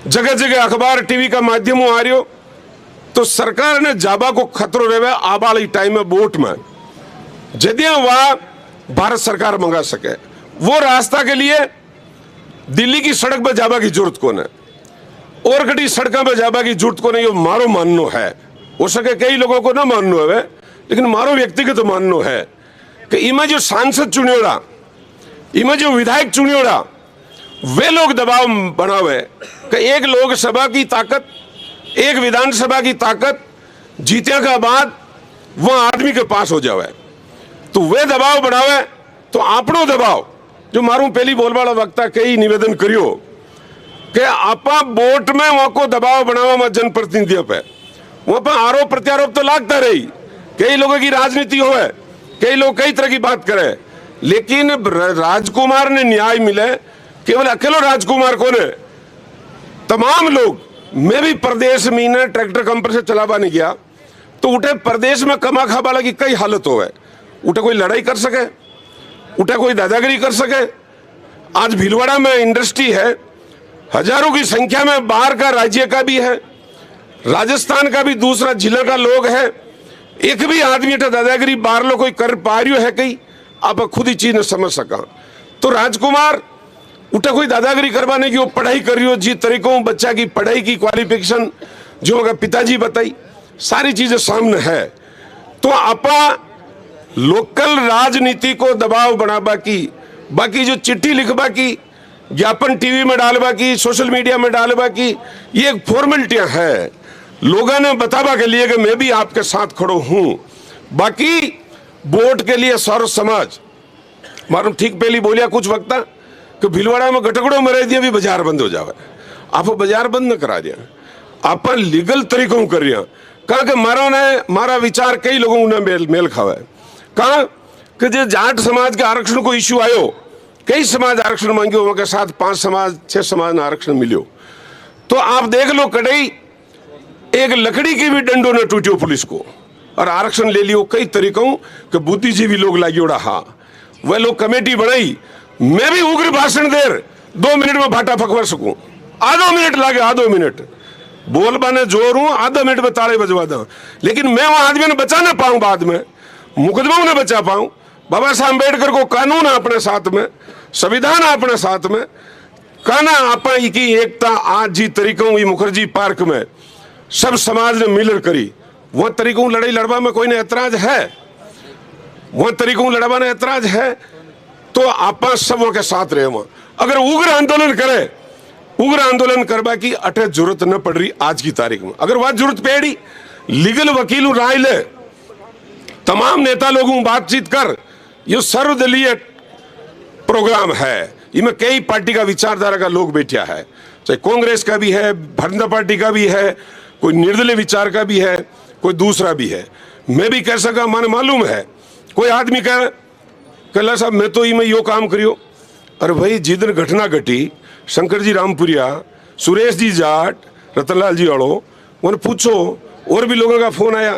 Speaker 11: जगह जगह अखबार टीवी का माध्यम आ रही हो तो सरकार ने जाबा को खतरो रहे आबाली टाइम में वोट में जदिया वह भारत सरकार मंगा सके वो रास्ता के लिए दिल्ली की सड़क पर जाबा की जरूरत कौन है और कटी सड़कों पर जाबा की जरूरत को नहीं यो मारो माननो है। हो सके कई लोगों को ना माननो है लेकिन मारो व्यक्तिगत तो माननो है कि इमें जो सांसद चुनियोड़ा इमें जो विधायक चुनियोड़ा वे लोग दबाव बनावे कि एक लोकसभा की ताकत एक विधानसभा की ताकत जीतने का बाद वह आदमी के पास हो जावे तो वे दबाव बढ़ावे तो आपनो दबाव जो मारू पहली बोलवाला वक्ता कई निवेदन करियो कि आपा वोट में वहां को दबाव बनावा में जनप्रतिनिधियों पे वहां पर आरोप प्रत्यारोप तो लागता रही कई लोगों की राजनीति हो है कई लोग कई तरह की बात करे लेकिन राजकुमार ने न्याय मिले केवल अकेलो राजकुमार को ने तमाम लोग मैं भी प्रदेश में ने ट्रैक्टर कंपनी से चलावा नहीं गया तो उठे प्रदेश में कमा खाबा लगी कई हालत हो है उठे कोई लड़ाई कर सके उठे कोई दादागिरी कर सके। आज भीलवाड़ा में इंडस्ट्री है हजारों की संख्या में बाहर का राज्य का भी है राजस्थान का भी दूसरा जिला का लोग है एक भी आदमी अठे दादागिरी बाहर लो कोई कर पा रही है कहीं आप खुद ही चीज न समझ सका। तो राजकुमार उठा कोई दादागिरी करवाने की वो पढ़ाई कर रही हो जी तरीकों बच्चा की पढ़ाई की क्वालिफिकेशन जो होगा पिताजी बताई सारी चीजें सामने है। तो आपा लोकल राजनीति को दबाव बढ़ावा की बाकी जो चिट्ठी लिखवा की ज्ञापन टीवी में डालवा की सोशल मीडिया में डालवा की ये एक फॉर्मेलिटियां है लोगों ने बतावा के लिए कि मैं भी आपके साथ खड़ो हूं। बाकी वोट के लिए सर्व समाज मालूम ठीक पहली बोलिया कुछ वक्ता कि भीलवाड़ा में गटकड़ों में रह दिया भी बाजार बंद हो जावे आप बाजार बंद न करा दिया आप लीगल तरीकों कर रहे कहा कि मारा विचार कई लोगों ने मेल खावा है कहा कि जो जाट समाज के आरक्षण को इश्यू आयो कई समाज आरक्षण मांगियो उनके साथ 5 समाज 6 समाज ने आरक्षण मिलियो। तो आप देख लो कड़ई एक लकड़ी की भी डंडो न टूटियो पुलिस को और आरक्षण ले लियो कई तरीकों के बुद्धिजीवी लोग लागियोड़ा हाँ वह लोग कमेटी बनाई मैं भी उग्र भाषण देर 2 मिनट में भाटा फकवर सकूं आधो मिनट लागे आधो मिनट बोल बाने जोर हूं आधा मिनट में ताड़े बजवा दूं लेकिन मैं वहां आदमी ने बचा ना पाऊं बाद में मुकदमा ने बचा पाऊं। बाबा साहब अम्बेडकर को कानून अपने साथ में संविधान अपने साथ में कहना आपा की एकता आज जी तरीकों मुखर्जी पार्क में सब समाज ने मिलकर करी वह तरीकों लड़ाई लड़वा में कोई ने ऐतराज है वह तरीकों लड़वा ने ऐतराज है तो आपा सब के साथ रहे वहां अगर उग्र आंदोलन करे उग्र आंदोलन करवा की अटे जरूरत न पड़ रही आज की तारीख में अगर वह जरूरत पेड़ी लीगल वकील राय ले तमाम नेता लोगों बातचीत कर ये सर्वदलीय प्रोग्राम है इसमें कई पार्टी का विचारधारा का लोग बैठा है चाहे कांग्रेस का भी है भारतीय जनता पार्टी का भी है कोई निर्दलीय विचार का भी है कोई दूसरा भी है। मैं भी कह सका माने मालूम है कोई आदमी कह साहब मैं तो इसमें यो काम करियो अरे भाई जिधर घटना घटी शंकर जी रामपुरिया सुरेश जी जाट रतनलाल जी अड़ो उन्हें पूछो और भी लोगों का फोन आया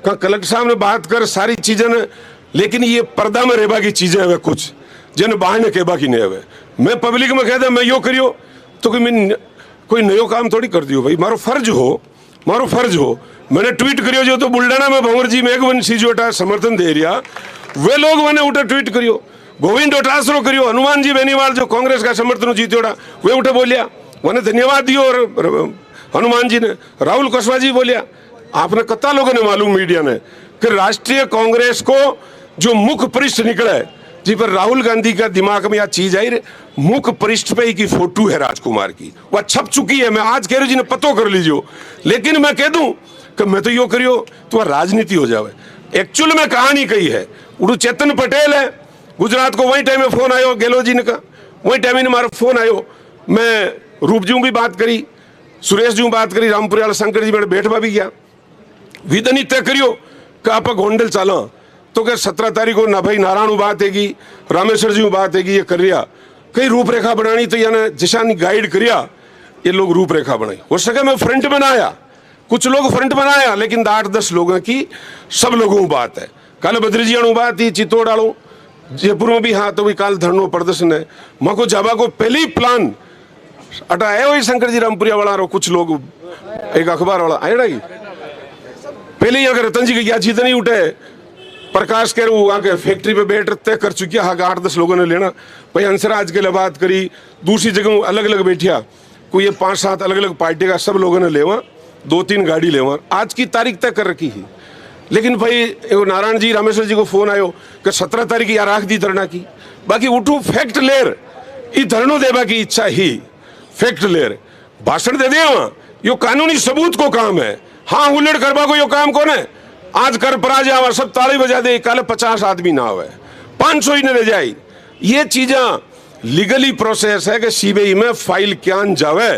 Speaker 11: कहा कलेक्टर साहब ने बात कर सारी चीजें न लेकिन ये पर्दा में रहबा की चीजें है कुछ जिन बाहर ने कहबा की नहीं है मैं पब्लिक में कहता मैं यो करियो तो कि मैं कोई नयो काम थोड़ी कर दियो भाई मारो फर्ज हो मैंने ट्वीट करियो जो तो बुल्डाना में भंवर जी मेघवंशी जोटा समर्थन दे रिया वे लोग मैंने उठे ट्वीट करियो गोविंद डोटासरो करियो हनुमान जी बेनीवाल जो कांग्रेस का समर्थन जीतोड़ा वे उठे बोलिया मैंने धन्यवाद दियो और हनुमान जी ने राहुल कुशवाहा जी बोलिया आपने कत्ता लोगों ने मालूम मीडिया ने कि राष्ट्रीय कांग्रेस को जो मुख्य पृष्ठ निकले जी पर राहुल गांधी का दिमाग में यह चीज आई मुख्य पृष्ठ पे की फोटो है राजकुमार की वह छप चुकी है मैं आज कह रही हूँ जी ने पतो कर लीजिए लेकिन मैं कह दूं कि मैं तो यो करियो तो राजनीति हो जावे एक्चुअल में कहानी कही है उड़ू चेतन पटेल है गुजरात को वही टाइम में फोन आयो गेलो जी ने का वही टाइम में मारा फोन आयो मैं रूप जी भी बात करी सुरेश जी बात करी रामपुरिया शंकर जी में बैठवा भी गया विदनी तय करियो कि आप गोंडल चालो तो क्या 17 तारीख को ना भाई नारायण बात हैगी रामेश्वर जी बात हैगी ये कर रिया कई रूपरेखा बनानी तो यानी जिशानी गाइड करिया ये लोग रूपरेखा बनाई हो सके मैं फ्रंट में ना आया कुछ लोग फ्रंट में ना आया लेकिन 8-10 लोगों की सब लोगों की बात है कल बद्री जी बात थी चित्तौड़ आड़ो जयपुर में भी हाँ तो भी काल धरनो प्रदर्शन है माँ को जावा को पहले ही प्लान अटा आया वही शंकर जी रामपुरिया वाला रो कुछ लोग एक अखबार वाला आया ही पहले ही अगर रतन जी की चीज नहीं उठे प्रकाश कह वहाँ के फैक्ट्री पे बैठ तय कर चुकिया हाँ 8-10 लोगों ने लेना भाई हंसराज के लिए बात करी दूसरी जगह अलग अलग बैठिया कोई ये 5-7 अलग अलग पार्टी का सब लोगों ने लेवा 2-3 गाड़ी लेवा आज की तारीख तय कर रखी है लेकिन भाई नारायण जी रामेश्वर जी को फोन आयो कि 17 तारीख या राख दी धरना की बाकी उठू फैक्ट लेर ये धरनो देवा की इच्छा ही फैक्ट लेर भाषण दे दे वहाँ यो कानूनी सबूत को काम है हाँ हुल्लड़ करवा को यो काम कौन है आज कर परा जावा सब ताली बजा दे कल 50 आदमी ना हो 500 ही न ले जाए ये चीजें लीगली प्रोसेस है कि सीबीआई में फाइल क्या जावे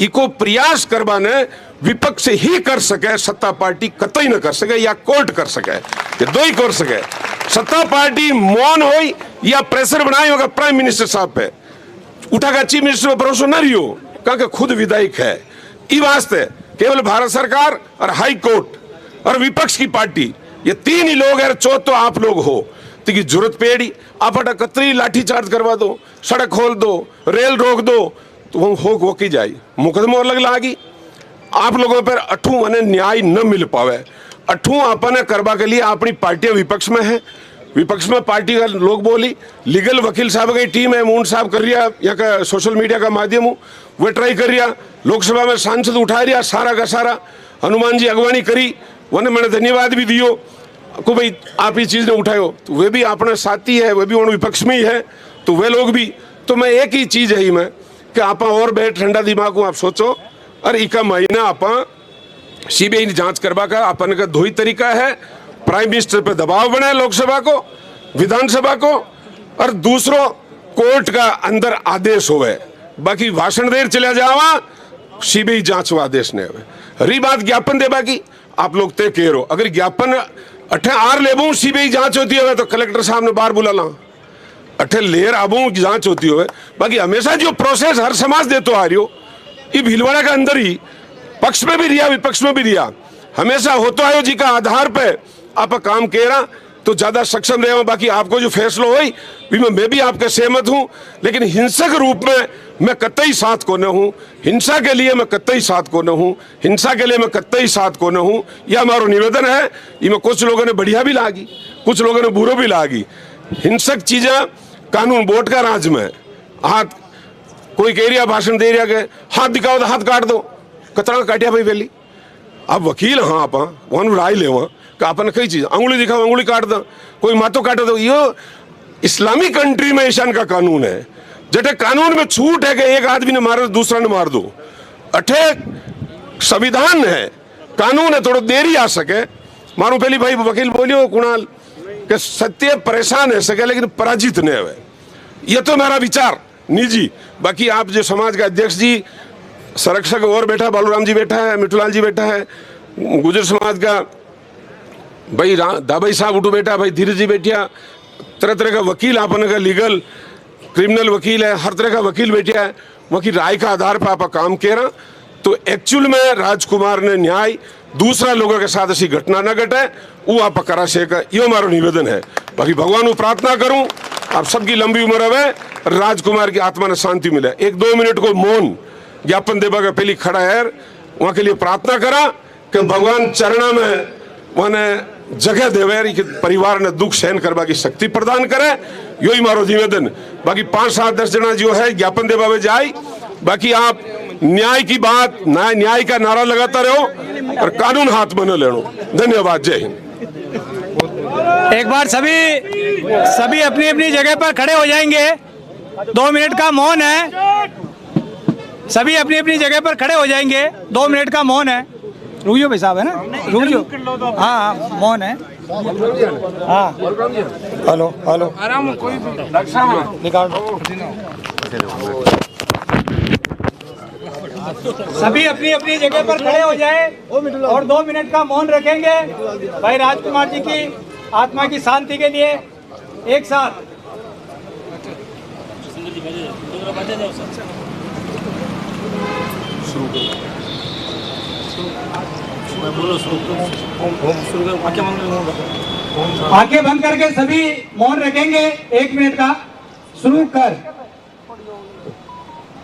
Speaker 11: इको प्रयास करवाने विपक्ष ही कर सके सत्ता पार्टी कतई न कर सके या कोर्ट कर सके ये दो ही कर सके सत्ता पार्टी मौन हो या प्रेशर बनाई होगा प्राइम मिनिस्टर साहब पे उठाकर चीफ मिनिस्टर में भरोसा न रही हो क्योंकि खुद विधायक है इस वास्ते केवल भारत सरकार और हाई कोर्ट और विपक्ष की पार्टी ये 3 ही लोग है चौथ तो आप लोग हो तो की जरूरत पेड़ी आप कतरी लाठी चार्ज करवा दो सड़क खोल दो रेल रोक दो तो वो हो की जाए मुकदमा अलग लागी आप लोगों पर अठू मने न्याय न मिल पावे अठू आपने करवा के लिए अपनी पार्टियां विपक्ष में है, विपक्ष में पार्टी का लोग बोली, लीगल वकील साहब की टीम है, मून साहब कर रिया या का सोशल मीडिया का माध्यम हूँ वे ट्राई कर रिया, लोकसभा में सांसद उठा रिया सारा का सारा, हनुमान जी अगवानी करी, वने मैंने धन्यवाद भी दियो को भाई आप ये चीज़ ने उठायो, तो वे भी अपने साथी है, वे भी उन विपक्ष में ही है, तो वे लोग भी, तो मैं एक ही चीज़ है ही मैं कि आप और बैठ ठंडा दिमाग को आप सोचो, और इका महीना आप सीबीआई जांच करवा का अपन का दो ही तरीका है, प्राइम मिनिस्टर पे दबाव बनाए लोकसभा को, विधानसभा को, और दूसरों कोर्ट का अंदर आदेश होवे, बाकी भाषण देर चला जावा सीबीआई जांच आदेश ने हुए। रही बात ज्ञापन देवा की, आप लोग तय कह रहे हो, अगर ज्ञापन अठे आर लेबू सीबीआई जांच होती है तो कलेक्टर साहब ने बाहर बुला ला, अठे लेर आबू जांच होती हो, बाकी हमेशा जो प्रोसेस हर समाज देते आ रही हो, ये भीलवाड़ा के अंदर ही पक्ष में भी रिया विपक्ष में भी रिया, हमेशा होता है जी का आधार पे आप काम कह रहा तो ज्यादा सक्षम रहे। बाकी आपको जो फैसला हो मैं भी आपके सहमत हूं, लेकिन हिंसक रूप में मैं कतई साथ को न हूं, हिंसा के लिए मैं कतई साथ को न हूं, हिंसा के लिए मैं कतई साथ को न हूं, यह हमारा निवेदन है। इसमें कुछ लोगों ने बढ़िया भी लागी, कुछ लोगों ने बुरो भी लागी। हिंसक चीजें कानून बोर्ड का राज में, हाथ कोई कह रिया भाषण दे रिया के हाथ दिखाओ तो हाथ काट दो, कतरा काटिया भाई पहली, आप वकील हाँ आप वहां राय ले वहां का अपन कई चीज अंगुली दिखाओ अंगुली काट दो, कोई माथो काट दो, ये इस्लामी कंट्री में ईशान का कानून है, जटे कानून में छूट है कि एक आदमी ने मारा दूसरा ने मार दो, अठे संविधान है, कानून है, थोड़ा देरी आ सके। मारू पहली भाई वकील बोलियो कुणाल कि सत्य परेशान है सके लेकिन पराजित नहीं हुए, ये तो मेरा विचार निजी। बाकी आप जो समाज का अध्यक्ष जी, संरक्षक और बैठा, बालूराम जी बैठा है, मिठूलाल जी बैठा है, गुजर समाज का भाई दाबाई साहब उठो बैठा, भाई धीरज जी बैठिया, तरह तरह का वकील आपने का लीगल क्रिमिनल वकील है, हर तरह का वकील बैठा है, वकील राय का आधार पर आप काम कह रहा, तो एक्चुअल में राजकुमार ने न्याय दूसरा लोगों के साथ ऐसी घटना न घटे वो आप करा सेका, ये हमारा निवेदन है। बाकी भगवान को प्रार्थना करूं आप सबकी लंबी उम्र रहे, राजकुमार की आत्मा ने शांति मिले। 1-2 मिनट को मौन ज्ञापन देवा का पहली खड़ा है, वहां के लिए प्रार्थना करा कि भगवान चरणा में वहां जगह देवे कि परिवार ने दुख सहन करवा की शक्ति प्रदान करे, यही मारो निवेदन। बाकी 5-7-10 जना जो है ज्ञापन देवा में जाए, बाकी आप न्याय की बात न्याय का नारा लगाता रहो और कानून हाथ में न लेनो। धन्यवाद, जय हिंद।
Speaker 9: एक बार सभी अपनी अपनी जगह पर खड़े हो जाएंगे, 2 मिनट का मौन है, सभी अपनी अपनी जगह पर खड़े हो जाएंगे, 2 मिनट का मौन है। रुकियो भाई साहब है ना, रुकियो, हाँ मौन है, हाँ हेलो हेलो निकाल, सभी अपनी अपनी जगह पर खड़े हो जाए और 2 मिनट का मौन रखेंगे भाई राजकुमार जी की आत्मा की शांति के लिए। एक साथ आंखें बंद करके सभी मौन रखेंगे, 1 मिनट का शुरू कर।